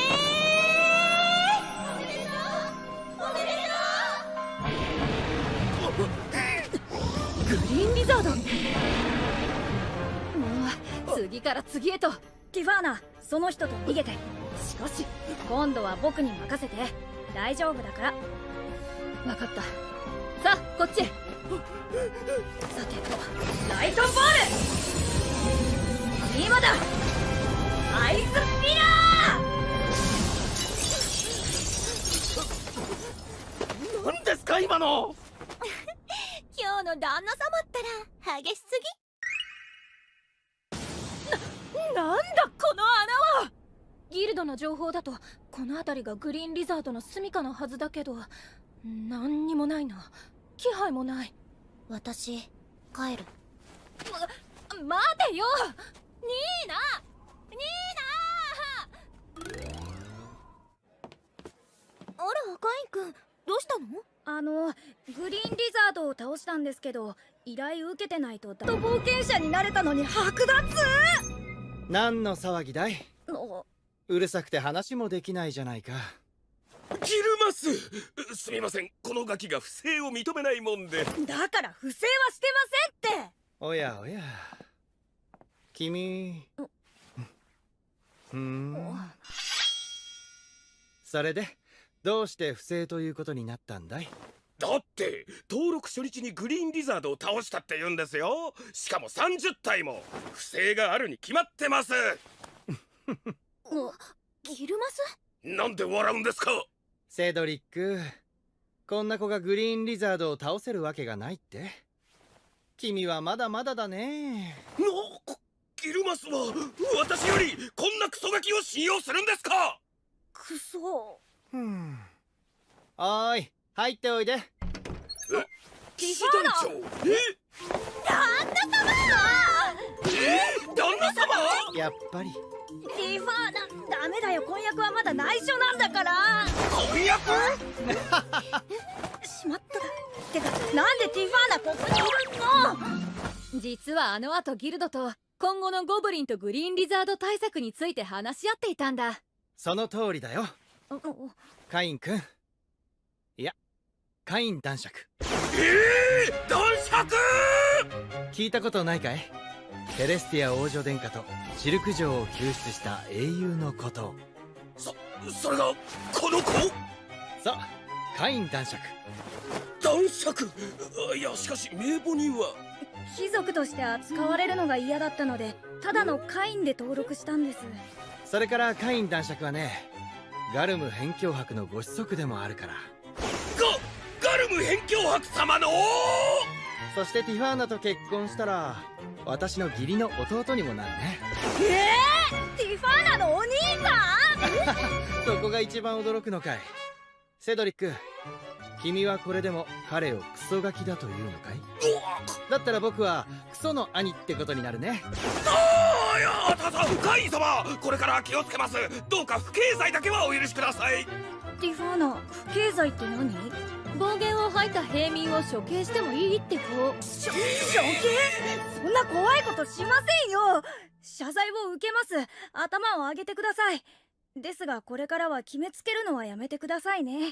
グリーンリザード。もう次から次へと。ティファーナ、その人と逃げて。しかし今度は僕に任せて。大丈夫だから。分かった。さあこっちへ。さてと、ライトボール。今だ、アイスピラー。何ですか今の。今日の旦那様ったら激しすぎ。なんだこの穴は。ギルドの情報だとこの辺りがグリーンリザードの住処のはずだけど、何にもないな。気配もない。私帰る。待てよニーナ。あら、カイン君、どうしたの？グリーンリザードを倒したんですけど、依頼受けてないと冒険者になれたのに剥奪。何の騒ぎだい？うるさくて話もできないじゃないか。ギルマス、すみません、このガキが不正を認めないもんで。だから不正はしてませんって。おやおや、君。それでどうして不正ということになったんだい？だって登録初日にグリーンリザードを倒したって言うんですよ。しかも30体も。不正があるに決まってます。ギルマス？なんで笑うんですか？セドリック、こんな子がグリーンリザードを倒せるわけがないって？君はまだまだだね。ギルマスは私よりこんなクソガキを信用するんですか？クソ。おーい、入っておいで。騎士団長。旦那様！旦那様！やっぱり。ティファーナ、ダメだよ、婚約はまだ内緒なんだから。婚約？しまった。てか、なんでティファーナここにいるの？実はあの後ギルドと今後のゴブリンとグリーンリザード対策について話し合っていたんだ。その通りだよ。カイン君。いや、カイン男爵。男爵！聞いたことないかい？セレスティア王女殿下とシルク城を救出した英雄のこと。それがこの子？そう、カイン男爵。男爵？いや、しかし名簿には。貴族として扱われるのが嫌だったので、ただのカインで登録したんです。それからカイン男爵はね、ガルム辺境伯のご子息でもあるから。ガルム辺境伯様の？そしてティファーナと結婚したら私の義理の弟にもなるね。ティファーナのお兄さん？そこが一番驚くのかい。セドリック、君はこれでも彼をクソガキだというのかい？だったら僕はクソの兄ってことになるね。カイン様、これから気をつけます。どうか不敬罪だけはお許しください。ティファーナ、不敬罪って何？暴言を吐いた平民を処刑してもいいって法。処刑？そんな怖いことしませんよ。謝罪を受けます。頭を上げてください。ですがこれからは決めつけるのはやめてくださいね。はい、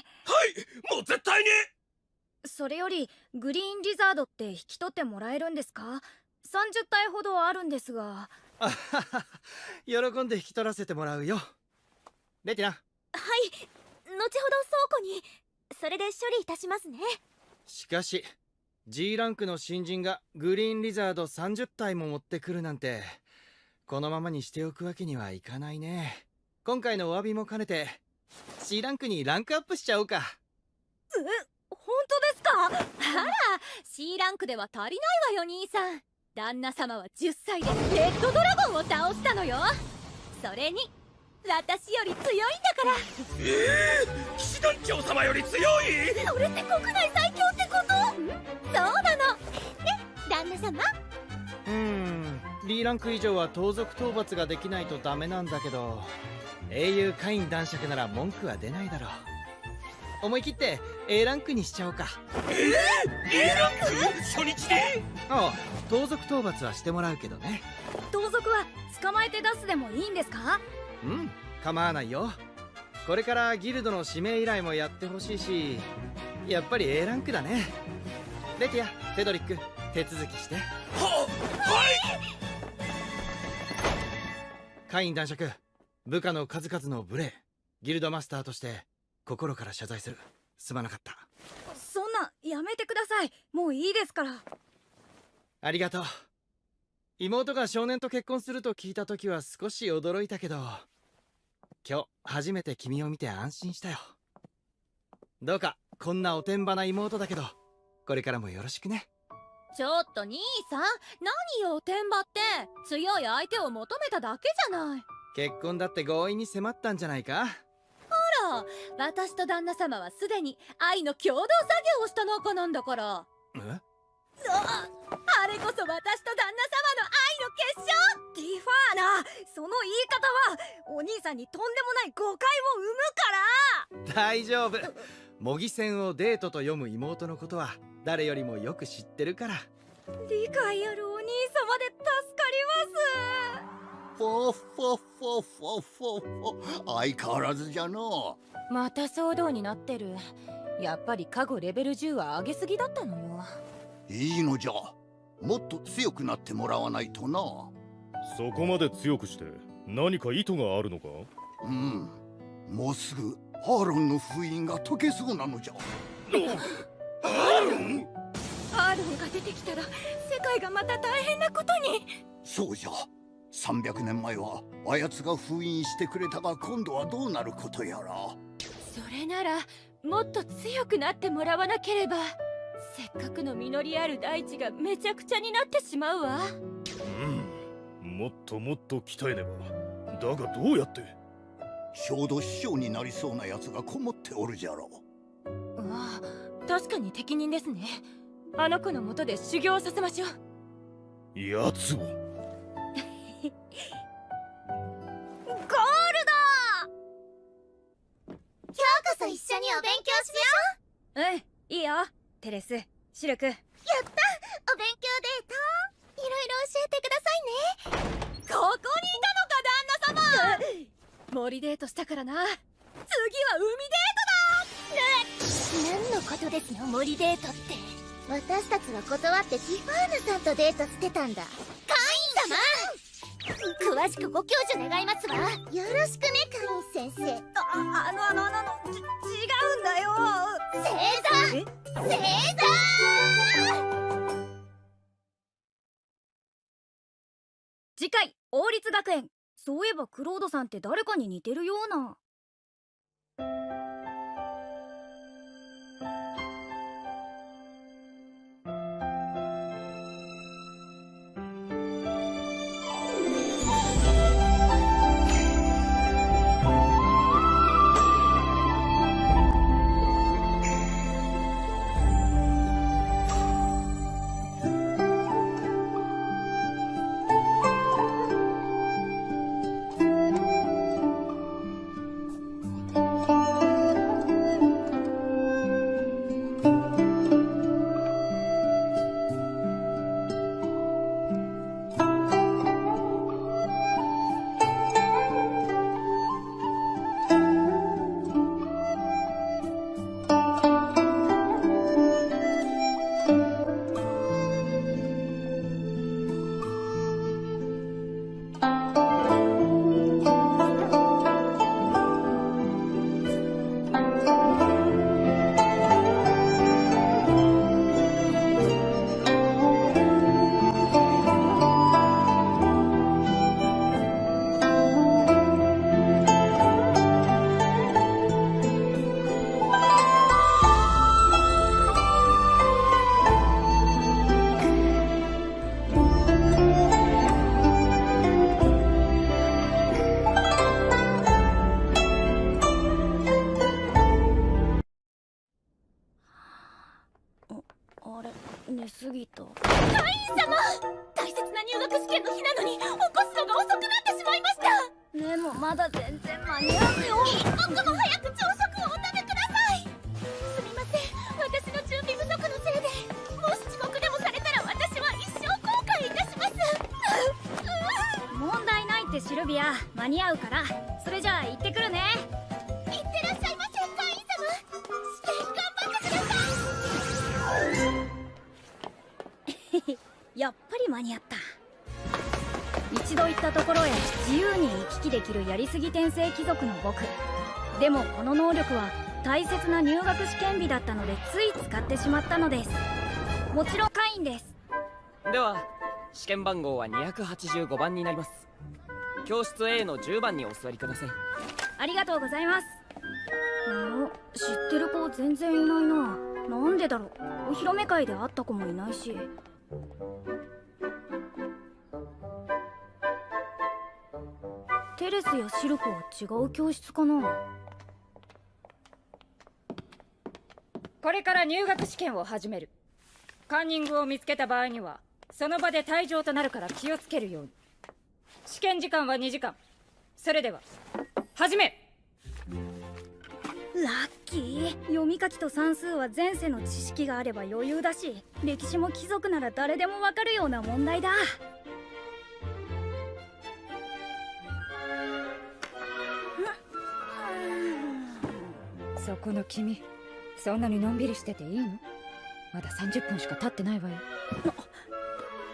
もう絶対に。それよりグリーンリザードって引き取ってもらえるんですか？ 30 体ほどあるんですが。喜んで引き取らせてもらうよ。レティナ。はい、後ほど倉庫に。それで処理いたしますね。しかし G ランクの新人がグリーンリザード30体も持ってくるなんて、このままにしておくわけにはいかないね。今回のお詫びも兼ねて C ランクにランクアップしちゃおうか。本当ですか？あら、 C ランクでは足りないわよ兄さん。旦那様は10歳でレッドドラゴンを倒したのよ。それに私より強いんだから。騎士団長様より強い？それって国内最強ってこと？そうなの。で、旦那様？D ランク以上は盗賊討伐ができないとダメなんだけど、英雄カイン男爵なら文句は出ないだろう。思い切って A ランクにしちゃおうか。A ランク？初日で？ああ、盗賊討伐はしてもらうけどね。盗賊は捕まえて出すでもいいんですか？構わないよ。これからギルドの指名依頼もやってほしいし、やっぱり A ランクだね。レティア、セドリック、手続きして。はい。カイン男爵、部下の数々の無礼、ギルドマスターとして心から謝罪する。すまなかった。そんな、やめてください。もういいですから。ありがとう。妹が少年と結婚すると聞いた時は少し驚いたけど、今日初めて君を見て安心したよ。どうかこんなおてんばな妹だけど、これからもよろしくね。ちょっと兄さん、何よおてんばって。強い相手を求めただけじゃない。結婚だって強引に迫ったんじゃないか。ほら、私と旦那様はすでに愛の共同作業をした仲なんだから。あれこそ私と旦那様の愛の結晶。ティファーナ、その言い方はお兄さんにとんでもない誤解を生むから。大丈夫。模擬戦をデートと読む妹のことは誰よりもよく知ってるから。理解あるお兄様で助かります。フォフォフォフォフォ。相変わらずじゃの。また騒動になってる。やっぱり加護レベル10は上げすぎだったのよ。いいのじゃ。もっと強くなってもらわないとな。そこまで強くして何か意図があるのか？うん。もうすぐアーロンの封印が解けそうなのじゃ。アーロンが出てきたら世界がまた大変なことに。そうじゃ。300年前はあやつが封印してくれたが、今度はどうなることやら。それならもっと強くなってもらわなければ。せっかくの実りある大地がめちゃくちゃになってしまうわ。もっともっと鍛えねば。だがどうやって？小度師匠になりそうなやつがこもっておるじゃろう。ああ、確かに適任ですね。あの子のもとで修行させましょう。やつを。ゴールド！今日こそ一緒にお勉強しましょう。いいよ。テレス、シルク。やった！お勉強デートいろいろ教えてくださいね。ここにいたのか、旦那様。森デートしたからな。次は海デートだ。何のことですの、森デートって。私たちは断ってティファーヌさんとデートしてたんだ。会員様、詳しくご教授願いますわ。よろしくね、会員先生。違うんだよ。正座！正座！次回王立学園。そういえばクロードさんって誰かに似てるような。寝すぎた。会員様、大切な入学試験の日なのに起こすのが遅くなってしまいました。でもまだ全然間に合うよ。一刻も早く朝食をお食べください。すみません、私の準備不足のせいで。もし遅刻でもされたら私は一生後悔いたします。問題ないってシルビア、間に合うから。それじゃあ行ってくるね。いってらっしゃいませ、会員様。試験頑張ってください。やっぱり間に合った。一度行ったところへ自由に行き来できるやりすぎ転生貴族の僕。でもこの能力は大切な入学試験日だったのでつい使ってしまったのです。もちろん会員です。では試験番号は285番になります。教室 A の10番にお座りください。ありがとうございます。知ってる子全然いないな。なんでだろう。お披露目会で会った子もいないし。テレスやシルクは違う教室かな。これから入学試験を始める。カンニングを見つけた場合にはその場で退場となるから気をつけるように。試験時間は2時間。それでは始め。ラッキー。読み書きと算数は前世の知識があれば余裕だし、歴史も貴族なら誰でもわかるような問題だ。そこの君、そんなにのんびりしてていいの？まだ30分しか経ってないわよ。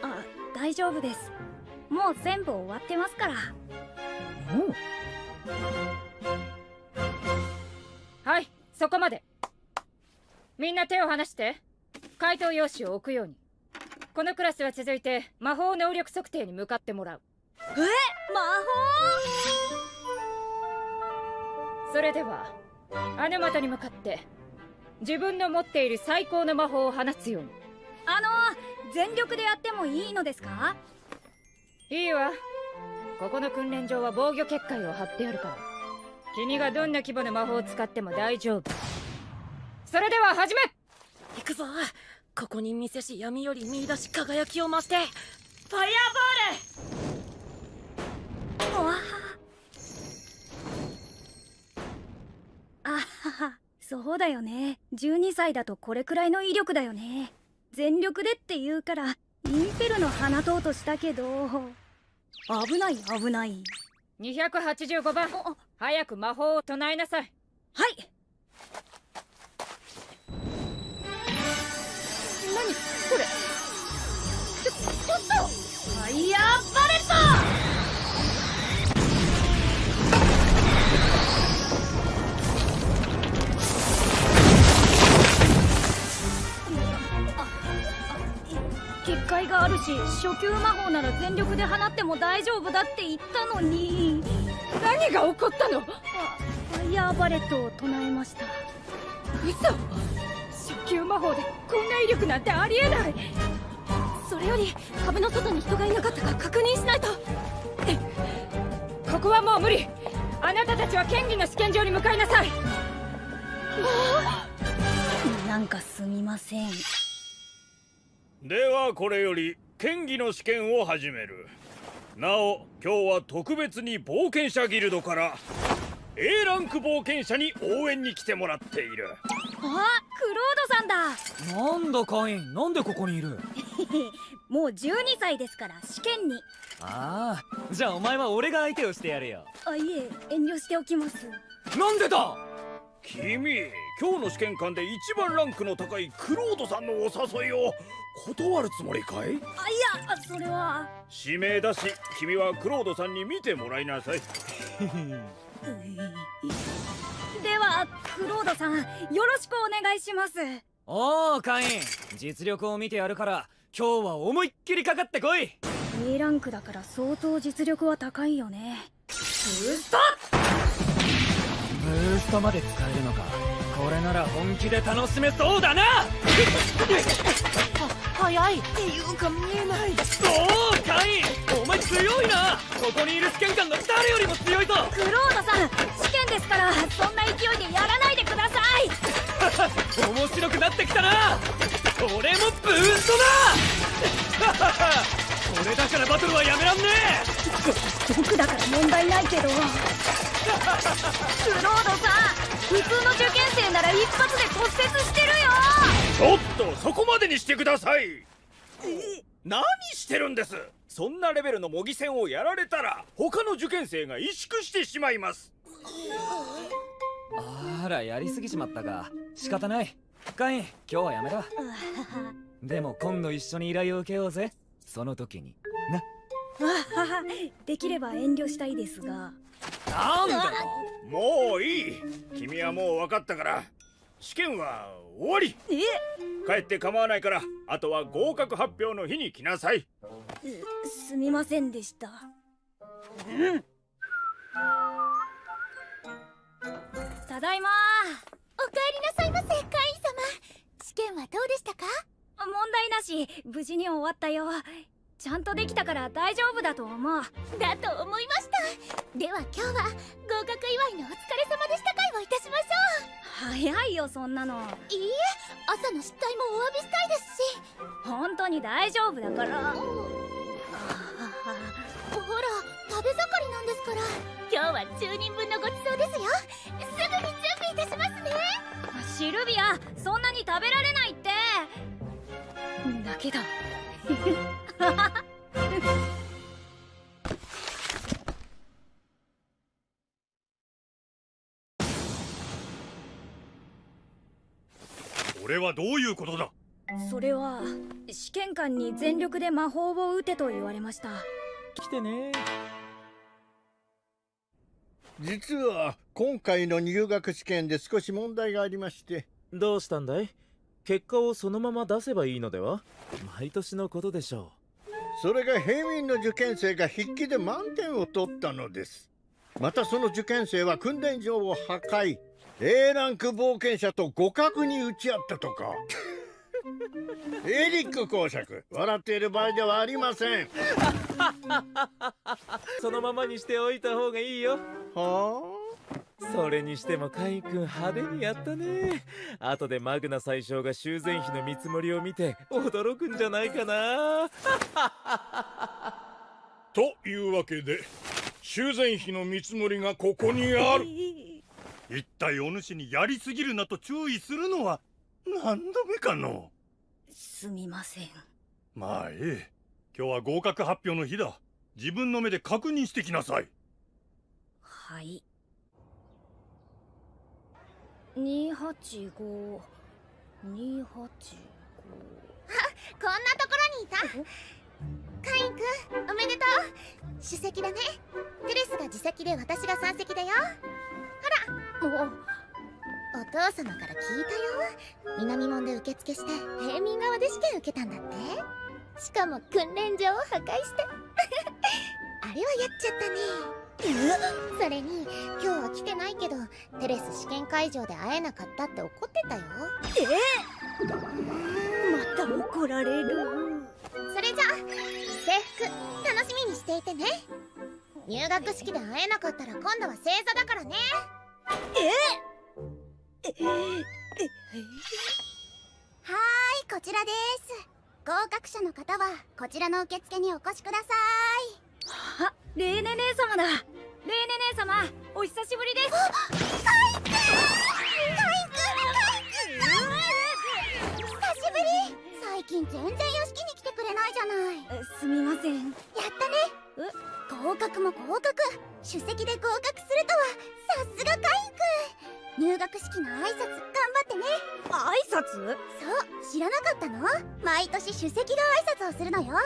あ、大丈夫です。もう全部終わってますから。もう？はい、そこまで。みんな手を離して回答用紙を置くように。このクラスは続いて魔法能力測定に向かってもらう。魔それではあの的に向かって自分の持っている最高の魔法を放つように。全力でやってもいいのですか？いいわ。ここの訓練場は防御結界を張ってあるから、君がどんな規模の魔法を使っても大丈夫。それでは始め。行くぞ。ここに見せし闇より見出し輝きを増してファイヤーボール。あはは、そうだよね。12歳だとこれくらいの威力だよね。全力でって言うからインフェルノ放とうとしたけど、危ない危ない。285番、早く魔法を唱えなさい。はい。何これ？ちょっと！ファイヤーバレット！結界があるし、初級魔法なら全力で放っても大丈夫だって言ったのに。何が起こったの？ファイヤーバレットを唱えました。嘘！初級魔法でこんな威力なんてありえない。それより壁の外に人がいなかったか確認しないと。ここはもう無理。あなたたちは剣技の試験場に向かいなさい。なんかすみません。ではこれより剣技の試験を始める。なお今日は特別に冒険者ギルドから A ランク冒険者に応援に来てもらっている。あ、クロードさんだ。なんだカイン、なんでここにいる？もう12歳ですから試験に。ああ、じゃあお前は俺が相手をしてやるよ。あ、いえ、遠慮しておきます。なんでだ？君、今日の試験官で一番ランクの高いクロードさんのお誘いを断るつもりかい？あ、いや、それは。指名だし、君はクロードさんに見てもらいなさい。ではクロードさん、よろしくお願いします。おおカイン、実力を見てやるから今日は思いっきりかかってこい。 A ランクだから相当実力は高いよね。ブースト！ブーストまで使えるのか。これなら本気で楽しめそうだな。早いっていうか見えない。おおカイン、お前強いな。ここにいる試験官が誰よりも強いぞ。クロードさん、試験ですからそんな勢いでやらないでください。面白くなってきたな。俺もブーストだ。これだからバトルはやめらんねえ。僕だから問題ないけど。クロードさん、普通の受験生なら一発で骨折してるよ。ちょっとそこまでにしてください。何してるんです。そんなレベルの模擬戦をやられたら他の受験生が萎縮してしまいます。あら、やりすぎちまったか。仕方ない。カイン、今日はやめだ。でも今度一緒に依頼を受けようぜ。その時にな。できれば遠慮したいですが。なんだ。もういい。君はもう分かったから試験は終わり。帰って構わないから、あとは合格発表の日に来なさい。すみませんでした。ただいま。お帰りなさいませ、会員様。試験はどうでしたか？問題なし、無事に終わったよ。ちゃんとできたから大丈夫だと思う。だと思いました。では今日は合格祝いのお疲れ様でした会をいたしましょう。早いよそんなの。いいえ、朝の失態もお詫びしたいですし。本当に大丈夫だから。ほら、食べ盛りなんですから。今日は10人分のごちそうですよ。すぐに準備いたしますね。シルビア、そんなに食べられないって。だけどこれはどういうことだ？それは試験官に全力で魔法を打てと言われました。来てね。実は今回の入学試験で少し問題がありまして。どうしたんだい？結果をそのまま出せばいいのでは？毎年のことでしょう。それが平民の受験生が筆記で満点を取ったのです。またその受験生は訓練場を破壊、A ランク冒険者と互角に打ち合ったとか。エリック公爵、笑っている場合ではありません。そのままにしておいた方がいいよ。はあ？それにしてもカイ君派手にやったね。後でマグナ宰相が修繕費の見積もりを見て驚くんじゃないかな。というわけで修繕費の見積もりがここにある。一体お主にやりすぎるなと注意するのは何度目かの。すみません。まあええ、今日は合格発表の日だ。自分の目で確認してきなさい。はい。285。あ、こんなところにいた。カインくん、おめでとう。首席だね。テレスが自席で私が三席だよ。ほら。お父様から聞いたよ。南門で受付して平民側で試験受けたんだって。しかも訓練場を破壊してあれはやっちゃったね。それに今日は来てないけどテレス試験会場で会えなかったって怒ってたよ。また怒られる。それじゃあ制服楽しみにしていてね。入学式で会えなかったら今度は正座だからね。はーい、こちらです。合格者の方はこちらの受付にお越しください。あ、レーネ姉様だ。レーネ姉様、お久しぶりです。カイ君久しぶり。最近全然屋敷に来てくれないじゃない。すみません。やったね。合格も合格。首席で合格するとはさすがカイ君。入学式の挨拶頑張ってね。挨拶？そう、知らなかったの？毎年首席が挨拶をするのよ。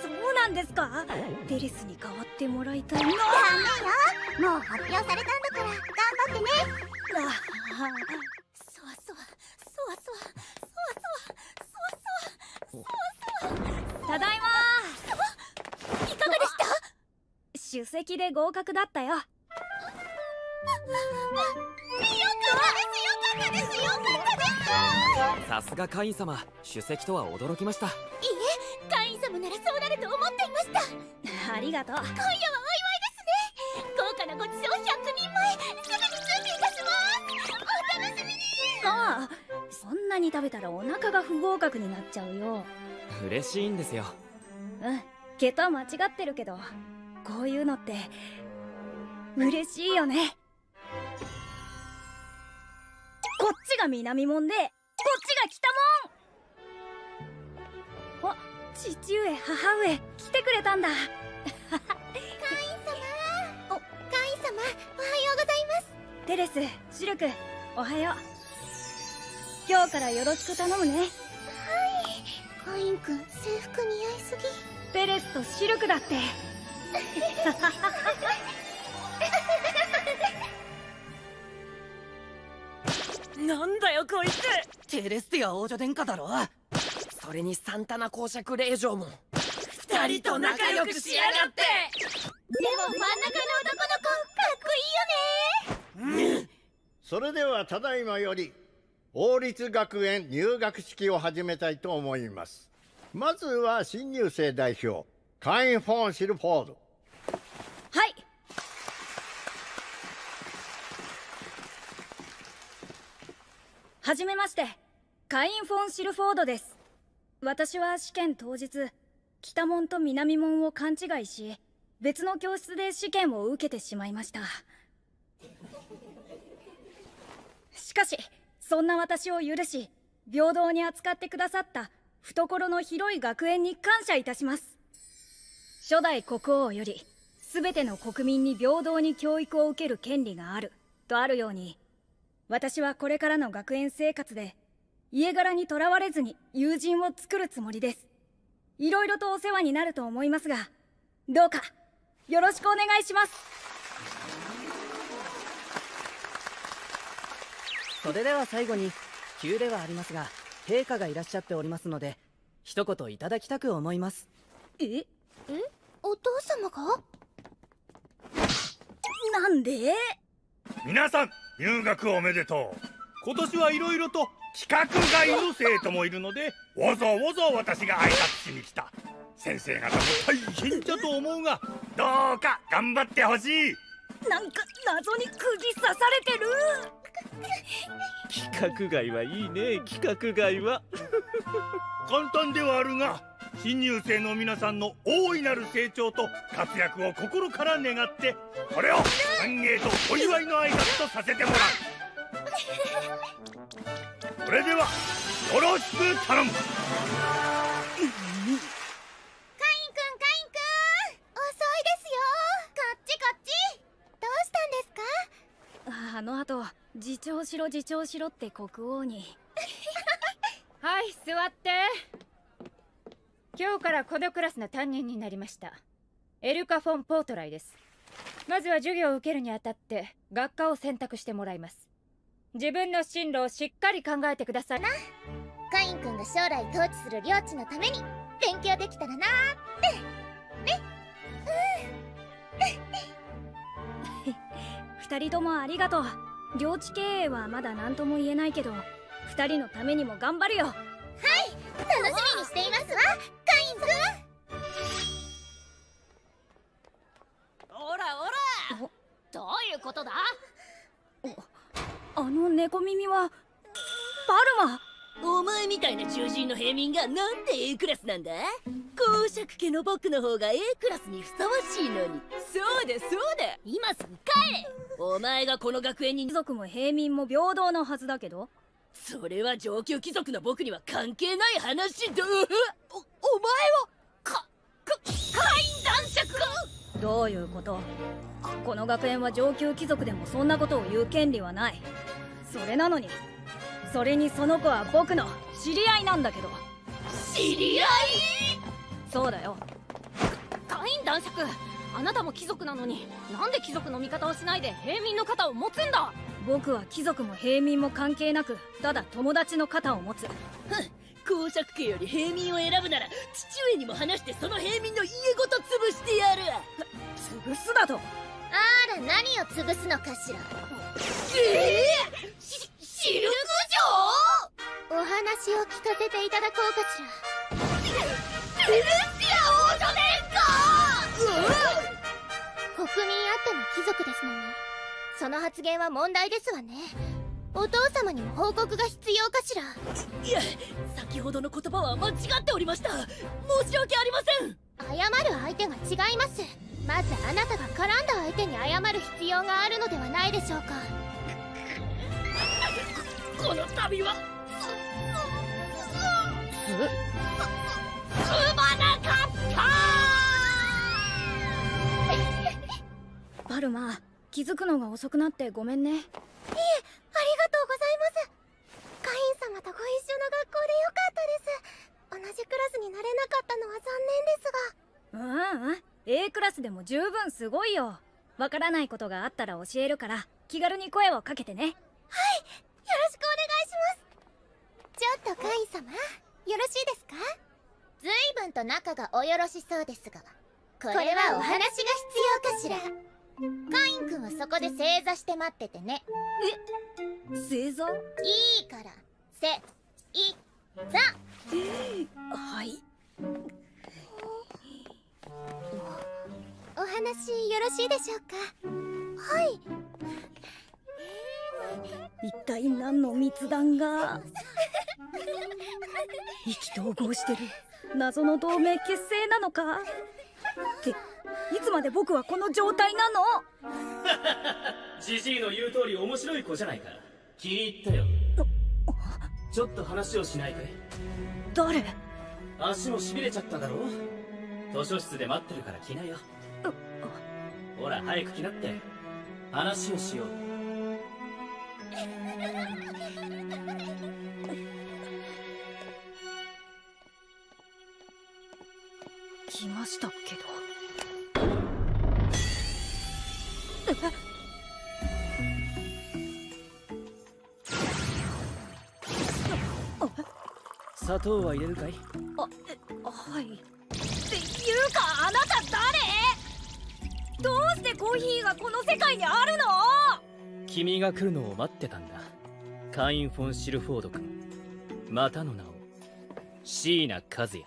そうなんですか？テレスに代わってもらいたいな。ダメよ、もう発表されたんだから頑張ってね。そわそわそわそわそわそわそわそわそわそわ。ただいま。いかがでした？首席で合格だったよ。よかったですよかったです。さすがカイン様、首席とは驚きました。いいえ、カイン様ならそうなると思っていました。ありがとう。今夜はお祝いですね。豪華なごちそう100人前、すぐに準備いたします。お楽しみに。ああ、そんなに食べたらお腹が不合格になっちゃうよ。嬉しいんですよ。桁間違ってるけど、こういうのって嬉しいよね。こっちが南門でこっちが北門。あ、父上母上来てくれたんだ。カイン様、おはようございます。テレス、シルク、おはよう。今日からよろしく頼むね。はい。カインくん、制服似合いすぎ。テレスとシルクだって。なんだよこいつ。テレスティア王女殿下だろ。それにサンタナ公爵令嬢も二人と仲良くしやがって。でも真ん中の男の子かっこいいよね。それではただいまより王立学園入学式を始めたいと思います。まずは新入生代表カイン・フォン・シルフォード。はい。はじめまして、カイン・フォン・シルフォードです。私は試験当日、北門と南門を勘違いし、別の教室で試験を受けてしまいました。しかし、そんな私を許し、平等に扱ってくださった懐の広い学園に感謝いたします。初代国王より、すべての国民に平等に教育を受ける権利がある、とあるように、私はこれからの学園生活で家柄にとらわれずに友人を作るつもりです。いろいろとお世話になると思いますが、どうかよろしくお願いします。それでは最後に急ではありますが、陛下がいらっしゃっておりますので一言いただきたく思います。お父様が？なんで？皆さん入学おめでとう。今年はいろいろと規格外の生徒もいるので、わざわざ私が挨拶しに来た。先生方も大変だと思うが、どうか頑張ってほしい。なんか謎に釘刺されてる。規格外はいいね。規格外は簡単ではあるが、新入生の皆さんの大いなる成長と活躍を心から願って、これを歓迎とお祝いの挨拶とさせてもらう。それではよろしく頼む。カインくん、遅いですよ。こっちこっち。どうしたんですか？あの後、自重しろって国王に。はい、座って。今日からこのクラスの担任になりましたエルカ・フォン・ポートライです。まずは授業を受けるにあたって学科を選択してもらいます。自分の進路をしっかり考えてくださいな。カインくんが将来統治する領地のために勉強できたらなーってね。二人ともありがとう。領地経営はまだ何とも言えないけど、二人のためにも頑張るよ。はい、楽しみにしていますわ、カインくん。おらおら、どういうことだ？あの猫耳はパルマ。お前みたいな囚人の平民がなんで A クラスなんだ？公爵家の僕の方が A クラスにふさわしいのに。そうだそうだ、今すぐ帰れ。お前がこの学園に。貴族も平民も平等のはずだけど。それは上級貴族の僕には関係ない話だ。お前はカイン男爵か？どういうこと？この学園は上級貴族でもそんなことを言う権利はない。それなのに、それにその子は僕の知り合いなんだけど。知り合い？そうだよ。カイン男爵、あなたも貴族なのになんで貴族の味方をしないで平民の肩を持つんだ？僕は貴族も平民も関係なく、ただ友達の肩を持つ。公爵家より平民を選ぶなら父上にも話してその平民の家ごと潰してやる。潰すだと？あら、何を潰すのかしら。シルクお話を聞かせていただこうかしら。セレスティア王女殿下！国民あっての貴族ですのに、その発言は問題ですわね。お父様にも報告が必要かしら。いや、先ほどの言葉は間違っておりました。申し訳ありません。謝る相手が違います。まずあなたが絡んだ相手に謝る必要があるのではないでしょうか。この度はすまなかったパルマ、気づくのが遅くなってごめんね。いえ、ありがとうございます。カイン様とご一緒の学校でよかったです。同じクラスになれなかったのは残念ですが。A クラスでも十分すごいよ。わからないことがあったら教えるから、気軽に声をかけてね。はい、よろしくお願いします。ちょっとカイン様、よろしいですか？随分と仲がおよろしそうですが、これはお話が必要かしら。カイン君はそこで正座して待っててね。正座？いいから、せ、い、ざ。はい。お話よろしいでしょうか？はい。一体何の密談が意気投合してる謎の同盟結成なのか？っていつまで僕はこの状態なの？ジジイの言う通り面白い子じゃないか。気に入ったよ。ちょっと話をしないかい？誰？足もしびれちゃっただろう。図書室で待ってるから来なよ。ほら早く来なって話をしよう。来ましたけど。砂糖は入れるかい？はい。っていうかあなた誰？どうしてコーヒーがこの世界にあるの？君が来るのを待ってたんだ。カイン・フォン・シルフォード君、またの名を椎名和也。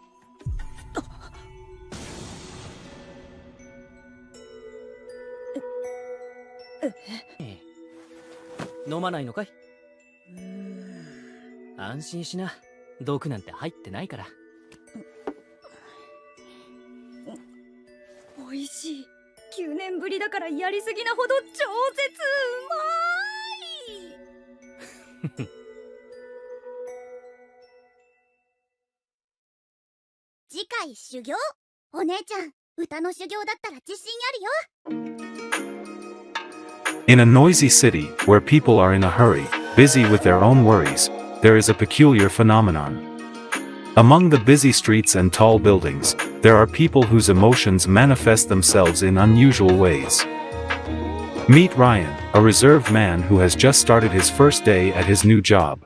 飲まないのかい？安心しな、毒なんて入ってないから。美味しい。9年ぶりだからやりすぎなほど超絶うまい。次回修行。お姉ちゃん、歌の修行だったら自信あるよ。 In a noisy city, where people are in a hurry, busy with their own worries, there is a peculiar phenomenon. Among the busy streets and tall buildings, there are people whose emotions manifest themselves in unusual ways. Meet Ryan, a reserved man who has just started his first day at his new job.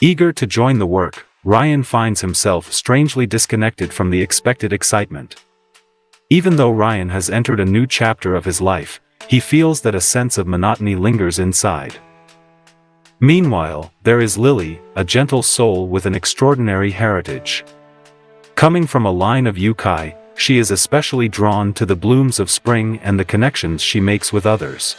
Eager to join the work, Ryan finds himself strangely disconnected from the expected excitement. Even though Ryan has entered a new chapter of his life, he feels that a sense of monotony lingers inside. Meanwhile, there is Lily, a gentle soul with an extraordinary heritage. Coming from a line of Yukai, she is especially drawn to the blooms of spring and the connections she makes with others.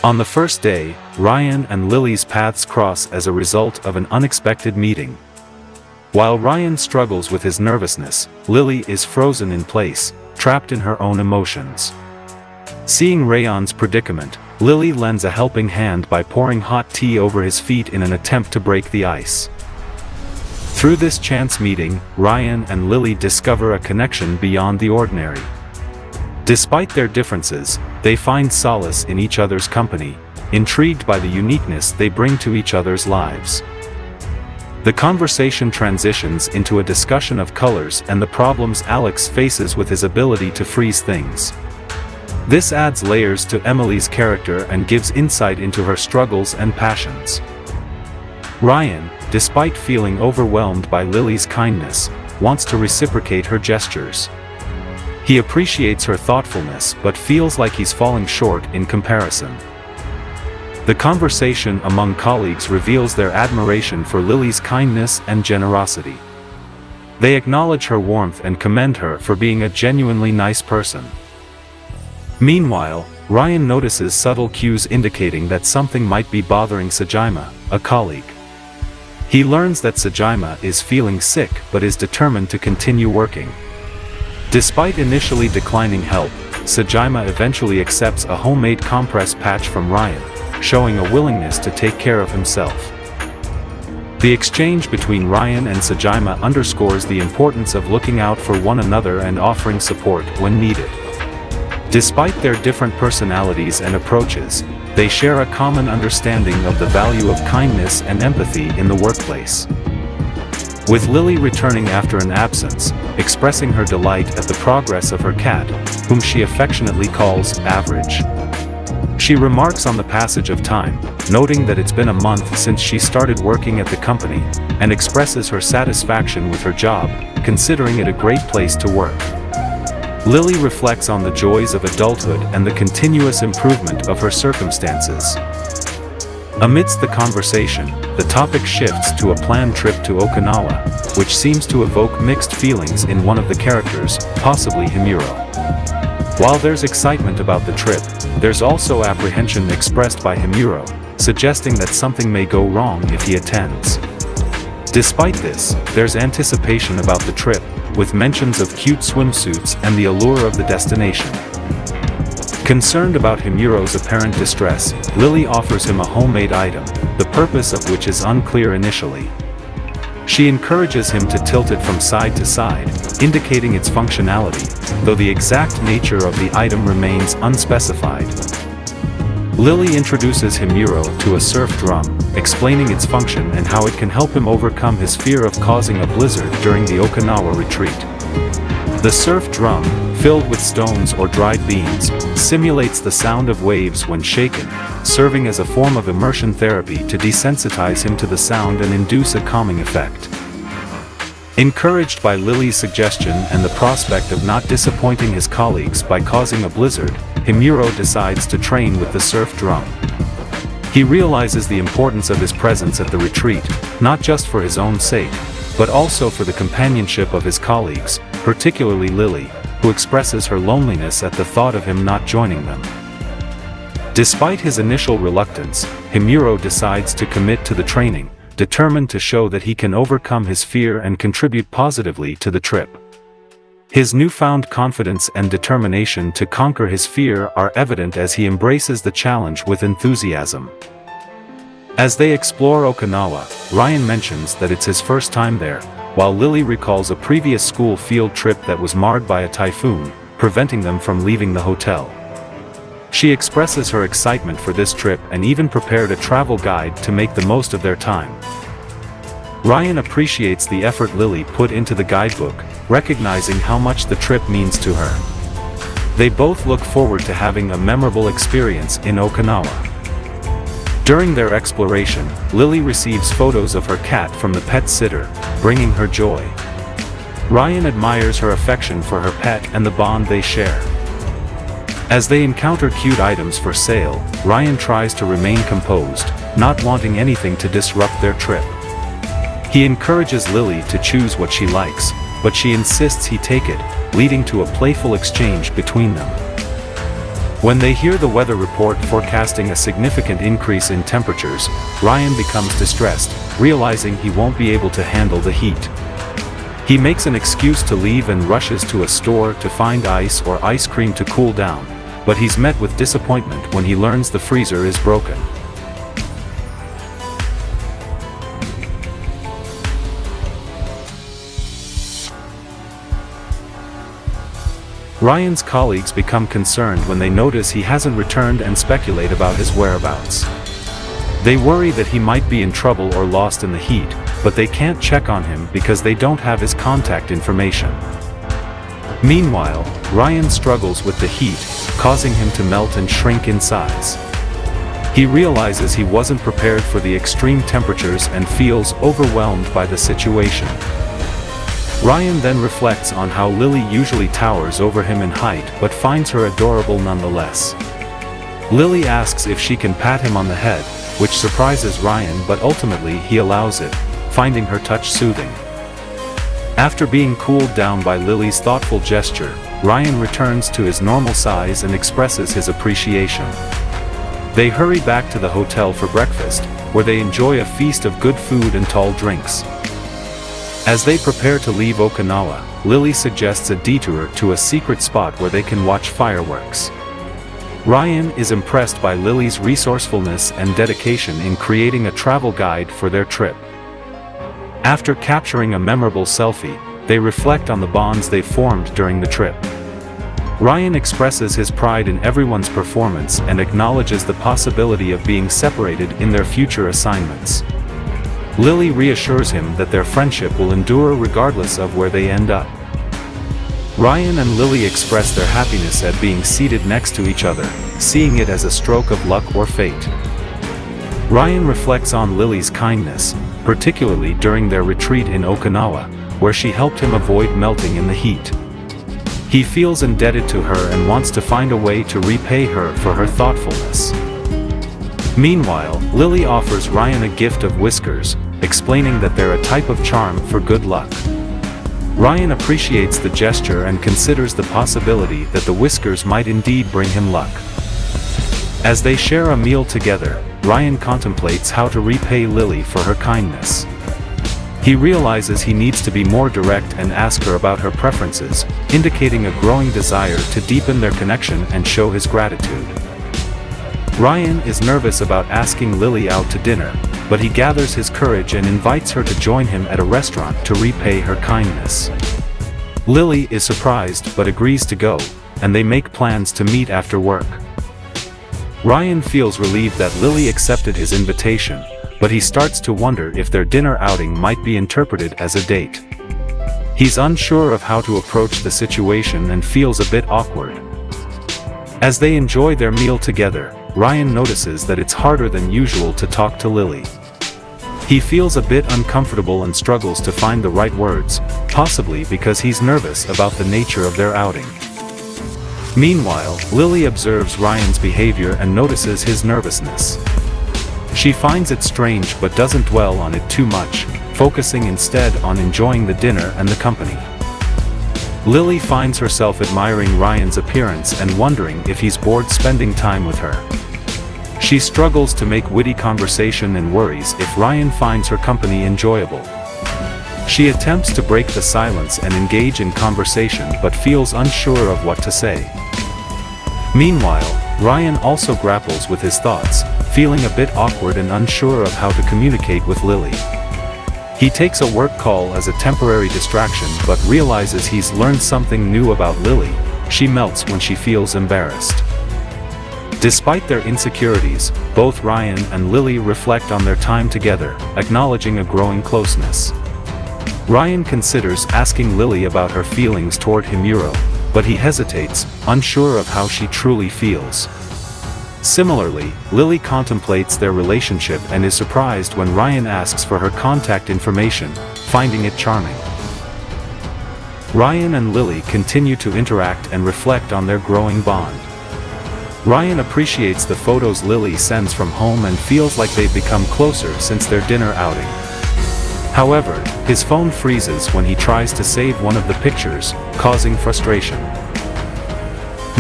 On the first day, Ryan and Lily's paths cross as a result of an unexpected meeting. While Ryan struggles with his nervousness, Lily is frozen in place, trapped in her own emotions. Seeing Rayon's predicament, Lily lends a helping hand by pouring hot tea over his feet in an attempt to break the ice. Through this chance meeting, Ryan and Lily discover a connection beyond the ordinary. Despite their differences, they find solace in each other's company, intrigued by the uniqueness they bring to each other's lives. The conversation transitions into a discussion of colors and the problems Alex faces with his ability to freeze things. This adds layers to Emily's character and gives insight into her struggles and passions. Ryan, despite feeling overwhelmed by Lily's kindness, wants to reciprocate her gestures. He appreciates her thoughtfulness but feels like he's falling short in comparison. The conversation among colleagues reveals their admiration for Lily's kindness and generosity. They acknowledge her warmth and commend her for being a genuinely nice person. Meanwhile, Ryan notices subtle cues indicating that something might be bothering Sajima, a colleague. He learns that Sajima is feeling sick but is determined to continue working. Despite initially declining help, Sajima eventually accepts a homemade compress patch from Ryan, showing a willingness to take care of himself. The exchange between Ryan and Sajima underscores the importance of looking out for one another and offering support when needed. Despite their different personalities and approaches, they share a common understanding of the value of kindness and empathy in the workplace. With Lily returning after an absence, expressing her delight at the progress of her cat, whom she affectionately calls Average. She remarks on the passage of time, noting that it's been a month since she started working at the company, and expresses her satisfaction with her job, considering it a great place to work. Lily reflects on the joys of adulthood and the continuous improvement of her circumstances. Amidst the conversation, the topic shifts to a planned trip to Okinawa, which seems to evoke mixed feelings in one of the characters, possibly Himuro. While there's excitement about the trip, there's also apprehension expressed by Himuro, suggesting that something may go wrong if he attends. Despite this, there's anticipation about the trip, with mentions of cute swimsuits and the allure of the destination. Concerned about Himuro's apparent distress, Lily offers him a homemade item, the purpose of which is unclear initially. She encourages him to tilt it from side to side, indicating its functionality, though the exact nature of the item remains unspecified. Lily introduces Himuro to a surf drum, explaining its function and how it can help him overcome his fear of causing a blizzard during the Okinawa retreat. The surf drum, filled with stones or dried beans, simulates the sound of waves when shaken, serving as a form of immersion therapy to desensitize him to the sound and induce a calming effect. Encouraged by Lily's suggestion and the prospect of not disappointing his colleagues by causing a blizzard, Himuro decides to train with the surf drum. He realizes the importance of his presence at the retreat, not just for his own sake, but also for the companionship of his colleagues, particularly Lily, who expresses her loneliness at the thought of him not joining them. Despite his initial reluctance, Himuro decides to commit to the training, determined to show that he can overcome his fear and contribute positively to the trip. His newfound confidence and determination to conquer his fear are evident as he embraces the challenge with enthusiasm. As they explore Okinawa, Ryan mentions that it's his first time there, while Lily recalls a previous school field trip that was marred by a typhoon, preventing them from leaving the hotel. She expresses her excitement for this trip and even prepared a travel guide to make the most of their time. Ryan appreciates the effort Lily put into the guidebook, recognizing how much the trip means to her. They both look forward to having a memorable experience in Okinawa. During their exploration, Lily receives photos of her cat from the pet sitter, bringing her joy. Ryan admires her affection for her pet and the bond they share. As they encounter cute items for sale, Ryan tries to remain composed, not wanting anything to disrupt their trip. He encourages Lily to choose what she likes, but she insists he take it, leading to a playful exchange between them. When they hear the weather report forecasting a significant increase in temperatures, Ryan becomes distressed, realizing he won't be able to handle the heat. He makes an excuse to leave and rushes to a store to find ice or ice cream to cool down, but he's met with disappointment when he learns the freezer is broken. Ryan's colleagues become concerned when they notice he hasn't returned and speculate about his whereabouts. They worry that he might be in trouble or lost in the heat, but they can't check on him because they don't have his contact information. Meanwhile, Ryan struggles with the heat, causing him to melt and shrink in size. He realizes he wasn't prepared for the extreme temperatures and feels overwhelmed by the situation. Ryan then reflects on how Lily usually towers over him in height but finds her adorable nonetheless. Lily asks if she can pat him on the head, which surprises Ryan, but ultimately he allows it, finding her touch soothing. After being cooled down by Lily's thoughtful gesture, Ryan returns to his normal size and expresses his appreciation. They hurry back to the hotel for breakfast, where they enjoy a feast of good food and tall drinks. As they prepare to leave Okinawa, Lily suggests a detour to a secret spot where they can watch fireworks. Ryan is impressed by Lily's resourcefulness and dedication in creating a travel guide for their trip. After capturing a memorable selfie, they reflect on the bonds they formed during the trip. Ryan expresses his pride in everyone's performance and acknowledges the possibility of being separated in their future assignments. Lily reassures him that their friendship will endure regardless of where they end up. Ryan and Lily express their happiness at being seated next to each other, seeing it as a stroke of luck or fate. Ryan reflects on Lily's kindness, particularly during their retreat in Okinawa, where she helped him avoid melting in the heat. He feels indebted to her and wants to find a way to repay her for her thoughtfulness. Meanwhile, Lily offers Ryan a gift of whiskers, explaining that they're a type of charm for good luck. Ryan appreciates the gesture and considers the possibility that the whiskers might indeed bring him luck. As they share a meal together, Ryan contemplates how to repay Lily for her kindness. He realizes he needs to be more direct and ask her about her preferences, indicating a growing desire to deepen their connection and show his gratitude. Ryan is nervous about asking Lily out to dinner, but he gathers his courage and invites her to join him at a restaurant to repay her kindness. Lily is surprised but agrees to go, and they make plans to meet after work. Ryan feels relieved that Lily accepted his invitation, but he starts to wonder if their dinner outing might be interpreted as a date. He's unsure of how to approach the situation and feels a bit awkward. As they enjoy their meal together, Ryan notices that it's harder than usual to talk to Lily. He feels a bit uncomfortable and struggles to find the right words, possibly because he's nervous about the nature of their outing. Meanwhile, Lily observes Ryan's behavior and notices his nervousness. She finds it strange but doesn't dwell on it too much, focusing instead on enjoying the dinner and the company. Lily finds herself admiring Ryan's appearance and wondering if he's bored spending time with her. She struggles to make witty conversation and worries if Ryan finds her company enjoyable. She attempts to break the silence and engage in conversation but feels unsure of what to say. Meanwhile, Ryan also grapples with his thoughts, feeling a bit awkward and unsure of how to communicate with Lily. He takes a work call as a temporary distraction but realizes he's learned something new about Lily. She melts when she feels embarrassed. Despite their insecurities, both Ryan and Lily reflect on their time together, acknowledging a growing closeness. Ryan considers asking Lily about her feelings toward Himuro, but he hesitates, unsure of how she truly feels. Similarly, Lily contemplates their relationship and is surprised when Ryan asks for her contact information, finding it charming. Ryan and Lily continue to interact and reflect on their growing bond. Ryan appreciates the photos Lily sends from home and feels like they've become closer since their dinner outing. However, his phone freezes when he tries to save one of the pictures, causing frustration.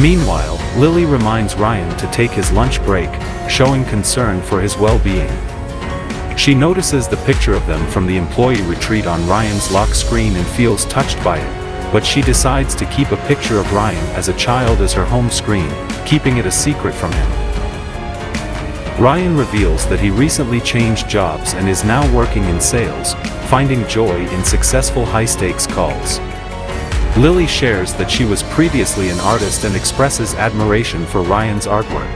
Meanwhile, Lily reminds Ryan to take his lunch break, showing concern for his well-being. She notices the picture of them from the employee retreat on Ryan's lock screen and feels touched by it, but she decides to keep a picture of Ryan as a child as her home screen, keeping it a secret from him. Ryan reveals that he recently changed jobs and is now working in sales, finding joy in successful high-stakes calls. Lily shares that she was previously an artist and expresses admiration for Ryan's artwork.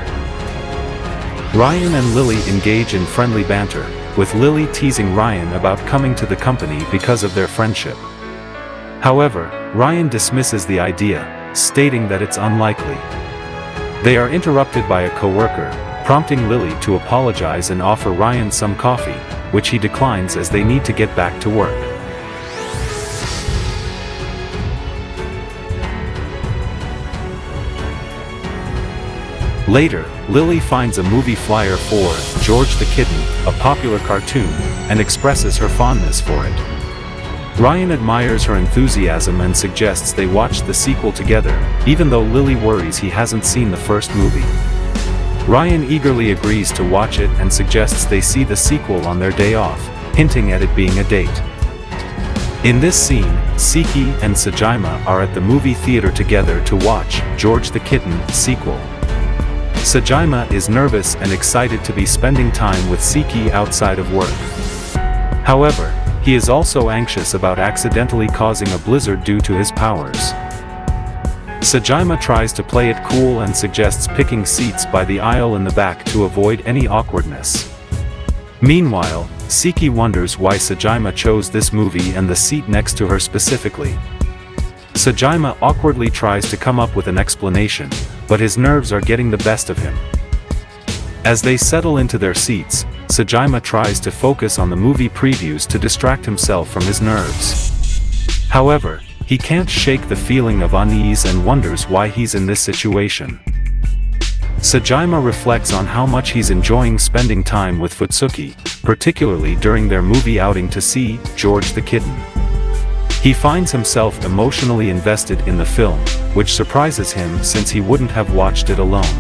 Ryan and Lily engage in friendly banter, with Lily teasing Ryan about coming to the company because of their friendship. However, Ryan dismisses the idea, stating that it's unlikely. They are interrupted by a coworker, prompting Lily to apologize and offer Ryan some coffee, which he declines as they need to get back to work. Later, Lily finds a movie flyer for George the Kitten, a popular cartoon, and expresses her fondness for it. Ryan admires her enthusiasm and suggests they watch the sequel together, even though Lily worries he hasn't seen the first movie. Ryan eagerly agrees to watch it and suggests they see the sequel on their day off, hinting at it being a date. In this scene, Siki and Sajima are at the movie theater together to watch George the Kitten sequel. Sajima is nervous and excited to be spending time with Siki outside of work. However, he is also anxious about accidentally causing a blizzard due to his powers. Sajima tries to play it cool and suggests picking seats by the aisle in the back to avoid any awkwardness. Meanwhile, Siki wonders why Sajima chose this movie and the seat next to her specifically. Sajima awkwardly tries to come up with an explanation, but his nerves are getting the best of him. As they settle into their seats, Sajima tries to focus on the movie previews to distract himself from his nerves. However, he can't shake the feeling of unease and wonders why he's in this situation. Sajima reflects on how much he's enjoying spending time with Futsuki, particularly during their movie outing to see George the Kitten. He finds himself emotionally invested in the film, which surprises him since he wouldn't have watched it alone.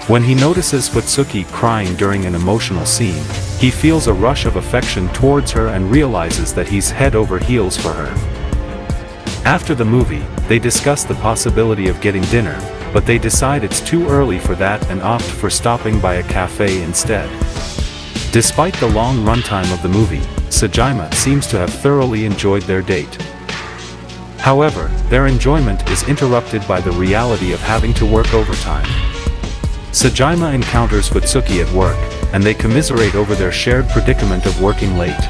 When he notices Futsuki crying during an emotional scene, he feels a rush of affection towards her and realizes that he's head over heels for her. After the movie, they discuss the possibility of getting dinner, but they decide it's too early for that and opt for stopping by a cafe instead. Despite the long runtime of the movie, Sajima seems to have thoroughly enjoyed their date. However, their enjoyment is interrupted by the reality of having to work overtime. Sajima encounters Futsuki at work, and they commiserate over their shared predicament of working late.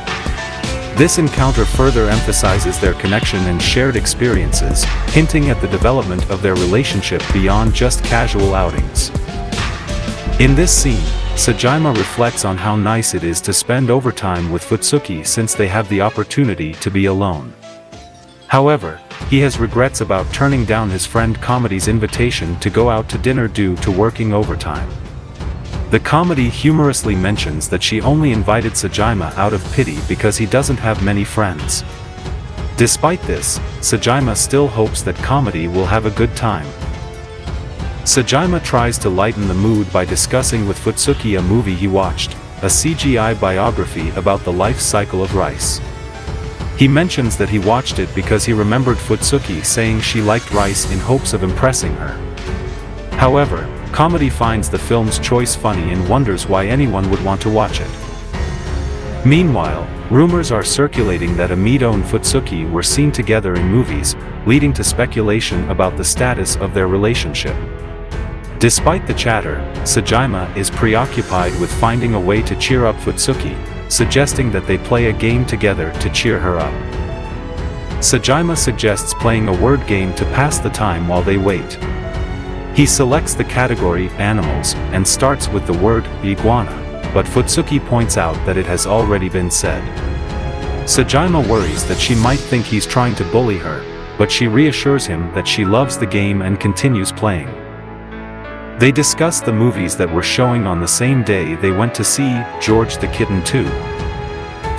This encounter further emphasizes their connection and shared experiences, hinting at the development of their relationship beyond just casual outings. In this scene, Sajima reflects on how nice it is to spend overtime with Futsuki since they have the opportunity to be alone. However, he has regrets about turning down his friend Comedy's invitation to go out to dinner due to working overtime. The comedy humorously mentions that she only invited Sajima out of pity because he doesn't have many friends. Despite this, Sajima still hopes that Comedy will have a good time. Sajima tries to lighten the mood by discussing with Futsuki a movie he watched, a CGI biography about the life cycle of rice. He mentions that he watched it because he remembered Futsuki saying she liked rice in hopes of impressing her. However, Comedy finds the film's choice funny and wonders why anyone would want to watch it. Meanwhile, rumors are circulating that Amido and Futsuki were seen together in movies, leading to speculation about the status of their relationship. Despite the chatter, Sajima is preoccupied with finding a way to cheer up Futsuki, suggesting that they play a game together to cheer her up. Sajima suggests playing a word game to pass the time while they wait. He selects the category animals and starts with the word iguana, but Futsuki points out that it has already been said. Sajima worries that she might think he's trying to bully her, but she reassures him that she loves the game and continues playing. They discuss the movies that were showing on the same day they went to see George the Kitten 2.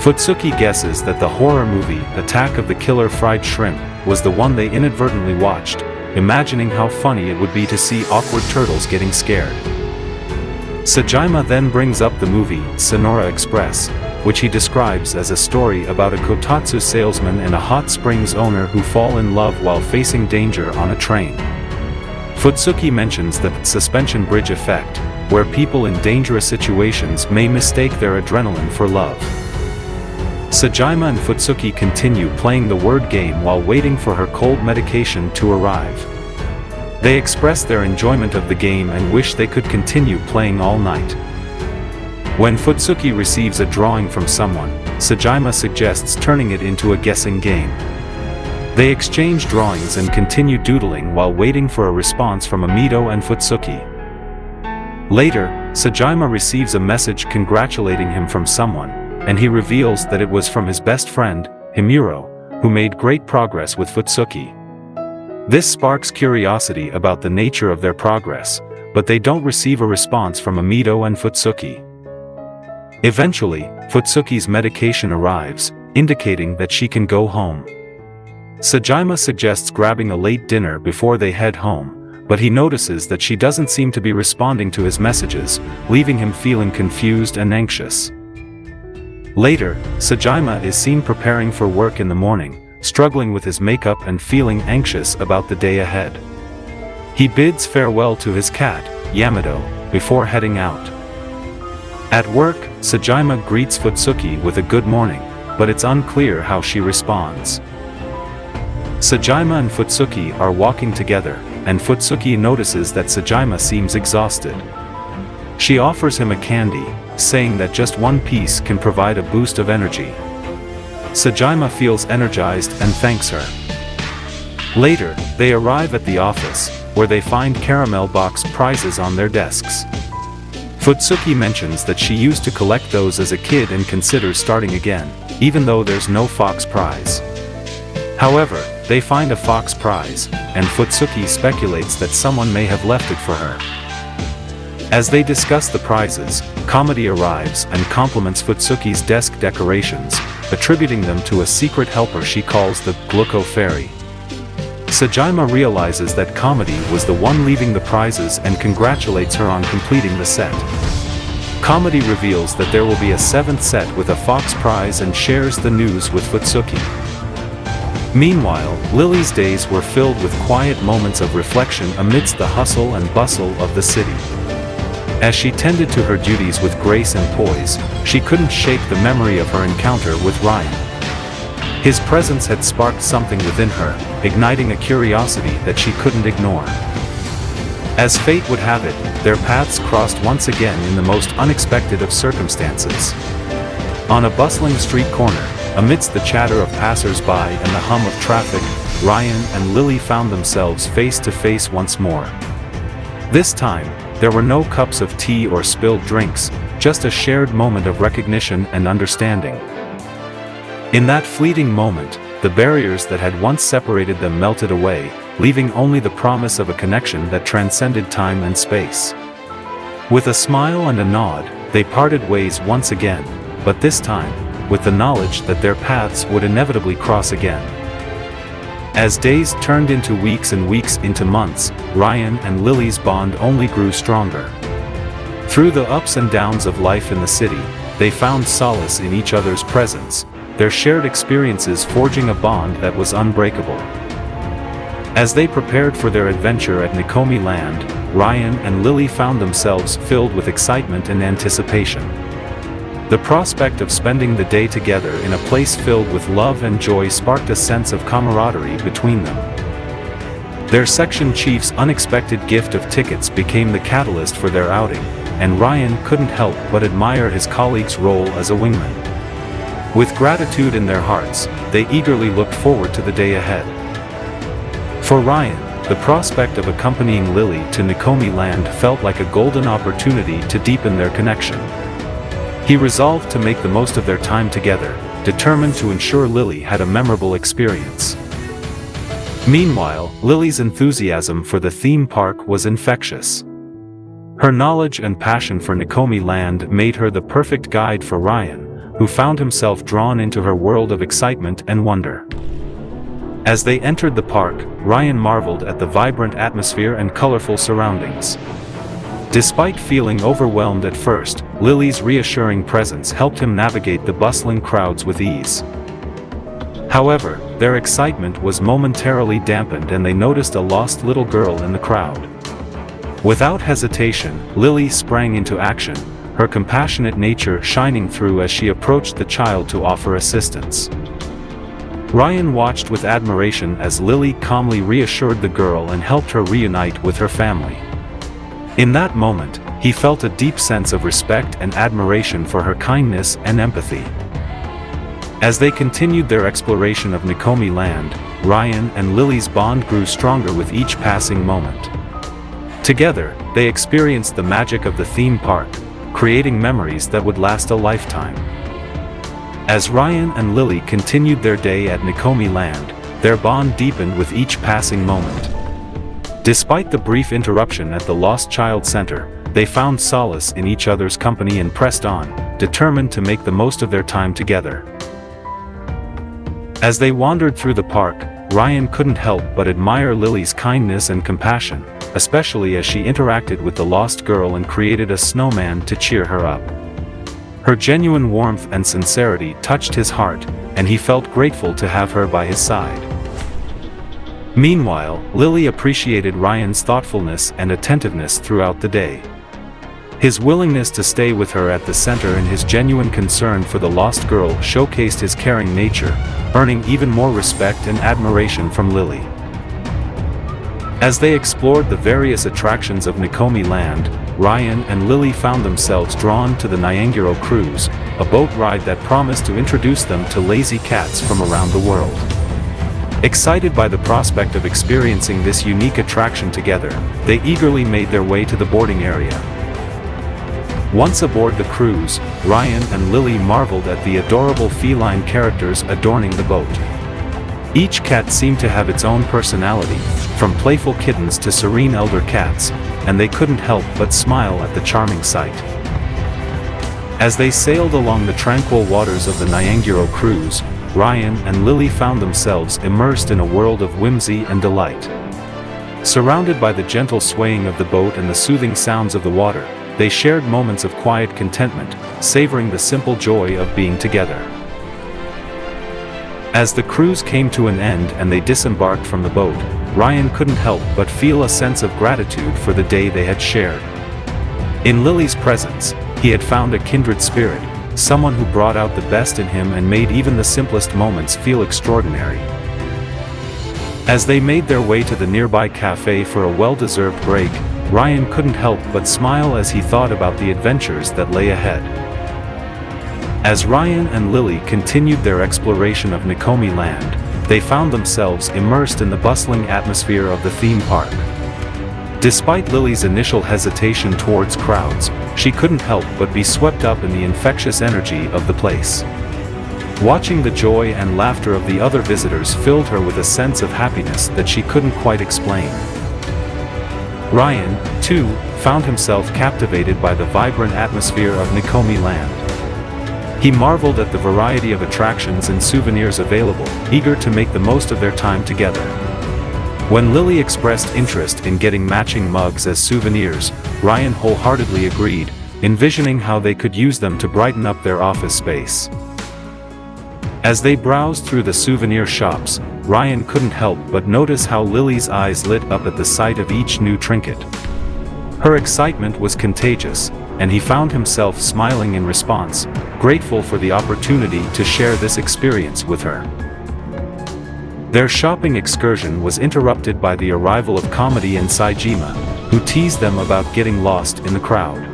Futsuki guesses that the horror movie Attack of the Killer Fried Shrimp was the one they inadvertently watched, imagining how funny it would be to see awkward turtles getting scared. Sajima then brings up the movie Sonora Express, which he describes as a story about a kotatsu salesman and a hot springs owner who fall in love while facing danger on a train. Futsuki mentions the suspension bridge effect, where people in dangerous situations may mistake their adrenaline for love. Sajima and Futsuki continue playing the word game while waiting for her cold medication to arrive. They express their enjoyment of the game and wish they could continue playing all night. When Futsuki receives a drawing from someone, Sajima suggests turning it into a guessing game. They exchange drawings and continue doodling while waiting for a response from Amido and Futsuki. Later, Sajima receives a message congratulating him from someone, and he reveals that it was from his best friend, Himuro, who made great progress with Futsuki. This sparks curiosity about the nature of their progress, but they don't receive a response from Amido and Futsuki. Eventually, Futsuki's medication arrives, indicating that she can go home. Sajima suggests grabbing a late dinner before they head home, but he notices that she doesn't seem to be responding to his messages, leaving him feeling confused and anxious. Later, Sajima is seen preparing for work in the morning, struggling with his makeup and feeling anxious about the day ahead. He bids farewell to his cat, Yamato, before heading out. At work, Sajima greets Futsuki with a good morning, but it's unclear how she responds. Sajima and Futsuki are walking together, and Futsuki notices that Sajima seems exhausted. She offers him a candy, saying that just one piece can provide a boost of energy. Sajima feels energized and thanks her. Later, they arrive at the office, where they find caramel box prizes on their desks. Futsuki mentions that she used to collect those as a kid and considers starting again, even though there's no fox prize. However, they find a fox prize, and Futsuki speculates that someone may have left it for her. As they discuss the prizes, Comedy arrives and compliments Futsuki's desk decorations, attributing them to a secret helper she calls the Glucko Fairy. Sajima realizes that Comedy was the one leaving the prizes and congratulates her on completing the set. Comedy reveals that there will be a 7th set with a fox prize and shares the news with Futsuki. Meanwhile, Lily's days were filled with quiet moments of reflection amidst the hustle and bustle of the city. As she tended to her duties with grace and poise, she couldn't shake the memory of her encounter with Ryan. His presence had sparked something within her, igniting a curiosity that she couldn't ignore. As fate would have it, their paths crossed once again in the most unexpected of circumstances. On a bustling street corner, amidst the chatter of passers-by and the hum of traffic, Ryan and Lily found themselves face to face once more. This time, there were no cups of tea or spilled drinks, just a shared moment of recognition and understanding. In that fleeting moment, the barriers that had once separated them melted away, leaving only the promise of a connection that transcended time and space. With a smile and a nod, they parted ways once again, but this time, with the knowledge that their paths would inevitably cross again. As days turned into weeks and weeks into months, Ryan and Lily's bond only grew stronger. Through the ups and downs of life in the city, they found solace in each other's presence, their shared experiences forging a bond that was unbreakable. As they prepared for their adventure at Nikomi Land, Ryan and Lily found themselves filled with excitement and anticipation. The prospect of spending the day together in a place filled with love and joy sparked a sense of camaraderie between them. Their section chief's unexpected gift of tickets became the catalyst for their outing, and Ryan couldn't help but admire his colleague's role as a wingman. With gratitude in their hearts, they eagerly looked forward to the day ahead. For Ryan, the prospect of accompanying Lily to Nikomi Land felt like a golden opportunity to deepen their connection. He resolved to make the most of their time together, determined to ensure Lily had a memorable experience. Meanwhile, Lily's enthusiasm for the theme park was infectious. Her knowledge and passion for Nikomi Land made her the perfect guide for Ryan, who found himself drawn into her world of excitement and wonder. As they entered the park, Ryan marveled at the vibrant atmosphere and colorful surroundings. Despite feeling overwhelmed at first, Lily's reassuring presence helped him navigate the bustling crowds with ease. However, their excitement was momentarily dampened and they noticed a lost little girl in the crowd. Without hesitation, Lily sprang into action, her compassionate nature shining through as she approached the child to offer assistance. Ryan watched with admiration as Lily calmly reassured the girl and helped her reunite with her family. In that moment, he felt a deep sense of respect and admiration for her kindness and empathy. As they continued their exploration of Nikomi Land, Ryan and Lily's bond grew stronger with each passing moment. Together, they experienced the magic of the theme park, creating memories that would last a lifetime. As Ryan and Lily continued their day at Nikomi Land, their bond deepened with each passing moment. Despite the brief interruption at the Lost Child Center, they found solace in each other's company and pressed on, determined to make the most of their time together. As they wandered through the park, Ryan couldn't help but admire Lily's kindness and compassion, especially as she interacted with the lost girl and created a snowman to cheer her up. Her genuine warmth and sincerity touched his heart, and he felt grateful to have her by his side. Meanwhile, Lily appreciated Ryan's thoughtfulness and attentiveness throughout the day. His willingness to stay with her at the center and his genuine concern for the lost girl showcased his caring nature, earning even more respect and admiration from Lily. As they explored the various attractions of Nikomi Land, Ryan and Lily found themselves drawn to the Nyangiro Cruise, a boat ride that promised to introduce them to lazy cats from around the world. Excited by the prospect of experiencing this unique attraction together, they eagerly made their way to the boarding area. Once aboard the cruise, Ryan and Lily marveled at the adorable feline characters adorning the boat. Each cat seemed to have its own personality, from playful kittens to serene elder cats, and they couldn't help but smile at the charming sight. As they sailed along the tranquil waters of the Nyangiro Cruise, Ryan and Lily found themselves immersed in a world of whimsy and delight. Surrounded by the gentle swaying of the boat and the soothing sounds of the water, they shared moments of quiet contentment, savoring the simple joy of being together. As the cruise came to an end and they disembarked from the boat, Ryan couldn't help but feel a sense of gratitude for the day they had shared. In Lily's presence, he had found a kindred spirit, someone who brought out the best in him and made even the simplest moments feel extraordinary. As they made their way to the nearby cafe for a well-deserved break, Ryan couldn't help but smile as he thought about the adventures that lay ahead. As Ryan and Lily continued their exploration of Nikomi Land, they found themselves immersed in the bustling atmosphere of the theme park. Despite Lily's initial hesitation towards crowds, she couldn't help but be swept up in the infectious energy of the place. Watching the joy and laughter of the other visitors filled her with a sense of happiness that she couldn't quite explain. Ryan, too, found himself captivated by the vibrant atmosphere of Nikomi Land. He marveled at the variety of attractions and souvenirs available, eager to make the most of their time together. When Lily expressed interest in getting matching mugs as souvenirs, Ryan wholeheartedly agreed, envisioning how they could use them to brighten up their office space. As they browsed through the souvenir shops, Ryan couldn't help but notice how Lily's eyes lit up at the sight of each new trinket. Her excitement was contagious, and he found himself smiling in response, grateful for the opportunity to share this experience with her. Their shopping excursion was interrupted by the arrival of Comedy and Saejima, who teased them about getting lost in the crowd.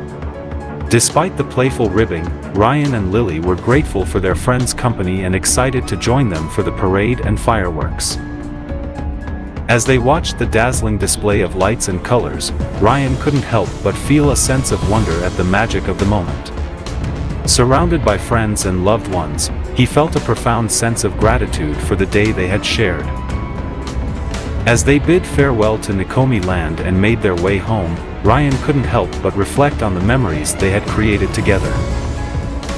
Despite the playful ribbing, Ryan and Lily were grateful for their friends' company and excited to join them for the parade and fireworks. As they watched the dazzling display of lights and colors, Ryan couldn't help but feel a sense of wonder at the magic of the moment. Surrounded by friends and loved ones, he felt a profound sense of gratitude for the day they had shared. As they bid farewell to Nikomi Land and made their way home, Ryan couldn't help but reflect on the memories they had created together.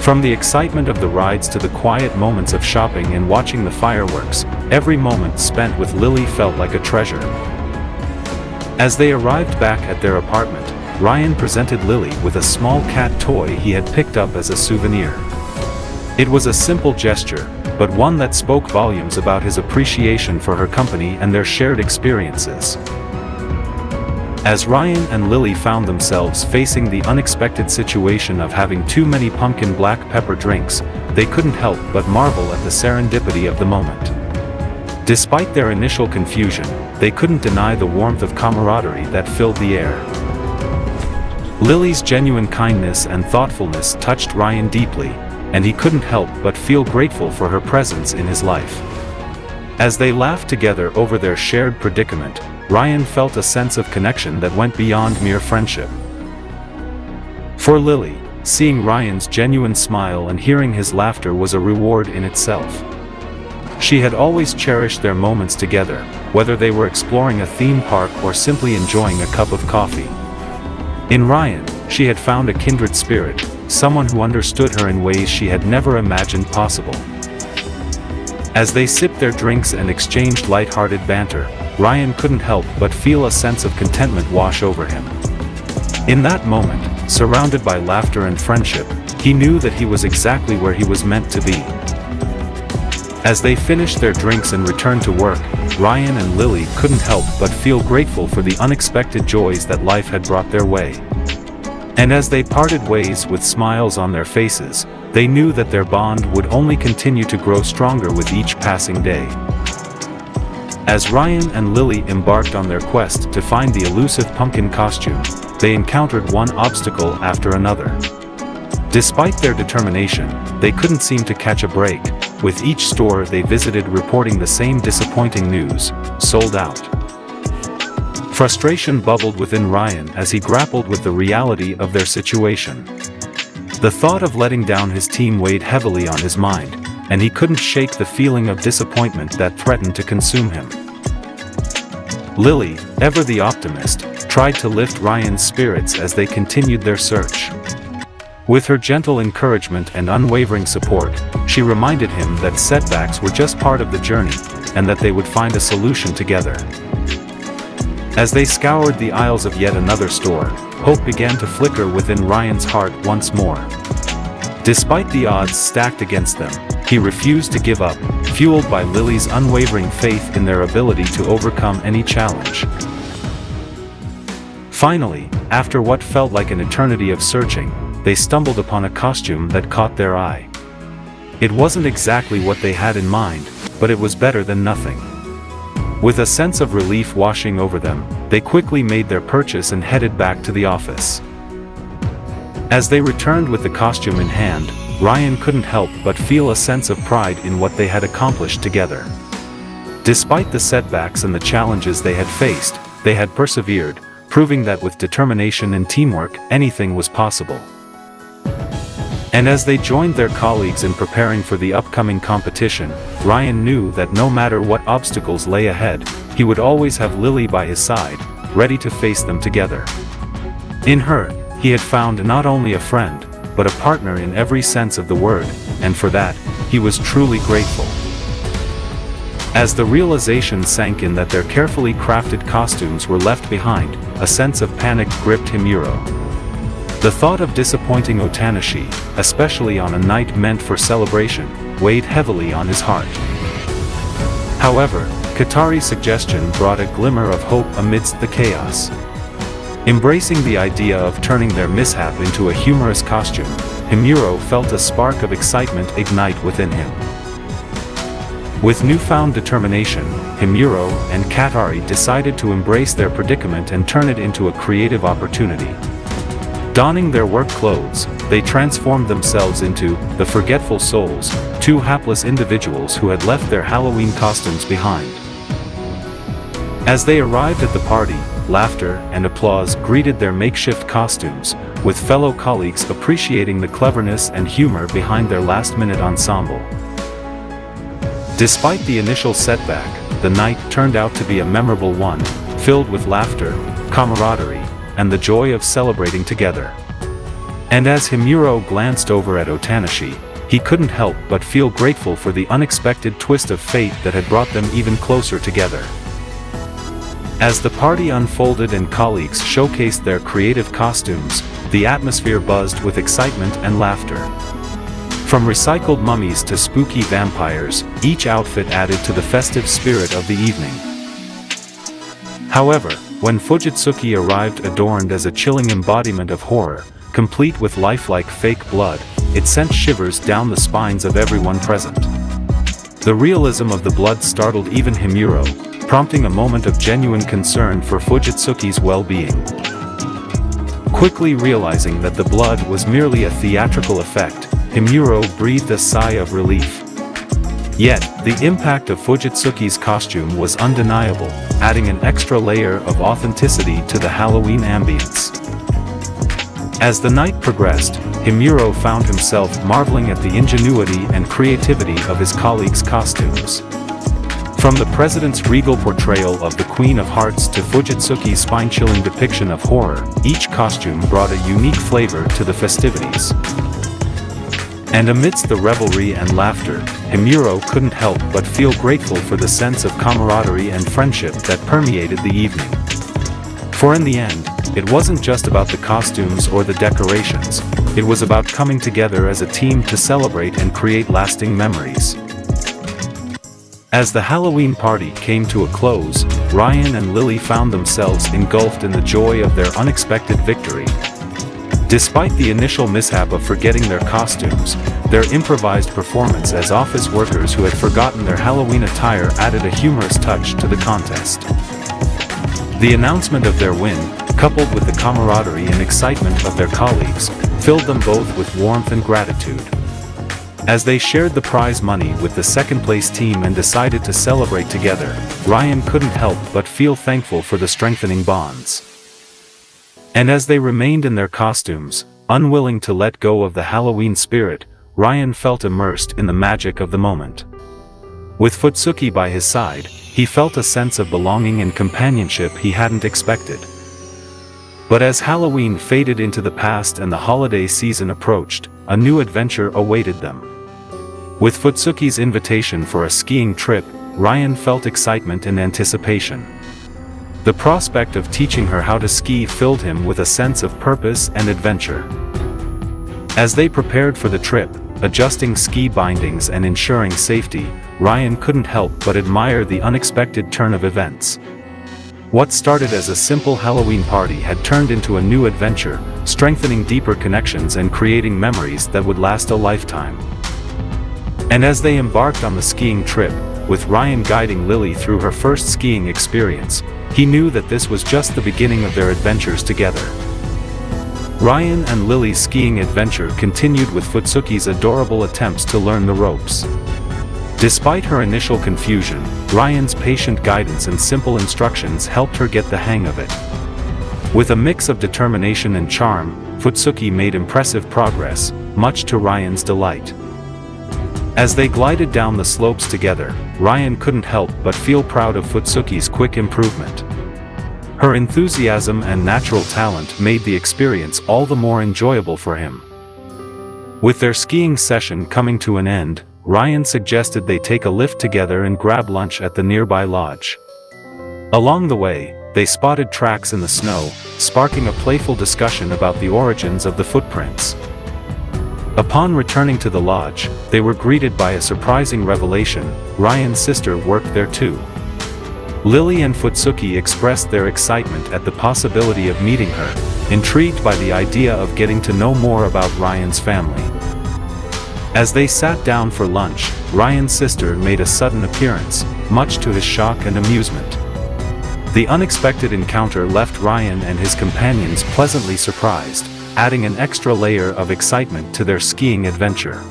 From the excitement of the rides to the quiet moments of shopping and watching the fireworks, every moment spent with Lily felt like a treasure. As they arrived back at their apartment, Ryan presented Lily with a small cat toy he had picked up as a souvenir. It was a simple gesture, but one that spoke volumes about his appreciation for her company and their shared experiences. As Ryan and Lily found themselves facing the unexpected situation of having too many pumpkin black pepper drinks, they couldn't help but marvel at the serendipity of the moment. Despite their initial confusion, they couldn't deny the warmth of camaraderie that filled the air. Lily's genuine kindness and thoughtfulness touched Ryan deeply, and he couldn't help but feel grateful for her presence in his life. As they laughed together over their shared predicament, Ryan felt a sense of connection that went beyond mere friendship. For Lily, seeing Ryan's genuine smile and hearing his laughter was a reward in itself. She had always cherished their moments together, whether they were exploring a theme park or simply enjoying a cup of coffee. In Ryan, she had found a kindred spirit, someone who understood her in ways she had never imagined possible. As they sipped their drinks and exchanged light-hearted banter, Ryan couldn't help but feel a sense of contentment wash over him. In that moment, surrounded by laughter and friendship, he knew that he was exactly where he was meant to be. As they finished their drinks and returned to work, Ryan and Lily couldn't help but feel grateful for the unexpected joys that life had brought their way. And as they parted ways with smiles on their faces, they knew that their bond would only continue to grow stronger with each passing day. As Ryan and Lily embarked on their quest to find the elusive pumpkin costume, they encountered one obstacle after another. Despite their determination, they couldn't seem to catch a break, with each store they visited reporting the same disappointing news: sold out. Frustration bubbled within Ryan as he grappled with the reality of their situation. The thought of letting down his team weighed heavily on his mind, and he couldn't shake the feeling of disappointment that threatened to consume him. Lily, ever the optimist, tried to lift Ryan's spirits as they continued their search. With her gentle encouragement and unwavering support, she reminded him that setbacks were just part of the journey, and that they would find a solution together. As they scoured the aisles of yet another store, hope began to flicker within Ryan's heart once more. Despite the odds stacked against them, he refused to give up, fueled by Lily's unwavering faith in their ability to overcome any challenge. Finally, after what felt like an eternity of searching, they stumbled upon a costume that caught their eye. It wasn't exactly what they had in mind, but it was better than nothing. With a sense of relief washing over them, they quickly made their purchase and headed back to the office. As they returned with the costume in hand, Ryan couldn't help but feel a sense of pride in what they had accomplished together. Despite the setbacks and the challenges they had faced, they had persevered, proving that with determination and teamwork, anything was possible. And as they joined their colleagues in preparing for the upcoming competition, Ryan knew that no matter what obstacles lay ahead, he would always have Lily by his side, ready to face them together. In her, he had found not only a friend, but a partner in every sense of the word, and for that, he was truly grateful. As the realization sank in that their carefully crafted costumes were left behind, a sense of panic gripped Himuro. The thought of disappointing Otanashi, especially on a night meant for celebration, weighed heavily on his heart. However, Katari's suggestion brought a glimmer of hope amidst the chaos. Embracing the idea of turning their mishap into a humorous costume, Himuro felt a spark of excitement ignite within him. With newfound determination, Himuro and Katari decided to embrace their predicament and turn it into a creative opportunity. Donning their work clothes, they transformed themselves into the Forgetful Souls, two hapless individuals who had left their Halloween costumes behind. As they arrived at the party, laughter and applause greeted their makeshift costumes, with fellow colleagues appreciating the cleverness and humor behind their last-minute ensemble. Despite the initial setback, the night turned out to be a memorable one, filled with laughter, camaraderie, and the joy of celebrating together. And as Himuro glanced over at Otanashi, he couldn't help but feel grateful for the unexpected twist of fate that had brought them even closer together. As the party unfolded and colleagues showcased their creative costumes, the atmosphere buzzed with excitement and laughter. From recycled mummies to spooky vampires, each outfit added to the festive spirit of the evening. However, when Fujitsuki arrived adorned as a chilling embodiment of horror, complete with lifelike fake blood, it sent shivers down the spines of everyone present. The realism of the blood startled even Himuro, prompting a moment of genuine concern for Fujitsuki's well-being. Quickly realizing that the blood was merely a theatrical effect, Himuro breathed a sigh of relief. Yet, the impact of Fujitsuki's costume was undeniable, adding an extra layer of authenticity to the Halloween ambience. As the night progressed, Himuro found himself marveling at the ingenuity and creativity of his colleagues' costumes. From the president's regal portrayal of the Queen of Hearts to Fujitsuki's spine-chilling depiction of horror, each costume brought a unique flavor to the festivities. And amidst the revelry and laughter, Himuro couldn't help but feel grateful for the sense of camaraderie and friendship that permeated the evening. For in the end, it wasn't just about the costumes or the decorations, it was about coming together as a team to celebrate and create lasting memories. As the Halloween party came to a close, Ryan and Lily found themselves engulfed in the joy of their unexpected victory. Despite the initial mishap of forgetting their costumes, their improvised performance as office workers who had forgotten their Halloween attire added a humorous touch to the contest. The announcement of their win, coupled with the camaraderie and excitement of their colleagues, filled them both with warmth and gratitude. As they shared the prize money with the second-place team and decided to celebrate together, Ryan couldn't help but feel thankful for the strengthening bonds. And as they remained in their costumes, unwilling to let go of the Halloween spirit, Ryan felt immersed in the magic of the moment. With Futsuki by his side, he felt a sense of belonging and companionship he hadn't expected. But as Halloween faded into the past and the holiday season approached, a new adventure awaited them. With Futsuki's invitation for a skiing trip, Ryan felt excitement and anticipation. The prospect of teaching her how to ski filled him with a sense of purpose and adventure. As they prepared for the trip, adjusting ski bindings and ensuring safety, Ryan couldn't help but admire the unexpected turn of events. What started as a simple Halloween party had turned into a new adventure, strengthening deeper connections and creating memories that would last a lifetime. And as they embarked on the skiing trip, with Ryan guiding Lily through her first skiing experience, he knew that this was just the beginning of their adventures together. Ryan and Lily's skiing adventure continued with Futsuki's adorable attempts to learn the ropes. Despite her initial confusion, Ryan's patient guidance and simple instructions helped her get the hang of it. With a mix of determination and charm, Futsuki made impressive progress, much to Ryan's delight. As they glided down the slopes together, Ryan couldn't help but feel proud of Futsuki's quick improvement. Her enthusiasm and natural talent made the experience all the more enjoyable for him. With their skiing session coming to an end, Ryan suggested they take a lift together and grab lunch at the nearby lodge. Along the way, they spotted tracks in the snow, sparking a playful discussion about the origins of the footprints. Upon returning to the lodge, they were greeted by a surprising revelation: Ryan's sister worked there too. Lily and Futsuki expressed their excitement at the possibility of meeting her, intrigued by the idea of getting to know more about Ryan's family. As they sat down for lunch, Ryan's sister made a sudden appearance, much to his shock and amusement. The unexpected encounter left Ryan and his companions pleasantly surprised, adding an extra layer of excitement to their skiing adventure.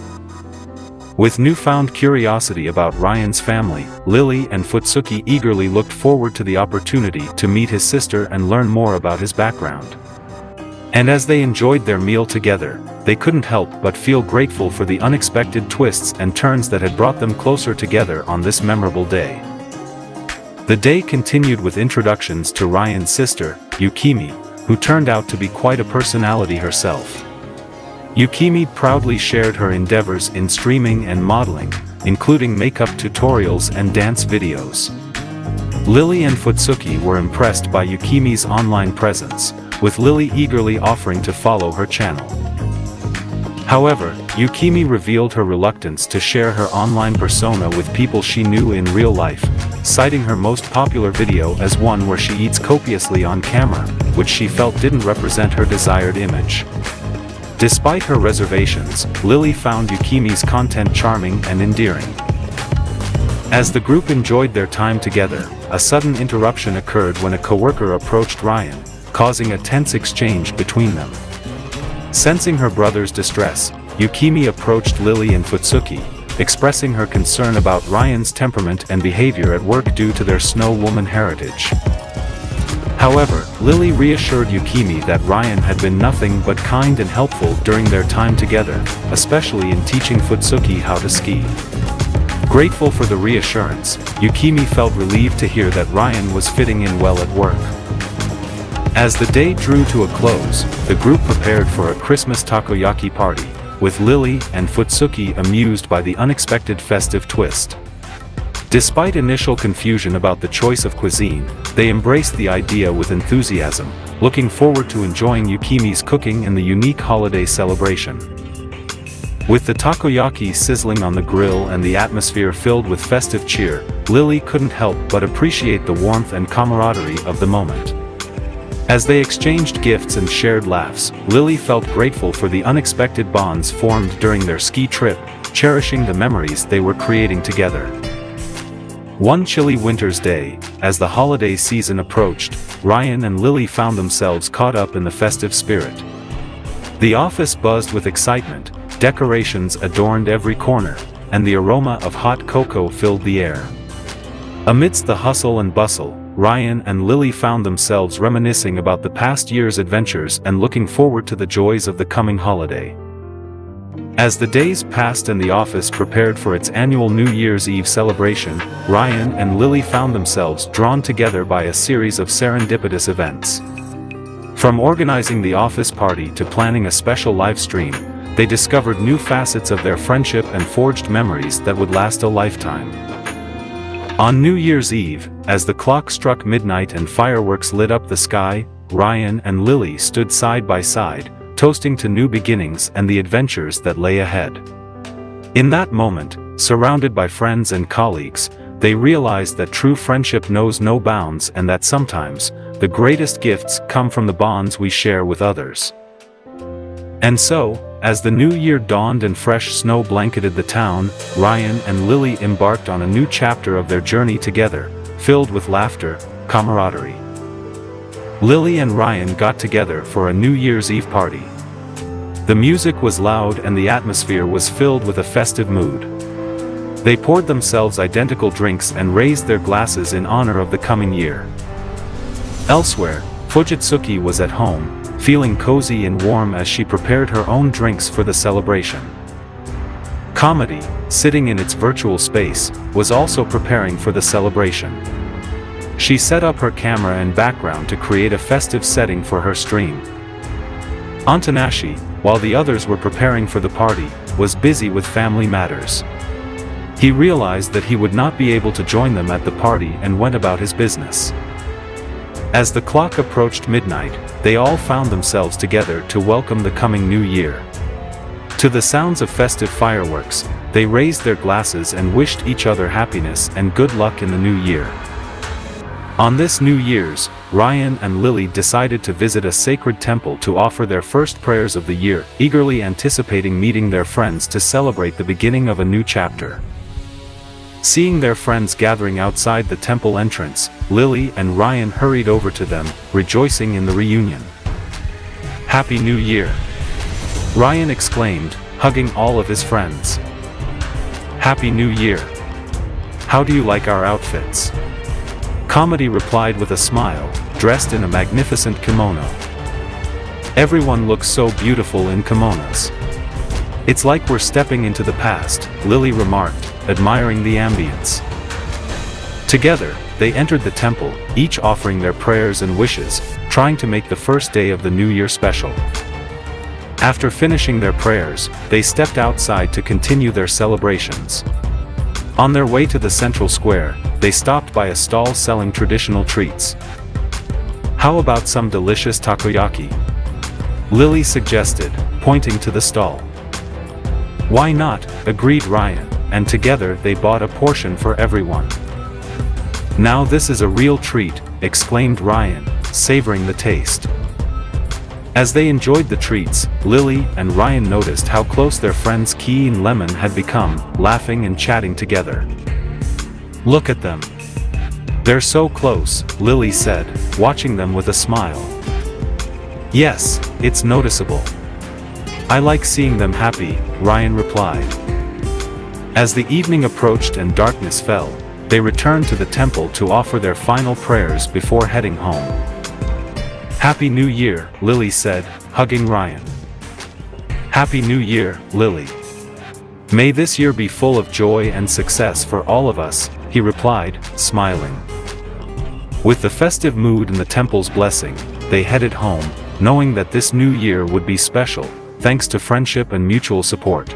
With newfound curiosity about Ryan's family, Lily and Futsuki eagerly looked forward to the opportunity to meet his sister and learn more about his background. And as they enjoyed their meal together, they couldn't help but feel grateful for the unexpected twists and turns that had brought them closer together on this memorable day. The day continued with introductions to Ryan's sister, Yukimi, who turned out to be quite a personality herself. Yukimi proudly shared her endeavors in streaming and modeling, including makeup tutorials and dance videos. Lily and Futsuki were impressed by Yukimi's online presence, with Lily eagerly offering to follow her channel. However, Yukimi revealed her reluctance to share her online persona with people she knew in real life, citing her most popular video as one where she eats copiously on camera, which she felt didn't represent her desired image. Despite her reservations, Lily found Yukimi's content charming and endearing. As the group enjoyed their time together, a sudden interruption occurred when a coworker approached Ryan, causing a tense exchange between them. Sensing her brother's distress, Yukimi approached Lily and Futsuki, expressing her concern about Ryan's temperament and behavior at work due to their Snow Woman heritage. However, Lily reassured Yukimi that Ryan had been nothing but kind and helpful during their time together, especially in teaching Futsuki how to ski. Grateful for the reassurance, Yukimi felt relieved to hear that Ryan was fitting in well at work. As the day drew to a close, the group prepared for a Christmas takoyaki party, with Lily and Futsuki amused by the unexpected festive twist. Despite initial confusion about the choice of cuisine, they embraced the idea with enthusiasm, looking forward to enjoying Yukimi's cooking in the unique holiday celebration. With the takoyaki sizzling on the grill and the atmosphere filled with festive cheer, Lily couldn't help but appreciate the warmth and camaraderie of the moment. As they exchanged gifts and shared laughs, Lily felt grateful for the unexpected bonds formed during their ski trip, cherishing the memories they were creating together. One chilly winter's day, as the holiday season approached, Ryan and Lily found themselves caught up in the festive spirit. The office buzzed with excitement, decorations adorned every corner, and the aroma of hot cocoa filled the air. Amidst the hustle and bustle, Ryan and Lily found themselves reminiscing about the past year's adventures and looking forward to the joys of the coming holiday. As the days passed and the office prepared for its annual New Year's Eve celebration, Ryan and Lily found themselves drawn together by a series of serendipitous events. From organizing the office party to planning a special live stream, they discovered new facets of their friendship and forged memories that would last a lifetime. On New Year's Eve, as the clock struck midnight and fireworks lit up the sky, Ryan and Lily stood side by side, toasting to new beginnings and the adventures that lay ahead. In that moment, surrounded by friends and colleagues, they realized that true friendship knows no bounds and that sometimes, the greatest gifts come from the bonds we share with others. And so, as the new year dawned and fresh snow blanketed the town, Ryan and Lily embarked on a new chapter of their journey together, filled with laughter, camaraderie, Lily and Ryan got together for a New Year's Eve party. The music was loud and the atmosphere was filled with a festive mood. They poured themselves identical drinks and raised their glasses in honor of the coming year. Elsewhere, Fujitsuki was at home, feeling cozy and warm as she prepared her own drinks for the celebration. Comedy, sitting in its virtual space, was also preparing for the celebration. She set up her camera and background to create a festive setting for her stream. Antanashi, while the others were preparing for the party, was busy with family matters. He realized that he would not be able to join them at the party and went about his business. As the clock approached midnight, they all found themselves together to welcome the coming new year. To the sounds of festive fireworks, they raised their glasses and wished each other happiness and good luck in the new year. On this New Year's, Ryan and Lily decided to visit a sacred temple to offer their first prayers of the year, eagerly anticipating meeting their friends to celebrate the beginning of a new chapter. Seeing their friends gathering outside the temple entrance, Lily and Ryan hurried over to them, rejoicing in the reunion. "Happy New Year!" Ryan exclaimed, hugging all of his friends. "Happy New Year! How do you like our outfits?" Comedy replied with a smile, dressed in a magnificent kimono. "Everyone looks so beautiful in kimonos. It's like we're stepping into the past," Lily remarked, admiring the ambience. Together, they entered the temple, each offering their prayers and wishes, trying to make the first day of the new year special. After finishing their prayers, they stepped outside to continue their celebrations. On their way to the central square, they stopped by a stall selling traditional treats. "How about some delicious takoyaki?" Lily suggested, pointing to the stall. "Why not?" agreed Ryan, and together they bought a portion for everyone. "Now this is a real treat," exclaimed Ryan, savoring the taste. As they enjoyed the treats, Lily and Ryan noticed how close their friends Key and Lemon had become, laughing and chatting together. "Look at them. They're so close," Lily said, watching them with a smile. "Yes, it's noticeable. I like seeing them happy," Ryan replied. As the evening approached and darkness fell, they returned to the temple to offer their final prayers before heading home. "Happy New Year," Lily said, hugging Ryan. "Happy New Year, Lily. May this year be full of joy and success for all of us," he replied, smiling. With the festive mood and the temple's blessing, they headed home, knowing that this new year would be special, thanks to friendship and mutual support.